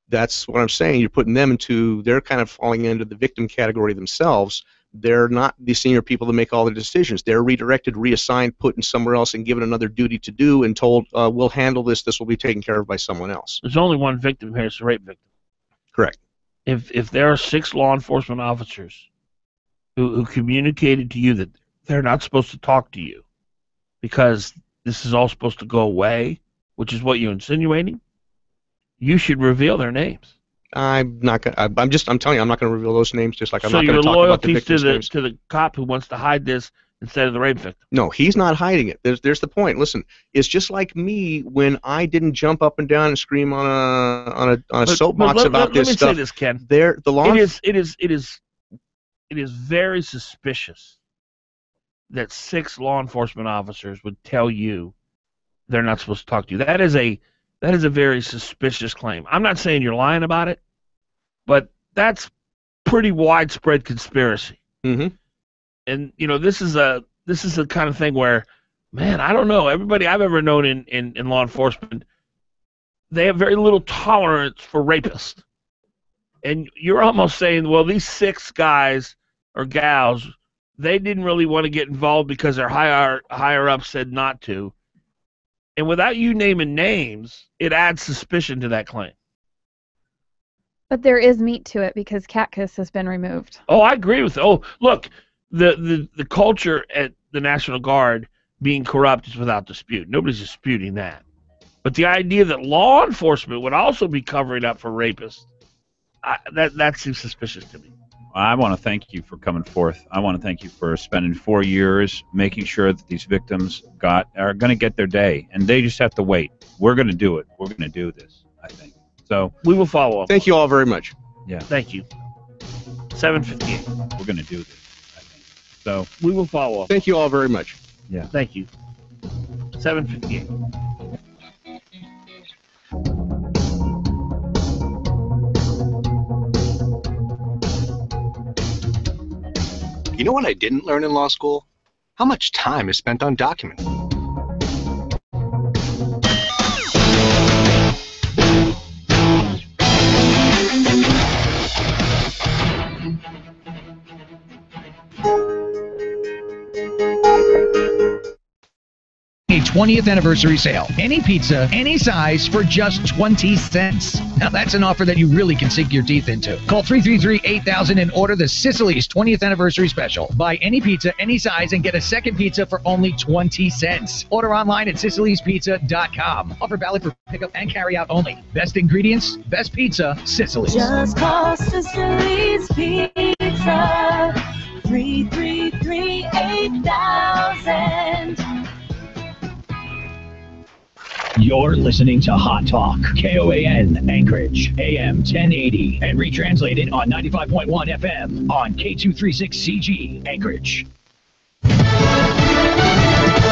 That's what I'm saying. You're putting them they're kind of falling into the victim category themselves. They're not the senior people that make all the decisions. They're redirected, reassigned, put in somewhere else, and given another duty to do, and told, we'll handle this. This will be taken care of by someone else. There's only one victim here. It's a rape victim. Correct. If there are 6 law enforcement officers who communicated to you that they're not supposed to talk to you because this is all supposed to go away, which is what you're insinuating, you should reveal their names. I'm not gonna. I'm telling you, I'm not going to reveal those names. Just like I'm so not going your to talk about the loyalty victims' names. to the cop who wants to hide this instead of the rape victim. No, he's not hiding it. There's the point. Listen, it's just like me when I didn't jump up and down and scream on a soapbox about this stuff. Let me say this, Ken. It is very suspicious that 6 law enforcement officers would tell you they're not supposed to talk to you. That is a very suspicious claim. I'm not saying you're lying about it, but that's pretty widespread conspiracy. Mm-hmm. And this is the kind of thing where, man, I don't know. Everybody I've ever known in law enforcement, they have very little tolerance for rapists. And you're almost saying, well, these 6 guys or gals, they didn't really want to get involved because their higher up said not to. And without you naming names, it adds suspicion to that claim. But there is meat to it because Catkiss has been removed. Oh, I agree with it. Oh, look, the culture at the National Guard being corrupt is without dispute. Nobody's disputing that. But the idea that law enforcement would also be covering up for rapists, that seems suspicious to me. I want to thank you for coming forth. I want to thank you for spending 4 years making sure that these victims are going to get their day, and they just have to wait. We're going to do it. We're going to do this, I think. So we will follow up. Thank you all very much. Yeah. Thank you. 7:58. We're going to do this, I think. So we will follow up. Thank you all very much. Yeah. Thank you. 7:58. You know what I didn't learn in law school? How much time is spent on documents. A 20th anniversary sale. Any pizza, any size for just 20 cents. Now that's an offer that you really can sink your teeth into. Call 333-8000 and order the Sicily's 20th anniversary special. Buy any pizza, any size, and get a second pizza for only 20 cents. Order online at sicilyspizza.com. Offer valid for pickup and carry out only. Best ingredients, best pizza, Sicily's. Just call Sicily's Pizza. 333-8000. You're listening to Hot Talk, KOAN, Anchorage, AM 1080, and retranslated on 95.1 FM on K236CG, Anchorage.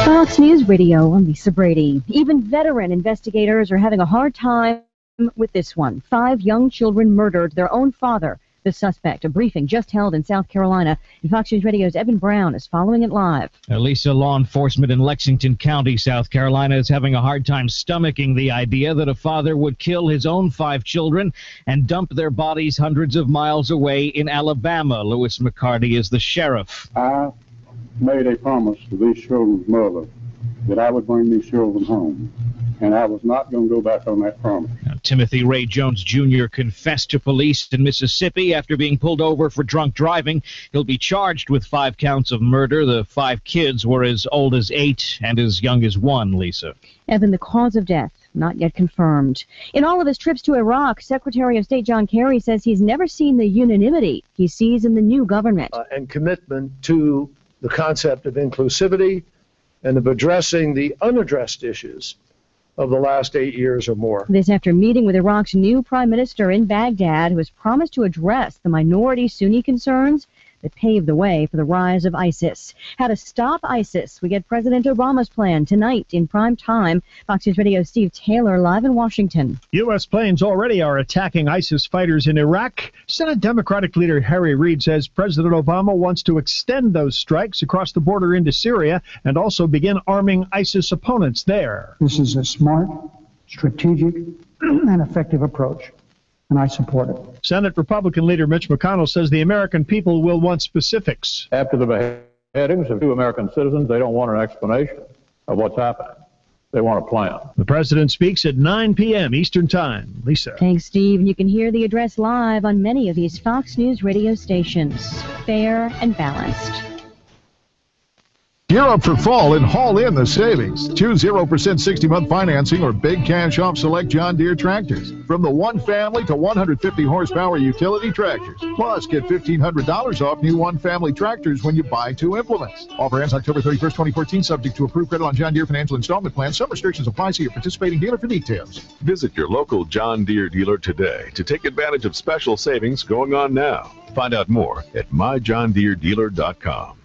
Fox News Radio, I'm Lisa Brady. Even veteran investigators are having a hard time with this one. 5 young children murdered their own father. The suspect. A briefing just held in South Carolina, and Fox News Radio's Evan Brown is following it live. Lisa, law enforcement in Lexington County, South Carolina, is having a hard time stomaching the idea that a father would kill his own 5 children and dump their bodies hundreds of miles away in Alabama. Lewis McCarty is the sheriff. I made a promise to these children's mother that I would bring these children home, and I was not going to go back on that promise. Now, Timothy Ray Jones Jr. confessed to police in Mississippi after being pulled over for drunk driving. He'll be charged with 5 counts of murder. The 5 kids were as old as 8 and as young as 1, Lisa. Evan, the cause of death not yet confirmed. In all of his trips to Iraq, Secretary of State John Kerry says he's never seen the unanimity he sees in the new government. And commitment to the concept of inclusivity and of addressing the unaddressed issues of the last 8 years or more. This after meeting with Iraq's new prime minister in Baghdad, who has promised to address the minority Sunni concerns that paved the way for the rise of ISIS. How to stop ISIS. We get President Obama's plan tonight in prime time. Fox News Radio's Steve Taylor live in Washington. U.S. planes already are attacking ISIS fighters in Iraq. Senate Democratic leader Harry Reid says President Obama wants to extend those strikes across the border into Syria and also begin arming ISIS opponents there. This is a smart, strategic, and effective approach, and I support it. Senate Republican leader Mitch McConnell says the American people will want specifics. After the beheadings of 2 American citizens, they don't want an explanation of what's happening. They want a plan. The president speaks at 9 p.m. Eastern Time. Lisa. Thanks, Steve. And you can hear the address live on many of these Fox News radio stations. Fair and balanced. Gear up for fall and haul in the savings. Choose 0% 60-month financing or big cash off select John Deere tractors. From the 1 family to 150 horsepower utility tractors. Plus, get $1,500 off new 1 family tractors when you buy 2 implements. Offer ends October 31st, 2014, subject to approved credit on John Deere financial installment plan. Some restrictions apply. See your participating dealer for details. Visit your local John Deere dealer today to take advantage of special savings going on now. Find out more at myjohndeeredealer.com.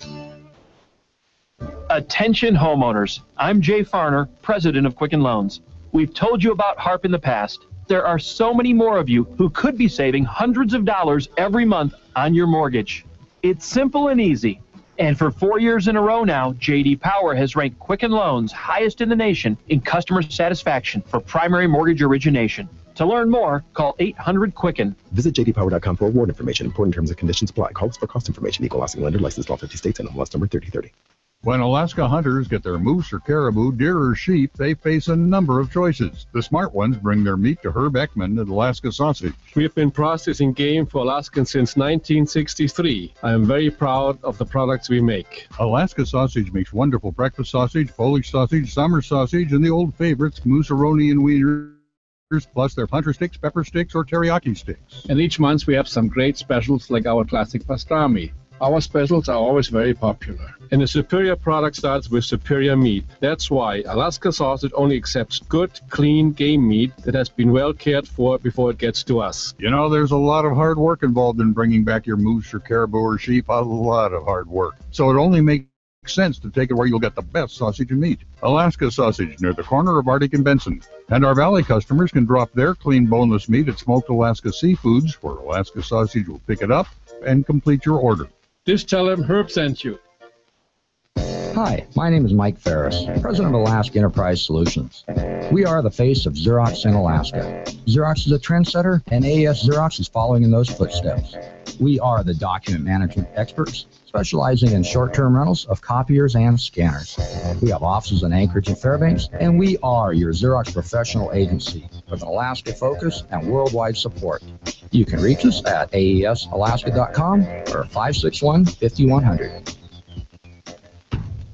Attention homeowners, I'm Jay Farner, president of Quicken Loans. We've told you about HARP in the past. There are so many more of you who could be saving hundreds of dollars every month on your mortgage. It's simple and easy. And for 4 years in a row now, J.D. Power has ranked Quicken Loans highest in the nation in customer satisfaction for primary mortgage origination. To learn more, call 800-QUICKEN. Visit jdpower.com for award information. Important terms and conditions apply. Call us for cost information. Equal housing lender. Licensed law 50 states and MLS number 3030. When Alaska hunters get their moose or caribou, deer or sheep, they face a number of choices. The smart ones bring their meat to Herb Ekman at Alaska Sausage. We have been processing game for Alaskans since 1963. I am very proud of the products we make. Alaska Sausage makes wonderful breakfast sausage, Polish sausage, summer sausage, and the old favorites, moose-a-roni and wieners, plus their puncher sticks, pepper sticks, or teriyaki sticks. And each month we have some great specials like our classic pastrami. Our specials are always very popular. And a superior product starts with superior meat. That's why Alaska Sausage only accepts good, clean game meat that has been well cared for before it gets to us. You know, there's a lot of hard work involved in bringing back your moose or caribou or sheep. A lot of hard work. So it only makes sense to take it where you'll get the best sausage and meat. Alaska Sausage, near the corner of Arctic and Benson. And our Valley customers can drop their clean, boneless meat at Smoked Alaska Seafoods, where Alaska Sausage will pick it up and complete your order. Just tell him Herb sent you. Hi, my name is Mike Ferris, President of Alaska Enterprise Solutions. We are the face of Xerox in Alaska. Xerox is a trendsetter, and AES Xerox is following in those footsteps. We are the document management experts, specializing in short-term rentals of copiers and scanners. We have offices in Anchorage and Fairbanks, and we are your Xerox professional agency with an Alaska focus and worldwide support. You can reach us at aesalaska.com or 561-5100.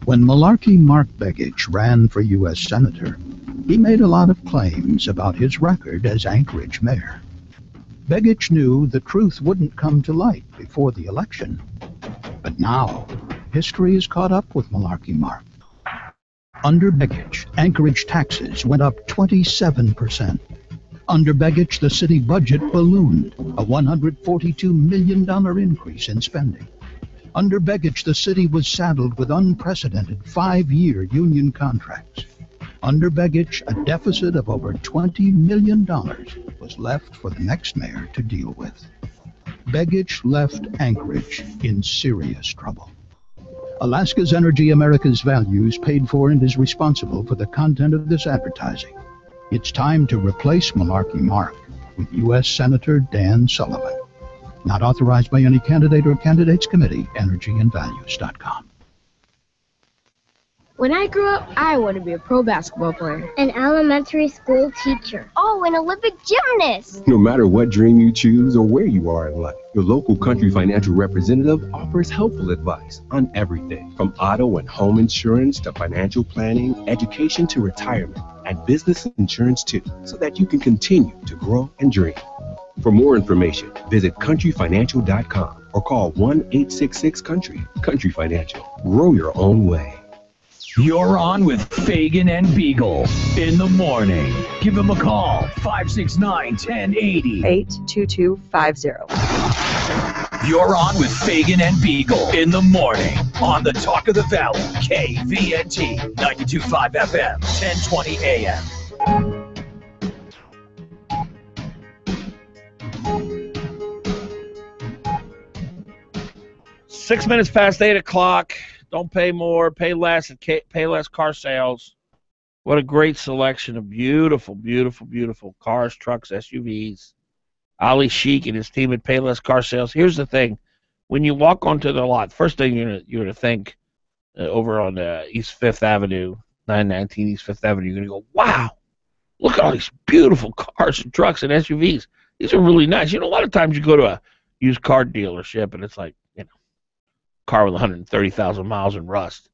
When Malarkey Mark Begich ran for U.S. Senator, he made a lot of claims about his record as Anchorage mayor. Begich knew the truth wouldn't come to light before the election. But now, history has caught up with Malarkey Mark. Under Begich, Anchorage taxes went up 27%. Under Begich, the city budget ballooned, a $142 million increase in spending. Under Begich, the city was saddled with unprecedented 5-year union contracts. Under Begich, a deficit of over $20 million was left for the next mayor to deal with. Begich left Anchorage in serious trouble. Alaska's Energy, America's Values paid for and is responsible for the content of this advertising. It's time to replace Malarkey Mark with U.S. Senator Dan Sullivan. Not authorized by any candidate or candidates committee. EnergyandValues.com. When I grow up, I want to be a pro basketball player. An elementary school teacher. Oh, an Olympic gymnast. No matter what dream you choose or where you are in life, your local Country Financial representative offers helpful advice on everything from auto and home insurance to financial planning, education to retirement, and business insurance too, so that you can continue to grow and dream. For more information, visit countryfinancial.com or call 1-866-COUNTRY. Country Financial. Grow your own way. You're on with Fagan and Biegel in the morning. Give him a call, 569-1080. 82250. You're on with Fagan and Biegel in the morning on the Talk of the Valley, KVNT, 92.5 FM, 1020 AM. 6 minutes past 8 o'clock. Don't pay more, pay less, and pay less car sales. What a great selection of beautiful, beautiful, beautiful cars, trucks, SUVs. Ali Sheik and his team at Payless Car Sales. Here's the thing. When you walk onto the lot, first thing you're going to think over on East 5th Avenue, 919 East 5th Avenue, you're going to go, wow, look at all these beautiful cars and trucks and SUVs. These are really nice. You know, a lot of times you go to a used car dealership and it's like, car with 130,000 miles and rust.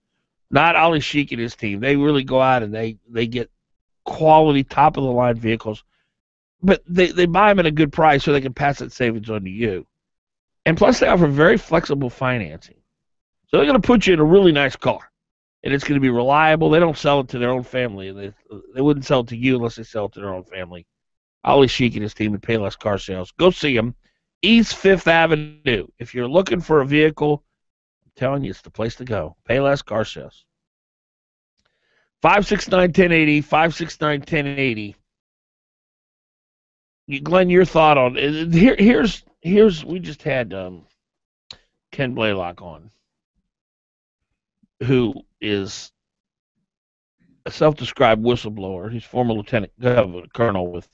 Not Ali Sheik and his team. They really go out and they get quality, top-of-the-line vehicles, but they buy them at a good price so they can pass that savings on to you. And plus, they offer very flexible financing. So they're going to put you in a really nice car, and it's going to be reliable. They don't sell it to their own family. They wouldn't sell it to you unless they sell it to their own family. Ali Sheik and his team at Payless Car Sales. Go see them. East 5th Avenue. If you're looking for a vehicle, telling you it's the place to go. Payless Car Sales. 569-1080, 569-1080. Glenn, your thought on here's we just had Ken Blaylock on, who is a self-described whistleblower. He's former lieutenant colonel with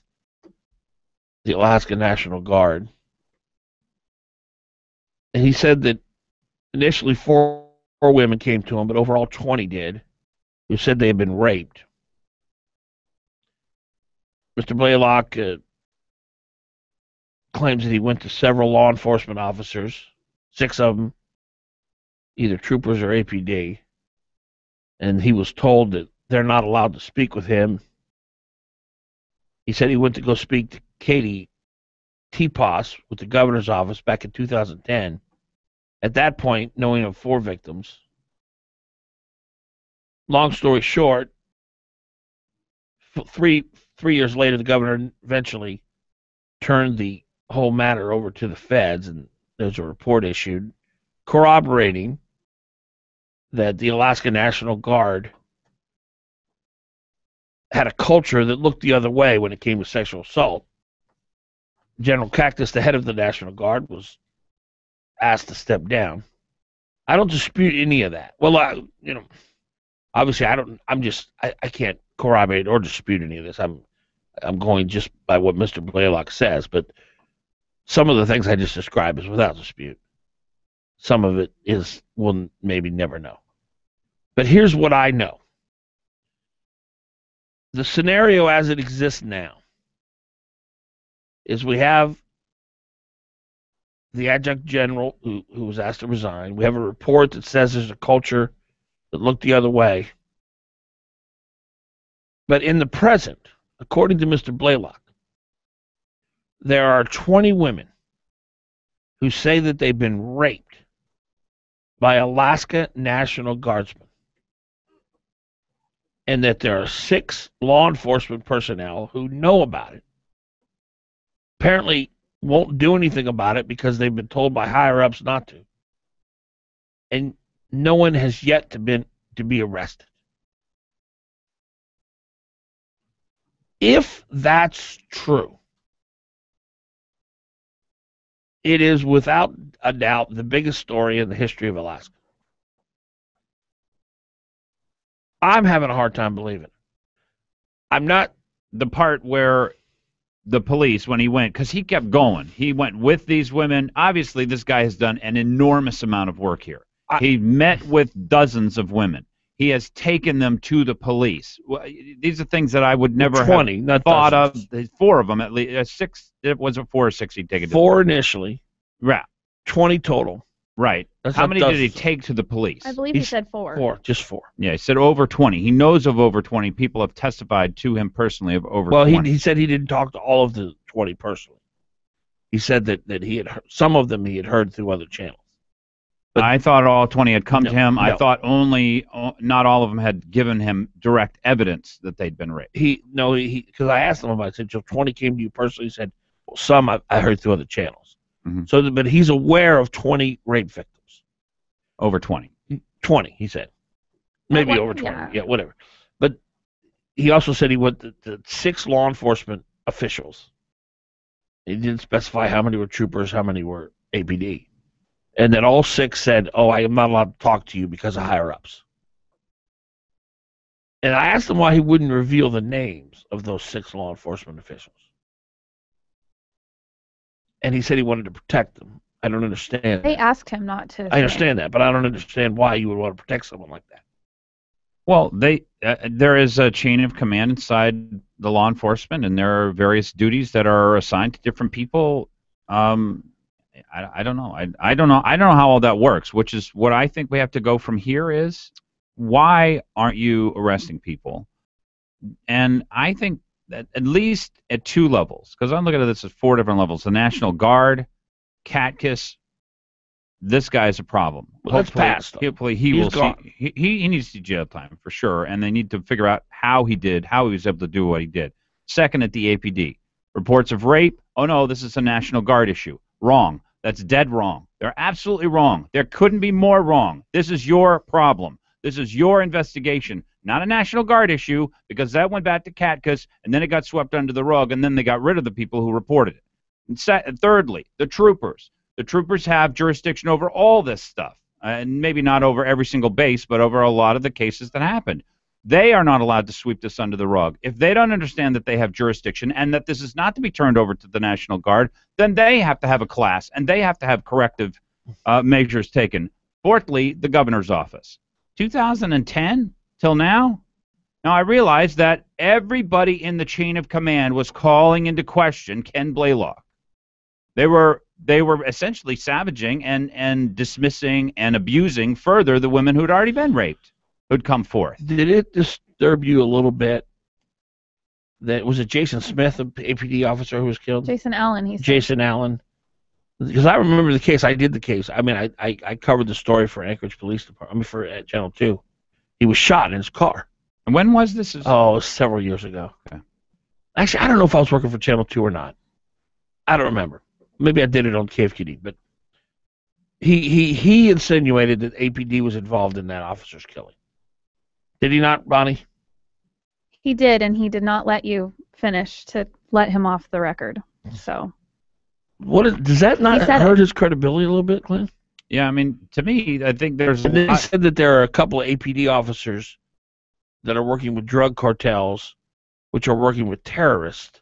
the Alaska National Guard. And he said that initially, 4 women came to him, but overall 20 did, who said they had been raped. Mr. Blaylock claims that he went to several law enforcement officers, 6 of them, either troopers or APD, and he was told that they're not allowed to speak with him. He said he went to go speak to Katie T-Pos with the governor's office back in 2010. At that point, knowing of 4 victims. Long story short, 3 years later, the governor eventually turned the whole matter over to the feds, and there's a report issued corroborating that the Alaska National Guard had a culture that looked the other way when it came to sexual assault. General Cactus, the head of the National Guard, was asked to step down. I don't dispute any of that. Well, obviously I can't corroborate or dispute any of this. I'm going just by what Mr. Blaylock says, but some of the things I just described is without dispute. Some of it we'll maybe never know. But here's what I know. The scenario as it exists now is we have the adjunct general who was asked to resign. We have a report that says there's a culture that looked the other way. But in the present, according to Mr. Blaylock, there are 20 women who say that they've been raped by Alaska National Guardsmen, and that there are 6 law enforcement personnel who know about it, apparently won't do anything about it because they've been told by higher-ups not to, and no one has yet to be arrested. If that's true, it is without a doubt the biggest story in the history of Alaska. I'm having a hard time believing it. I'm not. The part where the police, when he went, because he kept going, he went with these women. Obviously, this guy has done an enormous amount of work here. He met with dozens of women. He has taken them to the police. These are things that I would never 20, have not thought dozens. of. 4 of them at least. 6. It was 4 or 6 he'd taken. 4 initially. Right. 20 total. Right. That's How not many did he dozens. take to the police? I believe he said 4. 4, just 4. Yeah, he said over 20. He knows of over 20. People have testified to him personally of over 20. Well, he said he didn't talk to all of the 20 personally. He said that he had heard, some of them he had heard through other channels. But I thought all 20 had come to him. no. I thought not all of them had given him direct evidence that they'd been raped. Because I asked him about it. I said, so 20 came to you personally? He said, well, some I heard through other channels. Mm-hmm. But he's aware of 20 rape victims. Over 20. 20, he said. Maybe over 20. Yeah, whatever. But he also said he went to 6 law enforcement officials. He didn't specify how many were troopers, how many were APD. And then all 6 said, I am not allowed to talk to you because of higher-ups. And I asked him why he wouldn't reveal the names of those 6 law enforcement officials. And he said he wanted to protect them. I don't understand. They asked him not to. I understand that, but I don't understand why you would want to protect someone like that. Well, there is a chain of command inside the law enforcement, and there are various duties that are assigned to different people. I don't know. I don't know how all that works, which is what I think we have to go from here is, why aren't you arresting people? And I think that at least at 2 levels, because I'm looking at this as 4 different levels: the National Guard, Catkiss. This guy's a problem. Well, that's passed. Hopefully he needs to see jail time for sure, and they need to figure out how he was able to do what he did. Second, at the APD, reports of rape. Oh no, this is a National Guard issue. Wrong. That's dead wrong. They're absolutely wrong. There couldn't be more wrong. This is your problem. This is your investigation, not a National Guard issue, because that went back to Catkiss, and then it got swept under the rug, and then they got rid of the people who reported it. And thirdly, the troopers. The troopers have jurisdiction over all this stuff, and maybe not over every single base, but over a lot of the cases that happened. They are not allowed to sweep this under the rug. If they don't understand that they have jurisdiction and that this is not to be turned over to the National Guard, then they have to have a class, and they have to have corrective measures taken. Fourthly, the governor's office. 2010 till now? Now, I realize that everybody in the chain of command was calling into question Ken Blaylock. They were essentially savaging and dismissing and abusing further the women who'd already been raped, who'd come forth. Did it disturb you a little bit that, was it Jason Smith, the APD officer who was killed? Jason Allen, he said. Jason Allen. Because I remember the case. I did the case. I mean, I covered the story for Anchorage Police Department. I mean, for Channel 2. He was shot in his car. And when was this? Oh, several years ago. Okay. Actually, I don't know if I was working for Channel 2 or not. I don't remember. Maybe I did it on KFQD, but he insinuated that APD was involved in that officer's killing. Did he not, Bonnie? He did, and he did not let you finish to let him off the record. So, does that not hurt his credibility a little bit, Glenn? Yeah, I mean, to me, I think there's. And they said that there are a couple of APD officers that are working with drug cartels, which are working with terrorists.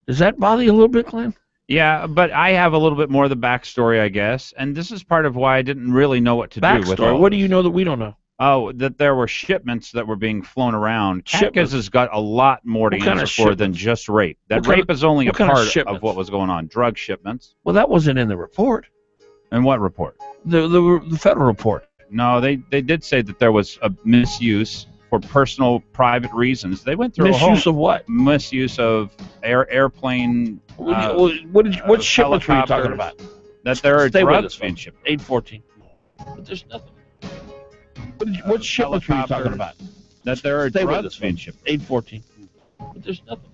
Does that bother you a little bit, Glenn? Yeah, but I have a little bit more of the backstory, I guess, and this is part of why I didn't really know what to do with all What do you know that we don't know? Oh, that there were shipments that were being flown around. Katkes has got a lot more to answer for than just rape. That rape is only a part of what was going on. Drug shipments. Well, that wasn't in the report. And what report? The federal report. No, they did say that there was a misuse for personal, private reasons. They went through misuse of what? Misuse of airplane. What shipments were you talking about? That there are drugs being shipped. 814. But there's nothing. What shipments were you talking about? That there are drugs being shipped. 814. But there's nothing.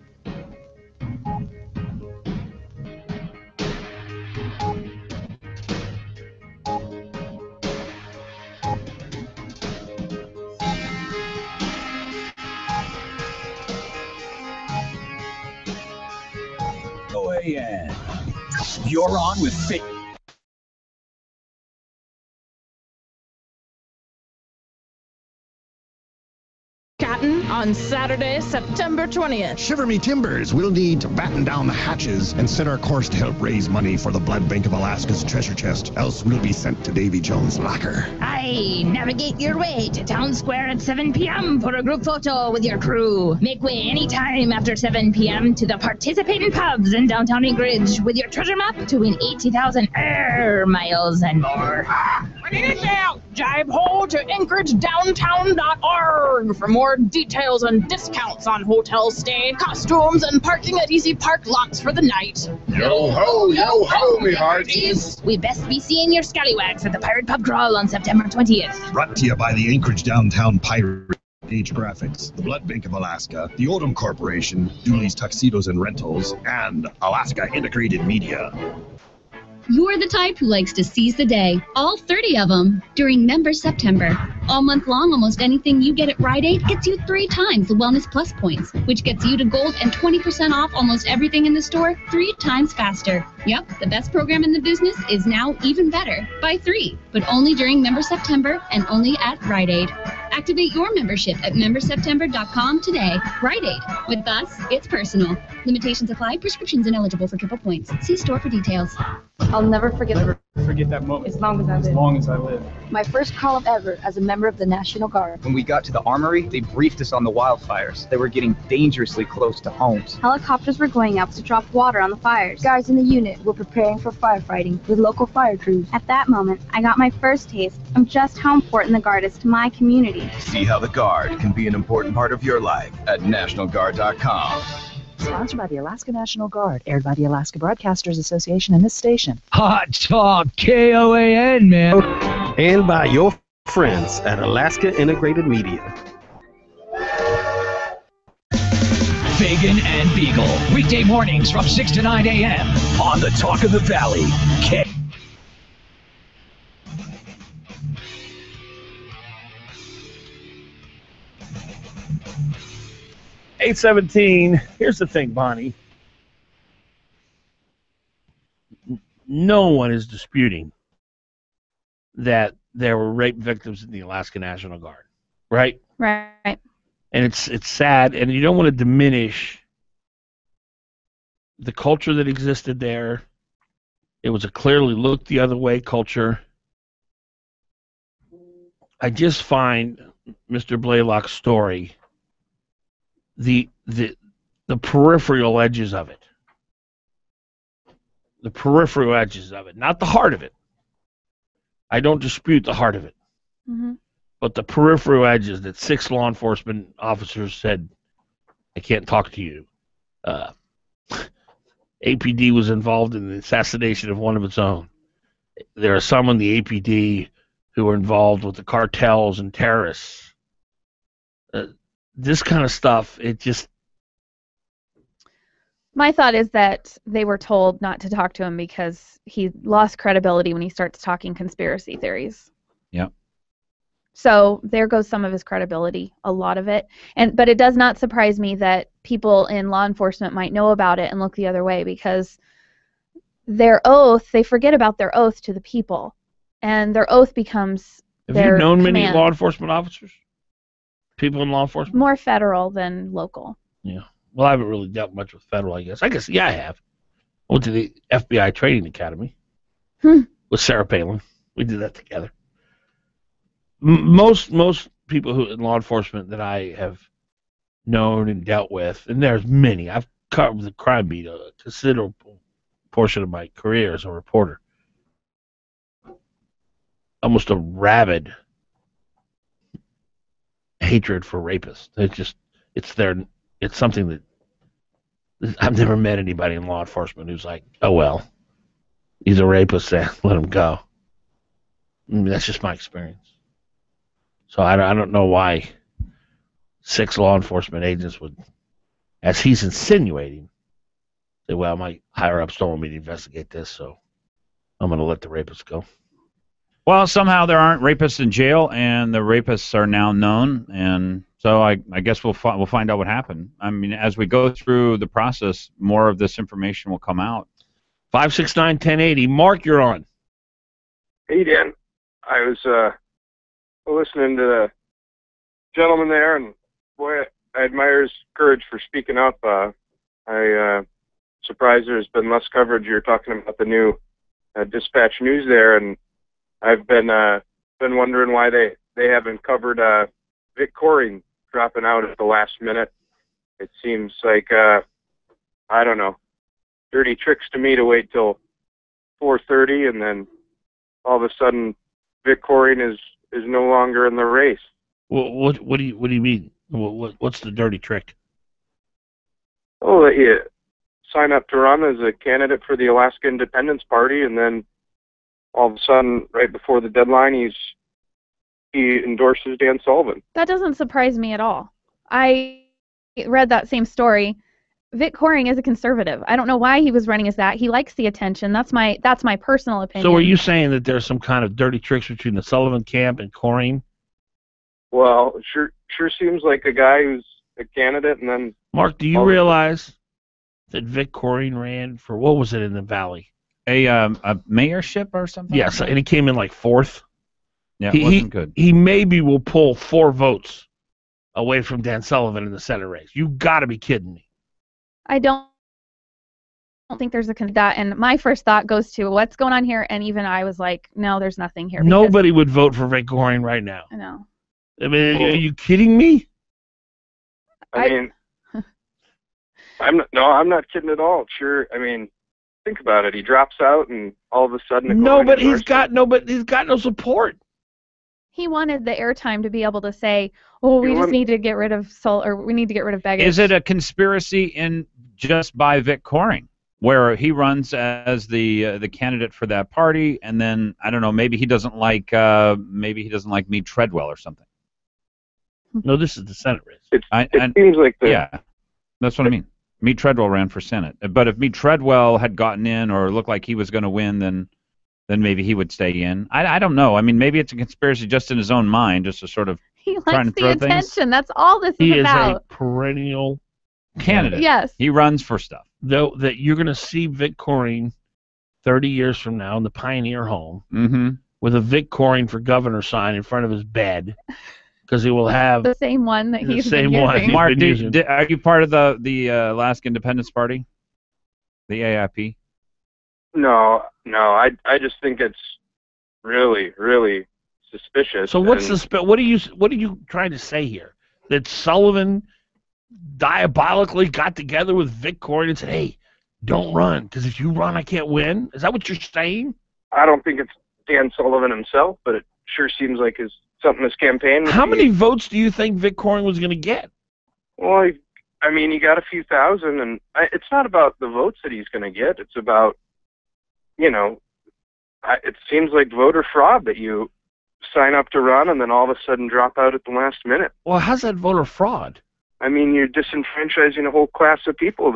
KOAN. You're on with Fit. Cotton on Saturday, September 20th. Shiver me timbers, we'll need to batten down the hatches and set our course to help raise money for the Blood Bank of Alaska's treasure chest, else we'll be sent to Davy Jones' locker. Aye, navigate your way to Town Square at 7 p.m. for a group photo with your crew. Make way anytime after 7 p.m. to the participating pubs in downtown Anchorage with your treasure map to win 80,000 air miles and more. When in doubt, jibe ho to anchoragedowntown.org for more details and discounts on hotel stay, costumes, and parking at Easy Park lots for the night. Yo ho, me hearties. We best be seeing your scallywags at the Pirate Pub Crawl on September 20th. Brought to you by the Anchorage Downtown Pirate Age Graphics, the Blood Bank of Alaska, the Odom Corporation, Dooley's Tuxedos and Rentals, and Alaska Integrated Media. You're the type who likes to seize the day, all 30 of them, during Member September. All month long, almost anything you get at Rite Aid gets you 3 times the Wellness Plus points, which gets you to gold and 20% off almost everything in the store 3 times faster. Yep, the best program in the business is now even better, by 3, but only during Member September and only at Rite Aid. Activate your membership at memberseptember.com today. Rite Aid. With us, it's personal. Limitations apply. Prescriptions ineligible for triple points. See store for details. I'll never forget that moment. As long as I live. As long as I live. My first call ever as a member of the National Guard. When we got to the armory, they briefed us on the wildfires. They were getting dangerously close to homes. Helicopters were going up to drop water on the fires. Guys in the unit were preparing for firefighting with local fire crews. At that moment, I got my first taste of just how important the Guard is to my community. See how the Guard can be an important part of your life at nationalguard.com. Sponsored by the Alaska National Guard, aired by the Alaska Broadcasters Association and this station. Hot Talk KOAN, man. And by your friends at Alaska Integrated Media. Fagan and Biegel, weekday mornings from 6 to 9 a.m. on the Talk of the Valley. 8:17. Here's the thing, Bonnie. No one is disputing that there were rape victims in the Alaska National Guard, right? Right. And it's sad, and you don't want to diminish the culture that existed there. It was a clearly look the other way culture. I just find Mr. Blaylock's story the peripheral edges of it. The peripheral edges of it, not the heart of it. I don't dispute the heart of it. Mm-hmm. But the peripheral edges that 6 law enforcement officers said, I can't talk to you. APD was involved in the assassination of one of its own. There are some in the APD who are involved with the cartels and terrorists. This kind of stuff, it just... My thought is that they were told not to talk to him because he lost credibility when he starts talking conspiracy theories. Yep. So there goes some of his credibility, a lot of it. But it does not surprise me that people in law enforcement might know about it and look the other way, because their oath, they forget about their oath to the people. and their oath becomes Have their you known many command. law enforcement officers? People in law enforcement? More federal than local. Yeah. Well, I haven't really dealt much with federal, I guess. Yeah, I have. I went to the FBI Training Academy with Sarah Palin. We did that together. Most people who in law enforcement that I have known and dealt with, and there's many. I've covered the crime beat a considerable portion of my career as a reporter. Almost a rabid hatred for rapists. It's something that I've never met anybody in law enforcement who's like, oh well, he's a rapist, let him go. I mean, that's just my experience. So I don't know why 6 law enforcement agents would, as he's insinuating, say, well, my higher ups don't want me to investigate this, so I'm going to let the rapists go. Well, somehow there aren't rapists in jail, and the rapists are now known, and so I guess we'll find out what happened. I mean, as we go through the process, more of this information will come out. 569-1080. Mark, you're on. Hey, Dan. I was listening to the gentleman there, and boy, I admire his courage for speaking up. I'm surprised there's been less coverage. You're talking about the new Dispatch News there, and I've been wondering why they haven't covered Vic Coring dropping out at the last minute. It seems like I don't know, dirty tricks to me to wait till 4:30, and then all of a sudden Vic Coring is no longer in the race. Well, what do you mean? What's the dirty trick? Oh, that you sign up to run as a candidate for the Alaska Independence Party, and then all of a sudden, right before the deadline, he endorses Dan Sullivan. That doesn't surprise me at all. I read that same story. Vic Coring is a conservative. I don't know why he was running as that. He likes the attention. That's my personal opinion. So are you saying that there's some kind of dirty tricks between the Sullivan camp and Coring? Well, sure seems like a guy who's a candidate, and then... Mark, do you realize that Vic Coring ran for, what was it in the Valley? A mayorship or something? Yes, and he came in like 4th. Yeah, it wasn't good. He maybe will pull 4 votes away from Dan Sullivan in the Senate race. You got to be kidding me. I don't think there's that, and my first thought goes to what's going on here, and even I was like, no, there's nothing here. Nobody would vote for Vic Coring right now. I know. I mean, are you kidding me? I mean, I'm not kidding at all. Sure, I mean, think about it. He drops out, and all of a sudden, he's got no support. He wanted the airtime to be able to say, "Oh, we just need to get rid of we need to get rid of Begich." Is it a conspiracy just by Vic Coring, where he runs as the candidate for that party, and then I don't know, maybe he doesn't like Meade Treadwell or something? No, this is the Senate race. It seems like yeah, that's what I mean. Meade Treadwell ran for Senate, but if Meade Treadwell had gotten in or looked like he was going to win, then maybe he would stay in. I don't know. I mean, maybe it's a conspiracy just in his own mind, just to sort of try and throw things. He likes the attention. That's all this is about. He is a perennial candidate. Yes. He runs for stuff. Though that you're going to see Vic Coring 30 years from now in the Pioneer home with a Vic Coring for governor sign in front of his bed, because he will have the same one that he's been using. Mark, are you part of the Alaska Independence Party, the AIP? No. I just think it's really, really suspicious. So what are you trying to say here? That Sullivan diabolically got together with Vic Coring and said, "Hey, don't run, because if you run, I can't win." Is that what you're saying? I don't think it's Dan Sullivan himself, but it sure seems like something his campaign. How many votes do you think Vic Coring was going to get? Well, I mean, he got a few thousand, and it's not about the votes that he's going to get. It's about, it seems like voter fraud that you sign up to run and then all of a sudden drop out at the last minute. Well, how's that voter fraud? I mean, you're disenfranchising a whole class of people.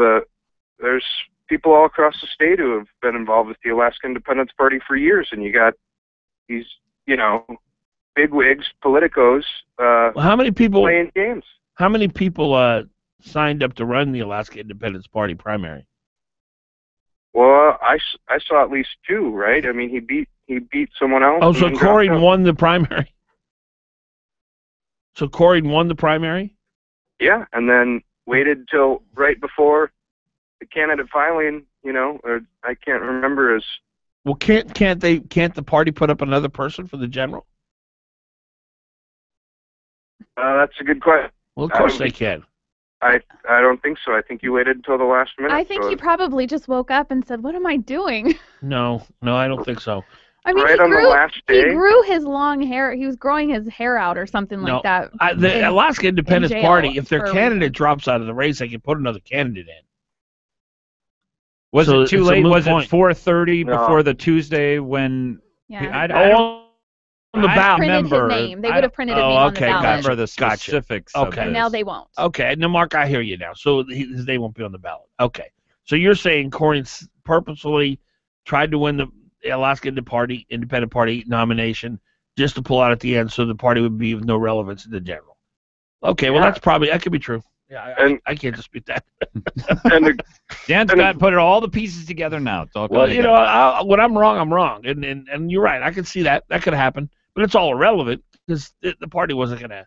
There's people all across the state who have been involved with the Alaska Independence Party for years, and you got these, bigwigs, politicos, how many people playing games. How many people signed up to run the Alaska Independence Party primary? Well, I saw at least 2, right? I mean, he beat someone else. Oh, so Corey won the primary. So Corey won the primary? Yeah, and then waited till right before the candidate filing. Or I can't remember as. Well, can't the party put up another person for the general? That's a good question. Well, of course they can. I don't think so. I think you waited until the last minute. I think he probably just woke up and said, "What am I doing?" No, I don't think so. I mean, right on the last day, he grew his long hair. He was growing his hair out or something like that. The Alaska Independence Party, if their for a candidate drops out of the race, they can put another candidate in. Was So it too it's a late? moot Was point. it 4:30 No. before the Tuesday when? Yeah. I don't On the I ballot. Printed remember. his name. They would have printed his name on the okay, ballot. I remember the Gotcha. specifics. Okay. Of And this. now they won't. Okay, now Mark, I hear you now. So his name won't be on the ballot. Okay, so you're saying Corey purposefully tried to win the Alaska Independent Party nomination just to pull out at the end, so the party would be of no relevance in the general. Okay, well Yeah. that could be true. Yeah, I can't dispute that. And Dan's got put all the pieces together now. It's all Well, coming together. when I'm wrong, I'm wrong, and you're right. I can see that could happen, but it's all irrelevant because the party wasn't gonna.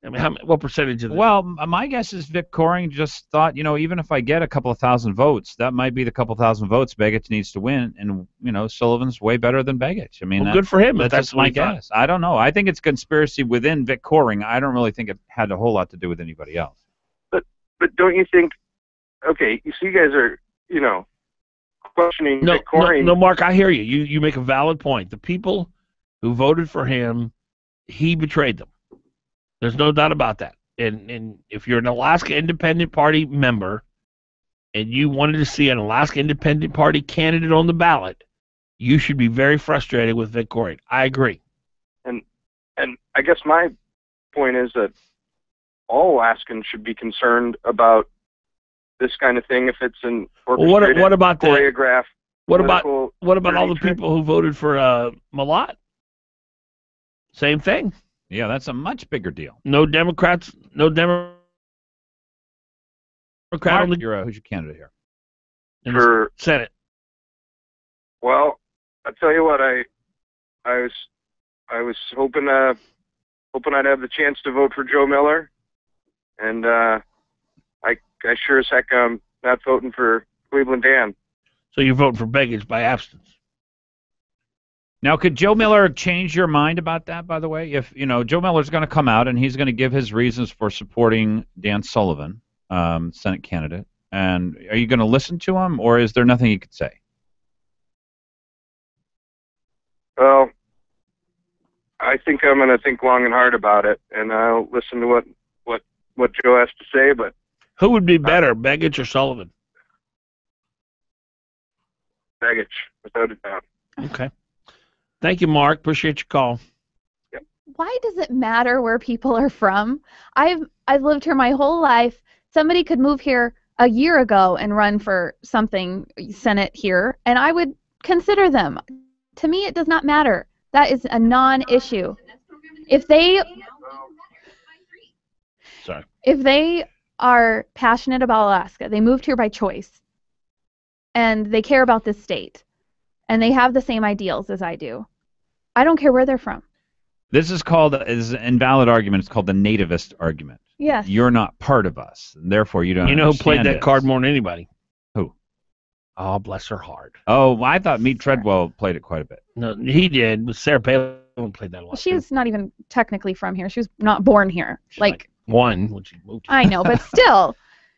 I mean, what percentage of the? Well, my guess is Vic Coring just thought, even if I get a couple of thousand votes, that might be the couple thousand votes Begich needs to win, and Sullivan's way better than Begich. I mean, Well, good for him if That's that's just what my he thought. guess. I don't know. I think it's conspiracy within Vic Coring. I don't really think it had a whole lot to do with anybody else. But don't you think? Okay, you see, you guys are questioning Vic Coring. No, Mark, I hear you. You make a valid point. The people who voted for him, he betrayed them. There's no doubt about that. And if you're an Alaska Independent Party member and you wanted to see an Alaska Independent Party candidate on the ballot, you should be very frustrated with Vic Coring. I agree. And I guess my point is that all Alaskans should be concerned about this kind of thing if it's an orchestrated, what about the choreographed. What about political all the dirty trick? people who voted for Malott? Same thing. Yeah, that's a much bigger deal. No Democrats. No Democrat on the Who's your candidate here? in the For Senate. Well, I tell you what, I was hoping I'd have the chance to vote for Joe Miller, and I sure as heck am not voting for Cleveland Dan. So you're voting for Begich by absence. Now, could Joe Miller change your mind about that, by the way? If, Joe Miller's going to come out and he's going to give his reasons for supporting Dan Sullivan, Senate candidate, and are you going to listen to him, or is there nothing he could say? Well, I think I'm going to think long and hard about it, and I'll listen to what Joe has to say, but Who would be better, Begich or Sullivan? Begich, without a doubt. Okay. Thank you, Mark. Appreciate your call. Why does it matter where people are from? I've lived here my whole life. Somebody could move here a year ago and run for something, Senate here, and I would consider them. To me, it does not matter. That is a non-issue. If they are passionate about Alaska, they moved here by choice, and they care about this state, and they have the same ideals as I do, I don't care where they're from. This is an invalid argument. It's called the nativist argument. Yes. You're not part of us, and therefore you don't You know who played understand that us. card more than anybody? Who? Oh, bless her heart. Oh, I thought Meat Treadwell played it quite a bit. No, he did, but Sarah Palin played that a lot. She's not even technically from here. She was not born here. Like one when she moved. I know, but still.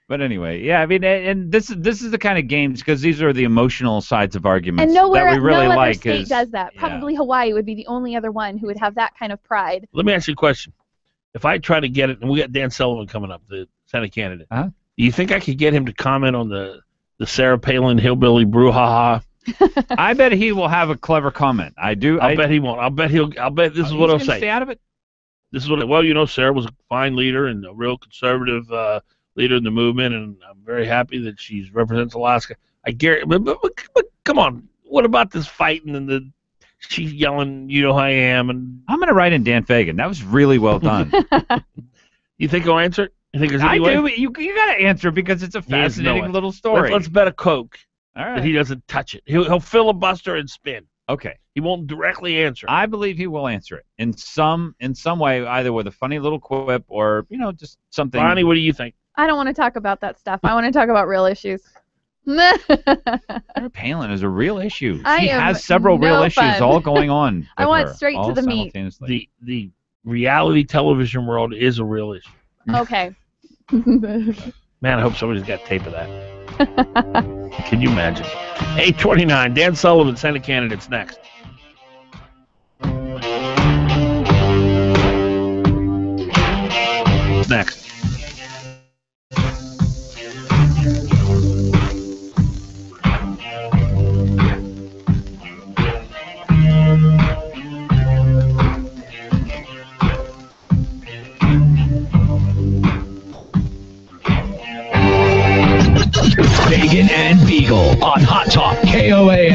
But anyway, yeah, I mean, and this is the kind of games, because these are the emotional sides of arguments And nowhere, that we really no other like. state does that. Probably Hawaii would be the only other one who would have that kind of pride. Let me ask you a question. If I try to get it, and we got Dan Sullivan coming up, the Senate candidate, do you think I could get him to comment on the Sarah Palin hillbilly brouhaha? I bet he will have a clever comment. I bet he won't. I'll bet this is what he'll say. Stay out of it. This is what Sarah was a fine leader and a real conservative leader in the movement, and I'm very happy that she represents Alaska. I guarantee, but come on, what about this fighting and she's yelling, "You know who I am," and I'm going to write in Dan Fagan. That was really well done. You think he'll answer it? You think there's I any way? do. You got to answer because it's a fascinating little story. Let's bet a Coke. All right. that he doesn't touch it. He'll filibuster and spin. Okay. He won't directly answer. I believe he will answer it in some way, either with a funny little quip or just something. Ronnie, what do you think? I don't want to talk about that stuff. I want to talk about real issues. Sarah Palin is a real issue. I She am has several real no issues fun. all going on. I with want her, straight to all the meat. simultaneously. The reality television world is a real issue. Okay. Man, I hope somebody's got tape of that. Can you imagine? 8:29. Dan Sullivan, Senate candidates next. Next. Fagan and Biegel on Hot Talk KOAN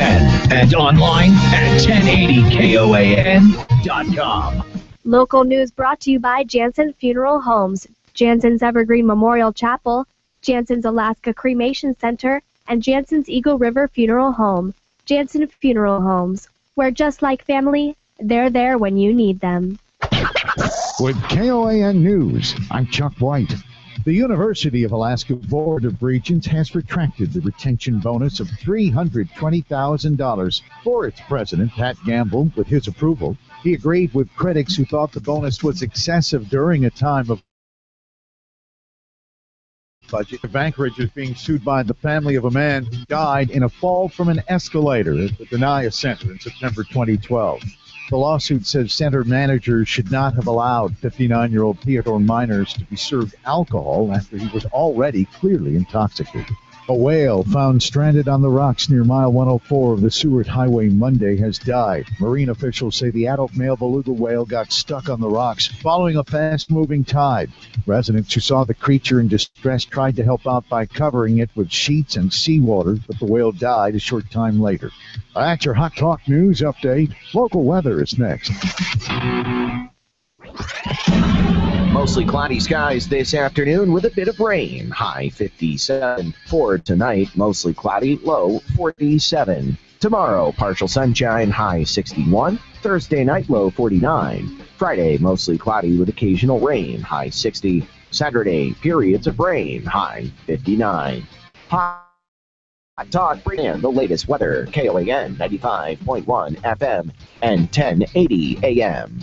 and online at 1080KOAN.com. Local news brought to you by Jansen Funeral Homes, Jansen's Evergreen Memorial Chapel, Jansen's Alaska Cremation Center, and Jansen's Eagle River Funeral Home. Jansen Funeral Homes, where just like family, they're there when you need them. With KOAN News, I'm Chuck White. The University of Alaska Board of Regents has retracted the retention bonus of $320,000 for its president, Pat Gamble, with his approval. He agreed with critics who thought the bonus was excessive during a time of budget. Anchorage is being sued by the family of a man who died in a fall from an escalator at the Denaya Center in September 2012. The lawsuit says center managers should not have allowed 59-year-old Theodore Miners to be served alcohol after he was already clearly intoxicated. A whale found stranded on the rocks near mile 104 of the Seward Highway Monday has died. Marine officials say the adult male beluga whale got stuck on the rocks following a fast-moving tide. Residents who saw the creature in distress tried to help out by covering it with sheets and seawater, but the whale died a short time later. That's your Hot Talk News update. Local weather is next. Mostly cloudy skies this afternoon with a bit of rain. High 57. For tonight, mostly cloudy, low 47. Tomorrow, partial sunshine, high 61. Thursday night, low 49. Friday, mostly cloudy with occasional rain, high 60. Saturday, periods of rain, high 59. Hot Talk, bring in the latest weather. KOAN 95.1 FM and 1080 AM.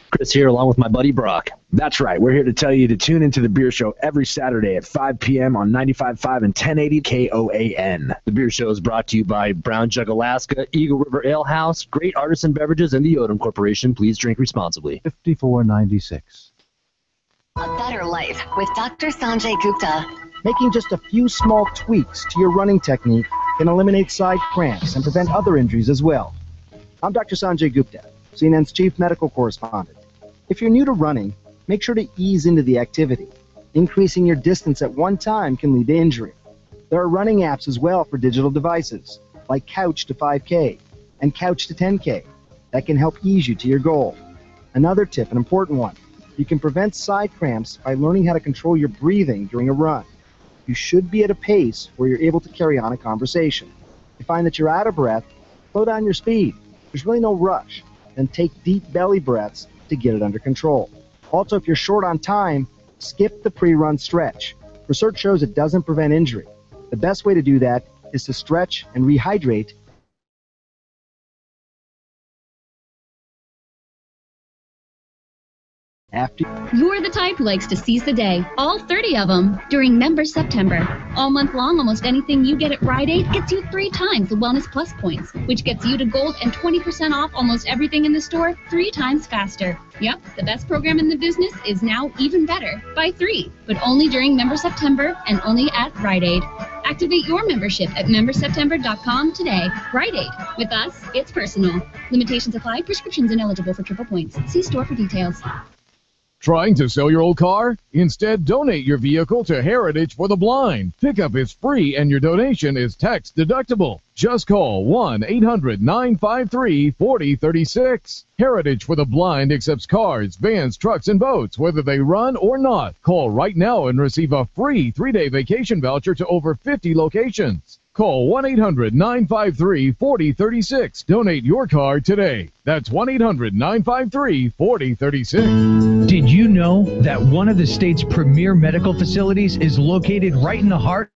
Chris here along with my buddy Brock. That's right. We're here to tell you to tune into the Beer Show every Saturday at 5 p.m. on 95.5 and 1080 KOAN. The Beer Show is brought to you by Brown Jug Alaska, Eagle River Ale House, Great Artisan Beverages, and the Odom Corporation. Please drink responsibly. $54.96. A better life with Dr. Sanjay Gupta. Making just a few small tweaks to your running technique can eliminate side cramps and prevent other injuries as well. I'm Dr. Sanjay Gupta, CNN's chief medical correspondent. If you're new to running, make sure to ease into the activity. Increasing your distance at one time can lead to injury. There are running apps as well for digital devices, like Couch to 5K and Couch to 10K, that can help ease you to your goal. Another tip, an important one, you can prevent side cramps by learning how to control your breathing during a run. You should be at a pace where you're able to carry on a conversation. If you find that you're out of breath, slow down your speed. There's really no rush. Then take deep belly breaths to get it under control. Also, if you're short on time, skip the pre-run stretch. Research shows it doesn't prevent injury. The best way to do that is to stretch and rehydrate. You're the type who likes to seize the day, all 30 of them, during Member September. All month long, almost anything you get at Rite Aid gets you 3 times the Wellness Plus points, which gets you to gold and 20% off almost everything in the store 3 times faster. Yep, the best program in the business is now even better, by 3, but only during Member September and only at Rite Aid. Activate your membership at memberseptember.com today. Rite Aid. With us, it's personal. Limitations apply. Prescriptions ineligible for triple points. See store for details. Trying to sell your old car? Instead, donate your vehicle to Heritage for the Blind. Pickup is free and your donation is tax deductible. Just call 1-800-953-4036. Heritage for the Blind accepts cars, vans, trucks, and boats, whether they run or not. Call right now and receive a free 3-day vacation voucher to over 50 locations. Call 1-800-953-4036. Donate your car today. That's 1-800-953-4036. Did you know that one of the state's premier medical facilities is located right in the heart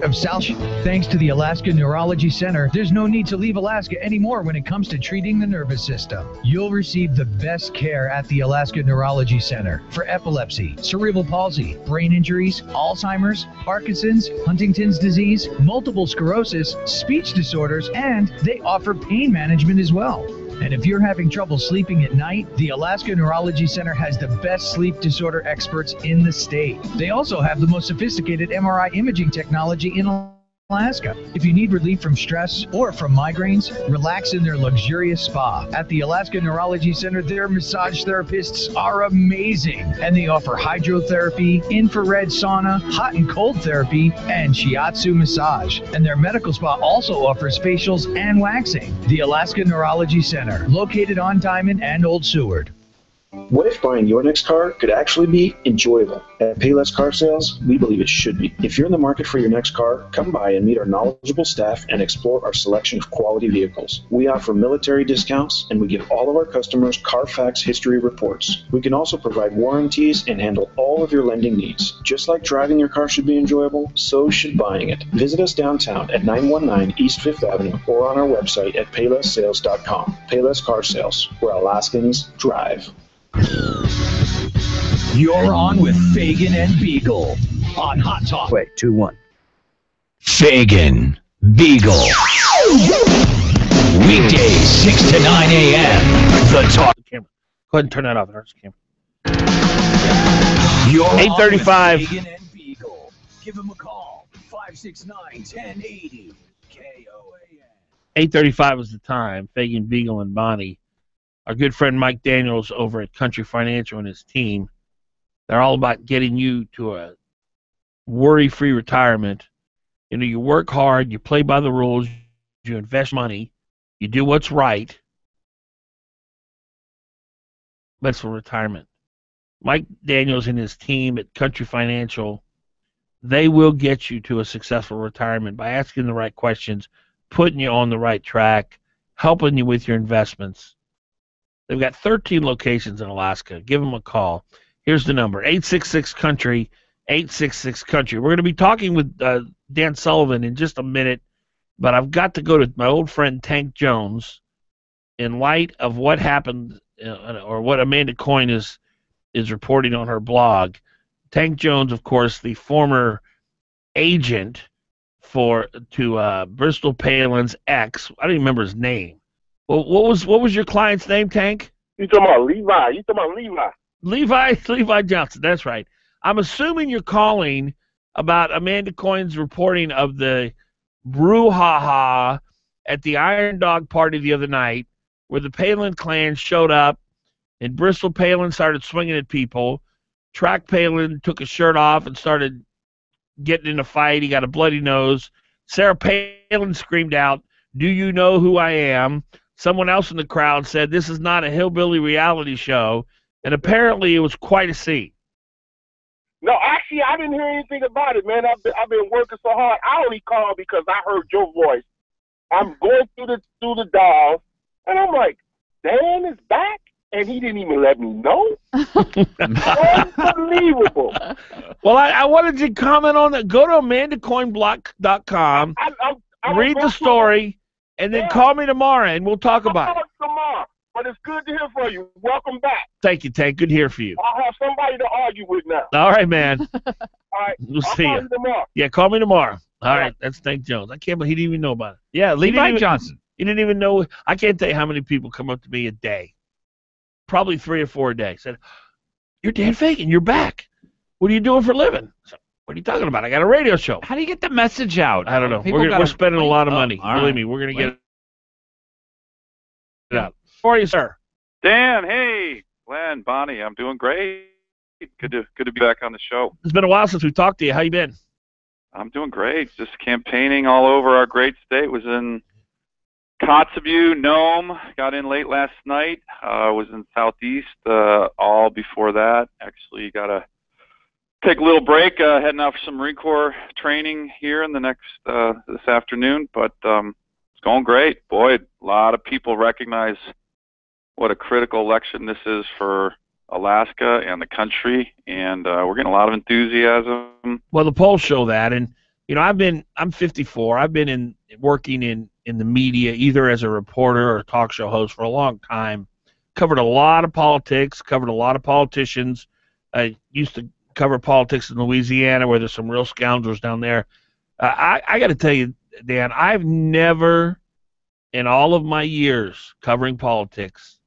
of South? Thanks to the Alaska Neurology Center, there's no need to leave Alaska anymore when it comes to treating the nervous system. You'll receive the best care at the Alaska Neurology Center for epilepsy, cerebral palsy, brain injuries, Alzheimer's, Parkinson's, Huntington's disease, multiple sclerosis, speech disorders, and they offer pain management as well. And if you're having trouble sleeping at night, the Alaska Neurology Center has the best sleep disorder experts in the state. They also have the most sophisticated MRI imaging technology in Alaska. If you need relief from stress or from migraines, relax in their luxurious spa. At the Alaska Neurology Center, their massage therapists are amazing. And they offer hydrotherapy, infrared sauna, hot and cold therapy, and shiatsu massage. And their medical spa also offers facials and waxing. The Alaska Neurology Center, located on Diamond and Old Seward. What if buying your next car could actually be enjoyable? At Payless Car Sales, we believe it should be. If you're in the market for your next car, come by and meet our knowledgeable staff and explore our selection of quality vehicles. We offer military discounts, and we give all of our customers Carfax history reports. We can also provide warranties and handle all of your lending needs. Just like driving your car should be enjoyable, so should buying it. Visit us downtown at 919 East 5th Avenue or on our website at paylesssales.com. Payless Car Sales, where Alaskans drive. You're on with Fagan and Biegel on Hot Talk. Wait, 2-1. Fagan, Biegel. Weekdays, 6 to 9 a.m. The Talk. Go ahead and turn that off. It hurts the camera. You're 8:35. on with Fagan and Biegel. Give him a call. 569-1080. KOAN. 8:35 is the time. Fagan, Biegel, and Bonnie. Our good friend Mike Daniels over at Country Financial and his team, they're all about getting you to a worry-free retirement. You know, you work hard, you play by the rules, you invest money, you do what's right. That's for retirement. Mike Daniels and his team at Country Financial, they will get you to a successful retirement by asking the right questions, putting you on the right track, helping you with your investments. They've got 13 locations in Alaska. Give them a call. Here's the number, 866-COUNTRY, 866-COUNTRY. We're going to be talking with Dan Sullivan in just a minute, but I've got to go to my old friend Tank Jones in light of what happened or what Amanda Coyne is reporting on her blog. Tank Jones, of course, the former agent to Bristol Palin's ex. I don't even remember his name. Well, what was your client's name, Tank? You talking about Levi? Levi Johnson. That's right. I'm assuming you're calling about Amanda Coyne's reporting of the brouhaha at the Iron Dog party the other night, where the Palin clan showed up, and Bristol Palin started swinging at people. Track Palin took his shirt off and started getting in a fight. He got a bloody nose. Sarah Palin screamed out, "Do you know who I am?" Someone else in the crowd said, "This is not a hillbilly reality show," and apparently it was quite a scene. No, actually, I didn't hear anything about it, man. I've been working so hard. I only called because I heard your voice. I'm going through the dials, and I'm like, Dan is back, and he didn't even let me know. Unbelievable. Well, I wanted to comment on that. Go to amandacoinblock.com, read the story, and then call me tomorrow, and we'll talk about it. Tomorrow, but it's good to hear from you. Welcome back. Thank you, Tank. Good to hear from you. I'll have somebody to argue with now. All right, man. All right. We'll I'll see call you. you tomorrow. Yeah, call me tomorrow. All right. That's Tank Jones. I can't believe he didn't even know about it. Yeah, Levi Johnson. He didn't even know. I can't tell you how many people come up to me a day. Probably 3 or 4 a day. Said, "You're Dan Fagan. You're back. What are you doing for a living?" So, what are you talking about? I got a radio show. How do you get the message out? I don't know. We're spending a lot of money. Believe me, we're going to get it out. How are you, sir? Dan, hey, Glenn, Bonnie, I'm doing great. Good to be back on the show. It's been a while since we talked to you. How you been? I'm doing great. Just campaigning all over our great state. Was in Kotzebue, Nome. Got in late last night. Was in Southeast all before that. Actually got a take a little break, heading out for some Marine Corps training here in the next this afternoon. But it's going great. Boy, a lot of people recognize what a critical election this is for Alaska and the country, and we're getting a lot of enthusiasm. Well, the polls show that, and I'm 54. I've been working in the media, either as a reporter or a talk show host for a long time. Covered a lot of politics, covered a lot of politicians. I used to cover politics in Louisiana, where there's some real scoundrels down there. I got to tell you, Dan, I've never, in all of my years covering politics,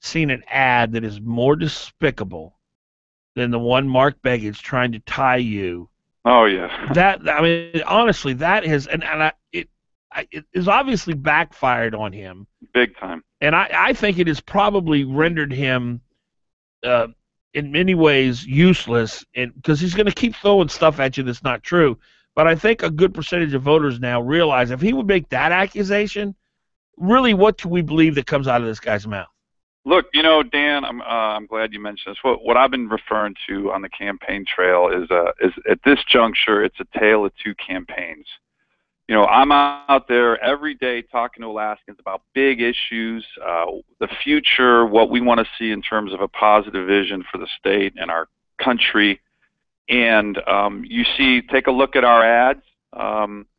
seen an ad that is more despicable than the one Mark Begich trying to tie you. Oh yeah. Honestly, that has it is obviously backfired on him big time. And I think it has probably rendered him in many ways useless, and because he's going to keep throwing stuff at you that's not true. But I think a good percentage of voters now realize if he would make that accusation, really, what can we believe that comes out of this guy's mouth? Look, Dan, I'm glad you mentioned this. What I've been referring to on the campaign trail is at this juncture, it's a tale of two campaigns. I'm out there every day talking to Alaskans about big issues, the future, what we want to see in terms of a positive vision for the state and our country. And take a look at our ads.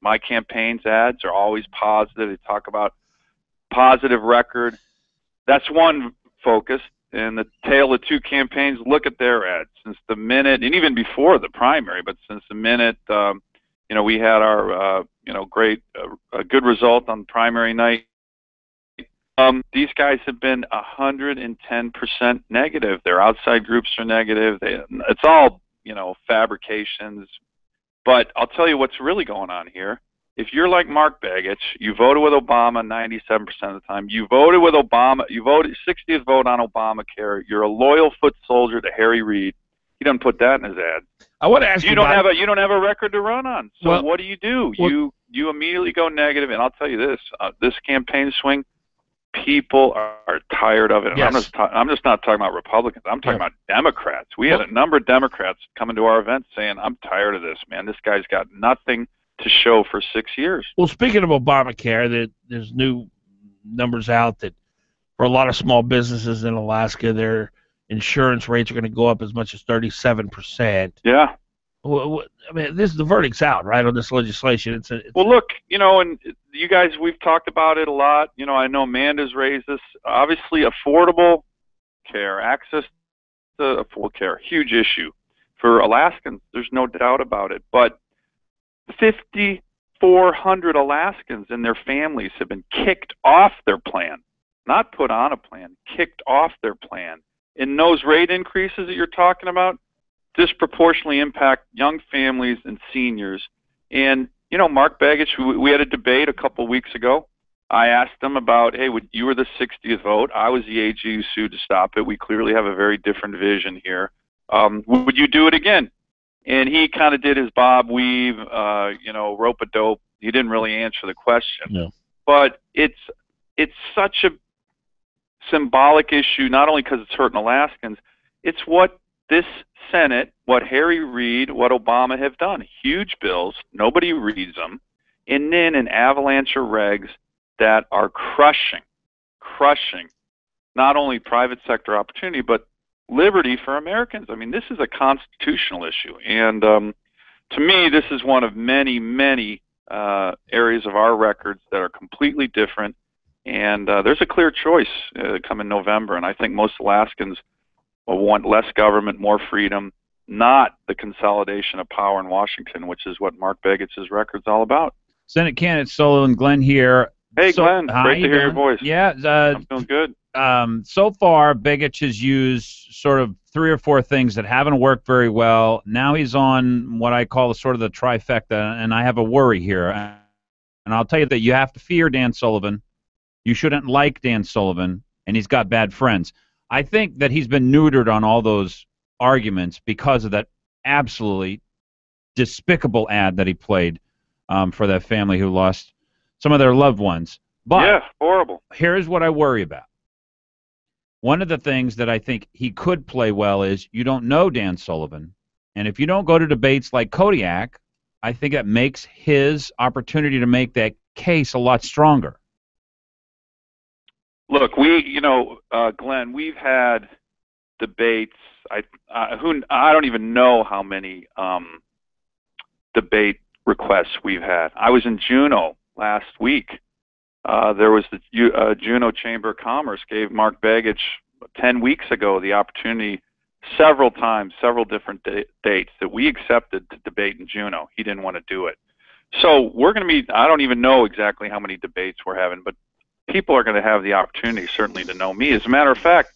My campaign's ads are always positive. They talk about positive record. That's one focus. And the tale of two campaigns, look at their ads. Since the minute, and even before the primary, but since the minute, we had our, a good result on primary night. These guys have been 110% negative. Their outside groups are negative. It's all, fabrications. But I'll tell you what's really going on here. If you're like Mark Begich, you voted with Obama 97% of the time. You voted with Obama. You voted 60th vote on Obamacare. You're a loyal foot soldier to Harry Reid. He doesn't put that in his ad. I want to ask you don't have a record to run on. So what do? You immediately go negative, and I'll tell you this: this campaign swing, people are tired of it. Yes. I'm just not talking about Republicans. I'm talking about Democrats. We had a number of Democrats coming to our event saying, "I'm tired of this, man. This guy's got nothing to show for 6 years." Well, speaking of Obamacare, there's new numbers out that for a lot of small businesses in Alaska, their insurance rates are going to go up as much as 37%. Yeah. Well, the verdict's out, right, on this legislation. Well, look, and you guys, we've talked about it a lot. I know Amanda's raised this. Obviously, affordable care, access to affordable care, huge issue for Alaskans. There's no doubt about it. But 5,400 Alaskans and their families have been kicked off their plan, not put on a plan, kicked off their plan. And those rate increases that you're talking about disproportionately impact young families and seniors. And, Mark Begich, we had a debate a couple of weeks ago. I asked him about, hey, you were the 60th vote. I was the AG who sued to stop it. We clearly have a very different vision here. Would you do it again? And he kind of did his bob weave, rope-a-dope. He didn't really answer the question. No. But it's such a symbolic issue, not only because it's hurting Alaskans, it's what this Senate, what Harry Reid, what Obama have done. Huge bills, nobody reads them, and then an avalanche of regs that are crushing not only private sector opportunity, but liberty for Americans. I mean, this is a constitutional issue. And to me, this is one of many, many areas of our records that are completely different. And there's a clear choice coming November, and I think most Alaskans will want less government, more freedom, not the consolidation of power in Washington, which is what Mark Begich's record's all about. Senate candidate Sullivan, Glen here. Hey, Glenn, great to hear your voice. Yeah, I'm feeling good. So far, Begich has used sort of 3 or 4 things that haven't worked very well. Now he's on what I call sort of the trifecta, and I have a worry here. And I'll tell you that you have to fear Dan Sullivan. You shouldn't like Dan Sullivan, and he's got bad friends. I think that he's been neutered on all those arguments because of that absolutely despicable ad that he played for that family who lost some of their loved ones. But yeah, horrible. Here's what I worry about. One of the things that I think he could play well is you don't know Dan Sullivan. And if you don't go to debates like Kodiak, I think that makes his opportunity to make that case a lot stronger. Look, Glenn, we've had debates. I don't even know how many debate requests we've had. I was in Juneau last week. There was the Juneau Chamber of Commerce gave Mark Begich 10 weeks ago the opportunity several times, several different dates that we accepted to debate in Juneau. He didn't want to do it. So we're going to be, I don't even know exactly how many debates we're having, but people are going to have the opportunity certainly to know me. As a matter of fact,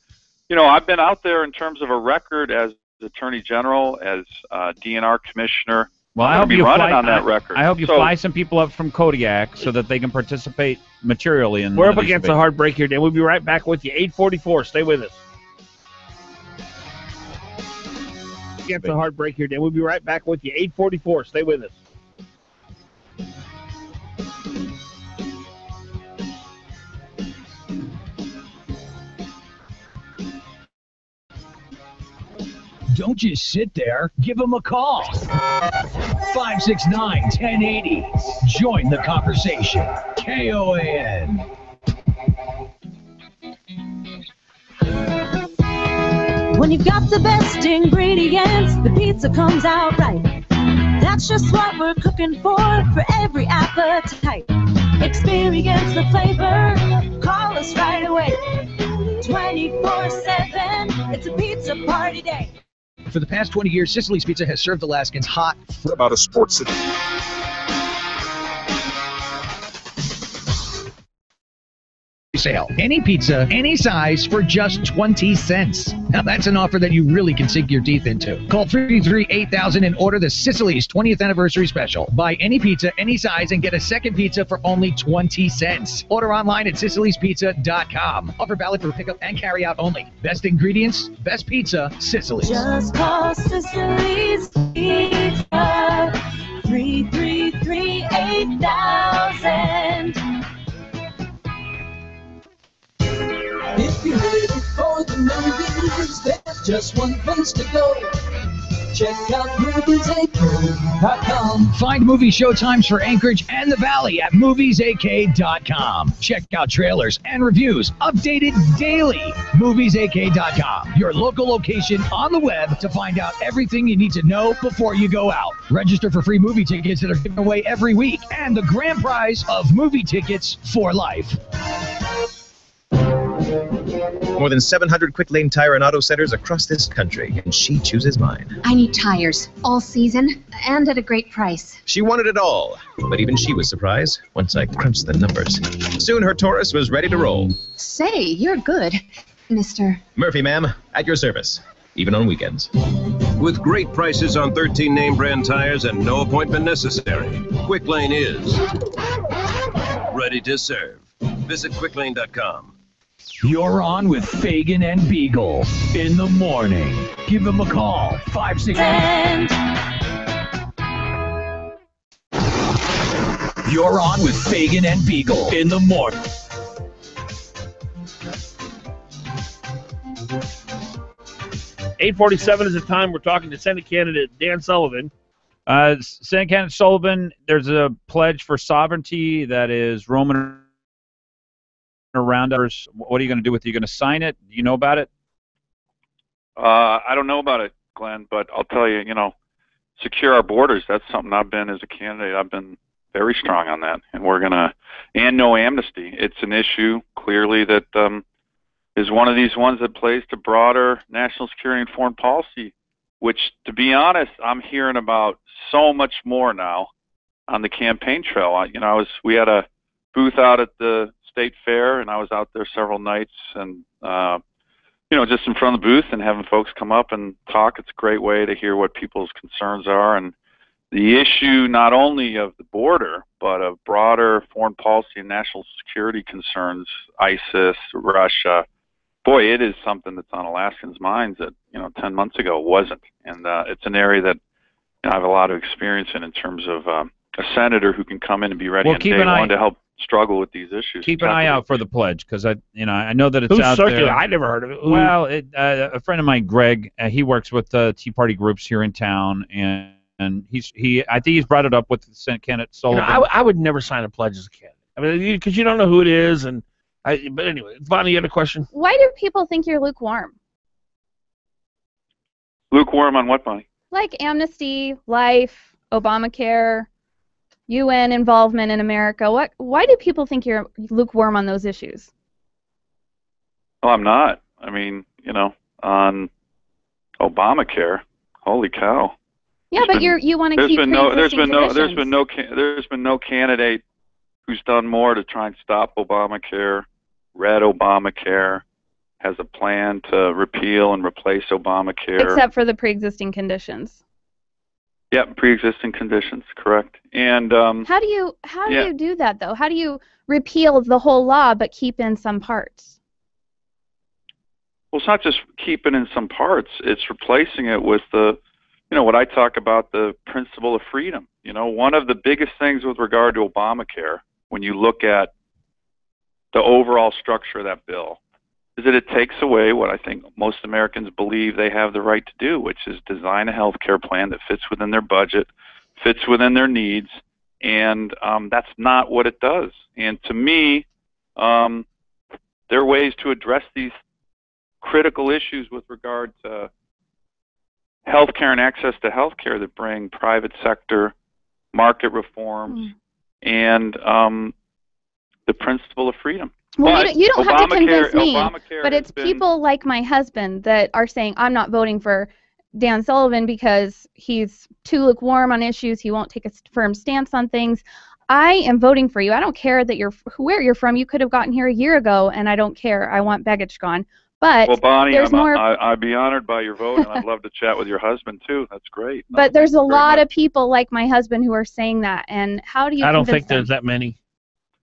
I've been out there in terms of a record as Attorney General, as DNR Commissioner. Well, I hope you fly on that record. I hope you fly some people up from Kodiak so that they can participate materially in. We're up against a hard break here, Dan. We'll be right back with you. 8:44. Stay with us. Against a hard break here, Dan. We'll be right back with you. 8:44. Stay with us. Don't just sit there. Give them a call. 569-1080. Join the conversation. KOAN. When you've got the best ingredients, the pizza comes out right. That's just what we're cooking for every appetite. Experience the flavor. Call us right away. 24/7. It's a pizza party day. For the past 20 years, Sicily's Pizza has served Alaskans hot. What about a sports city? Sale. Any pizza, any size for just 20 cents. Now that's an offer that you really can sink your teeth into. Call 333-8000 and order the Sicily's 20th anniversary special. Buy any pizza, any size, and get a second pizza for only 20 cents. Order online at Sicily'sPizza.com. Offer valid for pickup and carry out only. Best ingredients, best pizza, Sicily's. Just call Sicily's Pizza. 333-8000. If you're ready for the movies, there's just one place to go. Check out moviesak.com. Find movie showtimes for Anchorage and the Valley at moviesak.com. Check out trailers and reviews updated daily. Moviesak.com, your local location on the web to find out everything you need to know before you go out. Register for free movie tickets that are given away every week and the grand prize of movie tickets for life. More than 700 quick lane tire and auto centers across this country, and she chooses mine. I need tires, all season, and at a great price. She wanted it all, but even she was surprised once I crunched the numbers. Soon her Taurus was ready to roll. Say, you're good, Mr. Murphy, ma'am, at your service, even on weekends. With great prices on 13 name brand tires and no appointment necessary, Quick Lane is ready to serve. Visit quicklane.com. You're on with Fagan and Biegel in the morning. Give them a call. 569. You're on with Fagan and Biegel in the morning. .847 is the time. We're talking to Senate candidate Dan Sullivan. Senate candidate Sullivan, there's a pledge for sovereignty that is roaming around us. What are you going to do with it? Are you going to sign it? Do you know about it? I don't know about it, Glenn, but I'll tell you, secure our borders. That's something I've been, as a candidate, I've been very strong on that. And and no amnesty. It's an issue, clearly, that is one of these ones that plays to broader national security and foreign policy, which, to be honest, I'm hearing about so much more now on the campaign trail. We had a booth out at the State Fair, and I was out there several nights, and just in front of the booth and having folks come up and talk. It's a great way to hear what people's concerns are, and the issue not only of the border, but of broader foreign policy and national security concerns, ISIS, Russia. Boy, it is something that's on Alaskans' minds that 10 months ago wasn't, and it's an area that I have a lot of experience in terms of a senator who can come in and be ready on day one to help struggle with these issues. Keep an eye out for the pledge, because I know that it's Who's out circulating? there. I never heard of it. Who? Well, a friend of mine, Greg, he works with Tea Party groups here in town, and I think he's brought it up with Senate candidate Sullivan. I would never sign a pledge as a candidate. I mean, because you don't know who it is, but anyway, Bonnie, you had a question? Why do people think you're lukewarm? Lukewarm on what, Bonnie? Like amnesty, life, Obamacare, UN involvement in America. Why do people think you're lukewarm on those issues? Well, I'm not. I mean, on Obamacare, holy cow. Yeah, but you want to keep there's been no candidate who's done more to try and stop Obamacare, read Obamacare, has a plan to repeal and replace Obamacare. Except for the pre-existing conditions. Yep, pre-existing conditions, correct. And how do you do that though? How do you repeal the whole law but keep in some parts? Well, it's not just keeping in some parts. It's replacing it with what I talk about, the principle of freedom. One of the biggest things with regard to Obamacare, when you look at the overall structure of that bill, is that it takes away what I think most Americans believe they have the right to do, which is design a health care plan that fits within their budget, fits within their needs, and that's not what it does. And to me, there are ways to address these critical issues with regard to health care and access to health care that bring private sector market reforms and the principle of freedom. Well, you don't have to convince me, Obamacare but it's people like my husband that are saying, I'm not voting for Dan Sullivan because he's too lukewarm on issues, he won't take a firm stance on things. I am voting for you. I don't care that where you're from. You could have gotten here a year ago, and I don't care. I want Begich gone. But well, Bonnie, there's more... I'd be honored by your vote, and I'd love to chat with your husband, too. That's great. But there's a lot of people like my husband who are saying that, and how do you I don't think them? there's that many.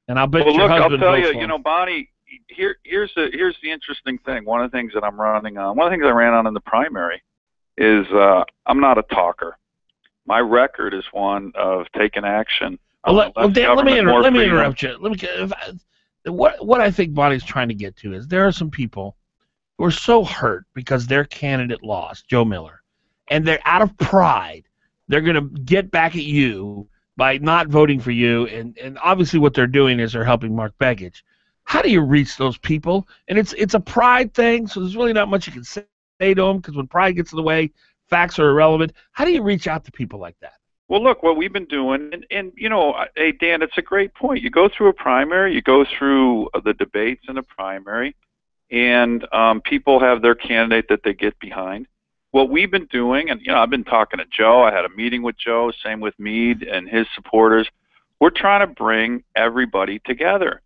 And I'll bet well, your look, husband I'll tell votes you, for him. Bonnie, here's the interesting thing. One of the things that I'm running on, one of the things I ran on in the primary is I'm not a talker. My record is one of taking action. Dan, let me interrupt you. What I think Bonnie's trying to get to is there are some people who are so hurt because their candidate lost, Joe Miller, and they're out of pride. They're going to get back at you by not voting for you, and obviously what they're doing is they're helping Mark Begich. How do you reach those people? And it's a pride thing, so there's really not much you can say to them, because when pride gets in the way, facts are irrelevant. How do you reach out to people like that? Well, look, what we've been doing, and hey, Dan, it's a great point. You go through a primary, you go through the debates in a primary, and people have their candidate that they get behind. What we've been doing, and I've been talking to Joe. I had a meeting with Joe, same with Meade and his supporters. We're trying to bring everybody together.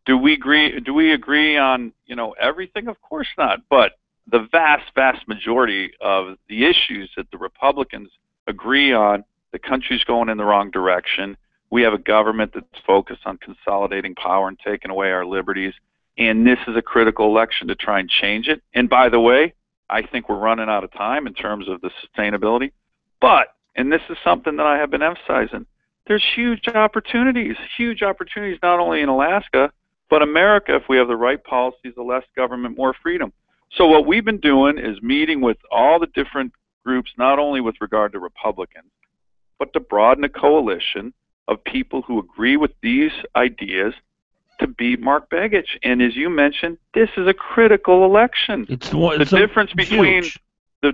Do we agree on everything? Of course not. But the vast majority of the issues that the Republicans agree on, the country's going in the wrong direction. We have a government that's focused on consolidating power and taking away our liberties. And this is a critical election to try and change it. And by the way, I think we're running out of time in terms of the sustainability. But, and this is something that I have been emphasizing, there's huge opportunities not only in Alaska, but America, if we have the right policies, the less government, more freedom. So what we've been doing is meeting with all the different groups, not only with regard to Republicans, but to broaden a coalition of people who agree with these ideas to beat Mark Begich. And as you mentioned, this is a critical election. The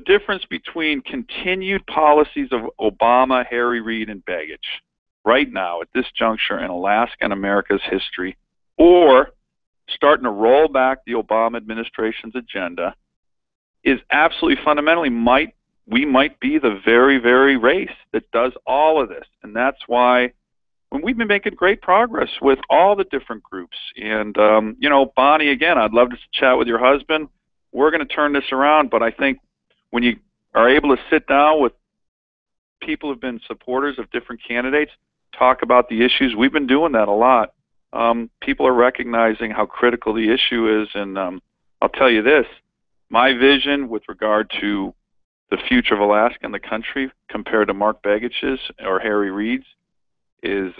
difference between continued policies of Obama, Harry Reid, and Begich right now at this juncture in Alaska and America's history, or starting to roll back the Obama administration's agenda, is absolutely fundamentally we might be the very, very race that does all of this. And that's why we've been making great progress with all the different groups. And, Bonnie, again, I'd love to chat with your husband. We're going to turn this around, but I think when you are able to sit down with people who've been supporters of different candidates, talk about the issues, we've been doing that a lot. People are recognizing how critical the issue is, and I'll tell you this, my vision with regard to the future of Alaska and the country compared to Mark Begich's or Harry Reid's is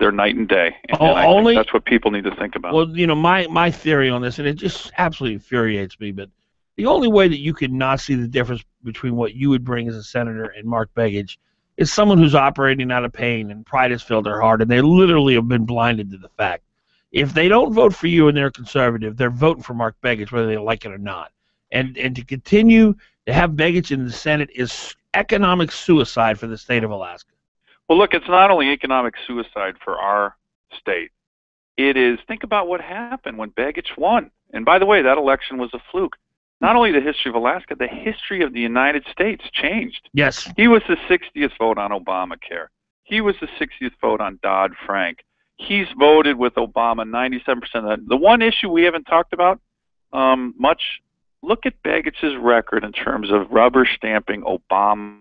they're night and day. And I think that's what people need to think about. Well, you know, my theory on this, and it just absolutely infuriates me, but the only way that you could not see the difference between what you would bring as a senator and Mark Begich is someone who's operating out of pain and pride has filled their heart, and they literally have been blinded to the fact. If they don't vote for you and they're conservative, they're voting for Mark Begich whether they like it or not. And to continue to have Begich in the Senate is economic suicide for the state of Alaska. Well, look, it's not only economic suicide for our state. It is, think about what happened when Begich won. And by the way, that election was a fluke. Not only the history of Alaska, the history of the United States changed. Yes. He was the 60th vote on Obamacare. He was the 60th vote on Dodd-Frank. He's voted with Obama 97% of that. The one issue we haven't talked about much, look at Begich's record in terms of rubber stamping Obama's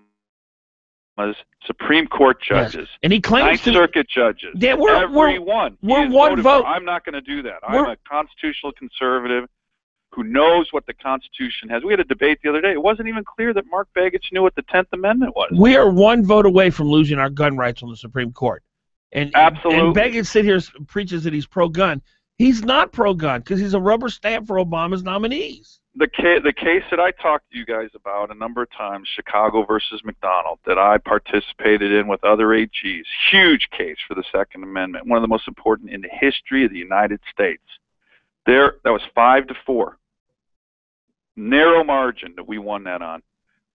Supreme Court judges, yes. And he claims Ninth Circuit judges, we're one vote. I'm not going to do that. I'm a constitutional conservative who knows what the Constitution has. We had a debate the other day. It wasn't even clear that Mark Begich knew what the 10th Amendment was. We are one vote away from losing our gun rights on the Supreme Court. And absolutely. And Begich sit here preaches that he's pro-gun. He's not pro-gun because he's a rubber stamp for Obama's nominees. The case that I talked to you guys about a number of times, Chicago versus McDonald, that I participated in with other AGs, huge case for the Second Amendment, one of the most important in the history of the United States. That was 5-4. Narrow margin that we won that on.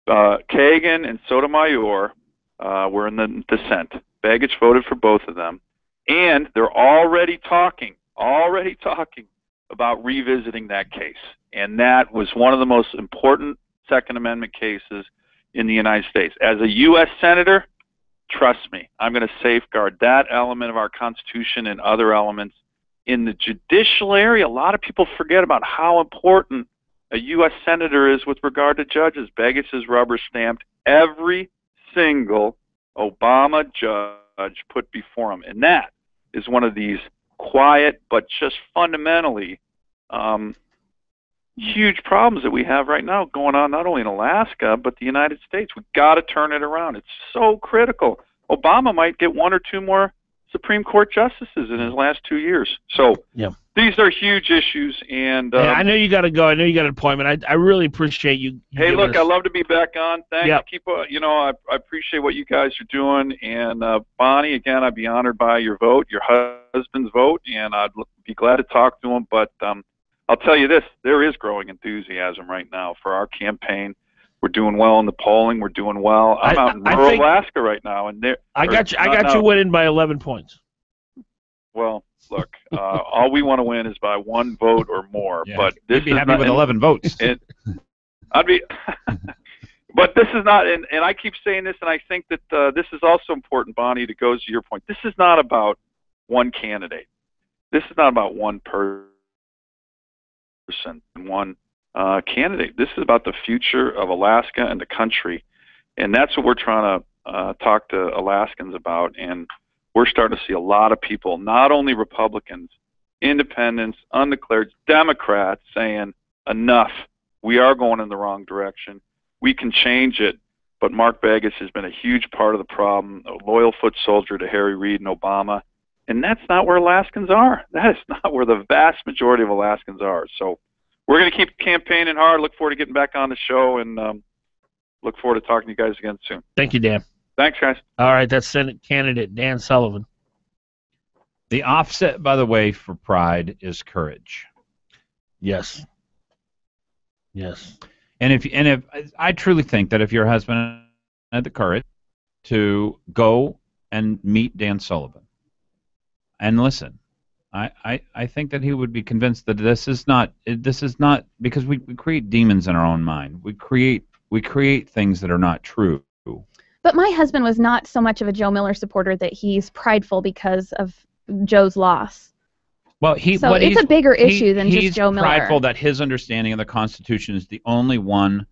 Kagan and Sotomayor were in the dissent. Begich voted for both of them, and they're already talking about revisiting that case. And that was one of the most important Second Amendment cases in the United States. As a U.S. Senator, trust me, I'm going to safeguard that element of our Constitution and other elements. In the judicial area, a lot of people forget about how important a U.S. Senator is with regard to judges. Begich has rubber stamped every single Obama judge put before him. And that is one of these quiet but just fundamentally huge problems that we have right now going on not only in Alaska but the United States. We've got to turn it around. It's so critical. Obama might get 1 or 2 more Supreme Court justices in his last 2 years. So these are huge issues. And I know you got to go. I know you got an appointment. I really appreciate you. Hey, look, I love to be back on. Thanks. Yep. Keep. I appreciate what you guys are doing. And Bonnie, again, I'd be honored by your vote, your husband's vote, and I'd be glad to talk to him. But I'll tell you this: there is growing enthusiasm right now for our campaign. We're doing well in the polling. We're doing well. I'm out in rural Alaska right now, and I got you winning by 11 points. Well, look, all we want to win is by 1 vote or more. Yeah, but this you'd be happy with 11 votes. I'd be, but this is not. And I keep saying this, and I think that this is also important, Bonnie. To go to your point, this is not about one candidate. This is not about one person and one candidate. This is about the future of Alaska and the country, and that's what we're trying to talk to Alaskans about. And we're starting to see a lot of people, not only Republicans, independents, undeclared, Democrats, saying enough. We are going in the wrong direction. We can change it. But Mark Begich has been a huge part of the problem, a loyal foot soldier to Harry Reid and Obama. And that's not where Alaskans are. That is not where the vast majority of Alaskans are. So we're going to keep campaigning hard. Look forward to getting back on the show, and look forward to talking to you guys again soon. Thank you, Dan. Thanks, guys. All right, that's Senate candidate Dan Sullivan. The offset, by the way, for pride is courage. Yes. Yes. And if I truly think that if your husband had the courage to go and meet Dan Sullivan and listen, I think that he would be convinced that this is not because we create demons in our own mind. We create things that are not true. But my husband was not so much of a Joe Miller supporter that he's prideful because of Joe's loss. Well, it's a bigger issue than just Joe Miller. He's prideful that his understanding of the Constitution is the only one,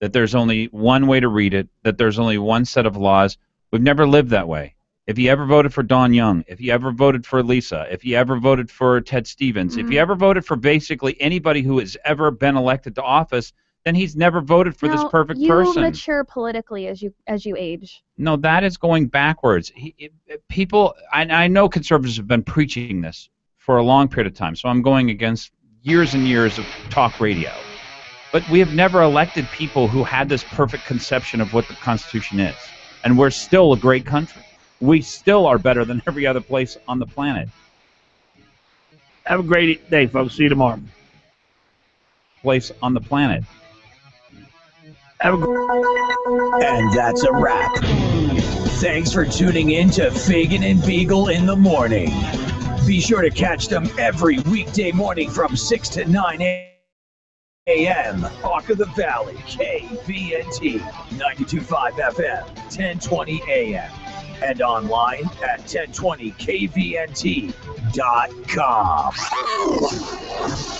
that there's only one way to read it, that there's only one set of laws. We've never lived that way. If you ever voted for Don Young, if you ever voted for Lisa, if you ever voted for Ted Stevens, if you ever voted for basically anybody who has ever been elected to office, then he's never voted for this perfect you person. mature politically as you age. No, that is going backwards. People, I know conservatives have been preaching this for a long period of time, so I'm going against years and years of talk radio. But we have never elected people who had this perfect conception of what the Constitution is. And we're still a great country. We still are better than every other place on the planet. Have a great day, folks. See you tomorrow. Place on the planet. And that's a wrap. Thanks for tuning in to Fagan and Biegel in the morning. Be sure to catch them every weekday morning from 6 to 9 a.m. Talk of the Valley, KVNT, 92.5 FM, 1020 a.m. And online at 1020kvnt.com.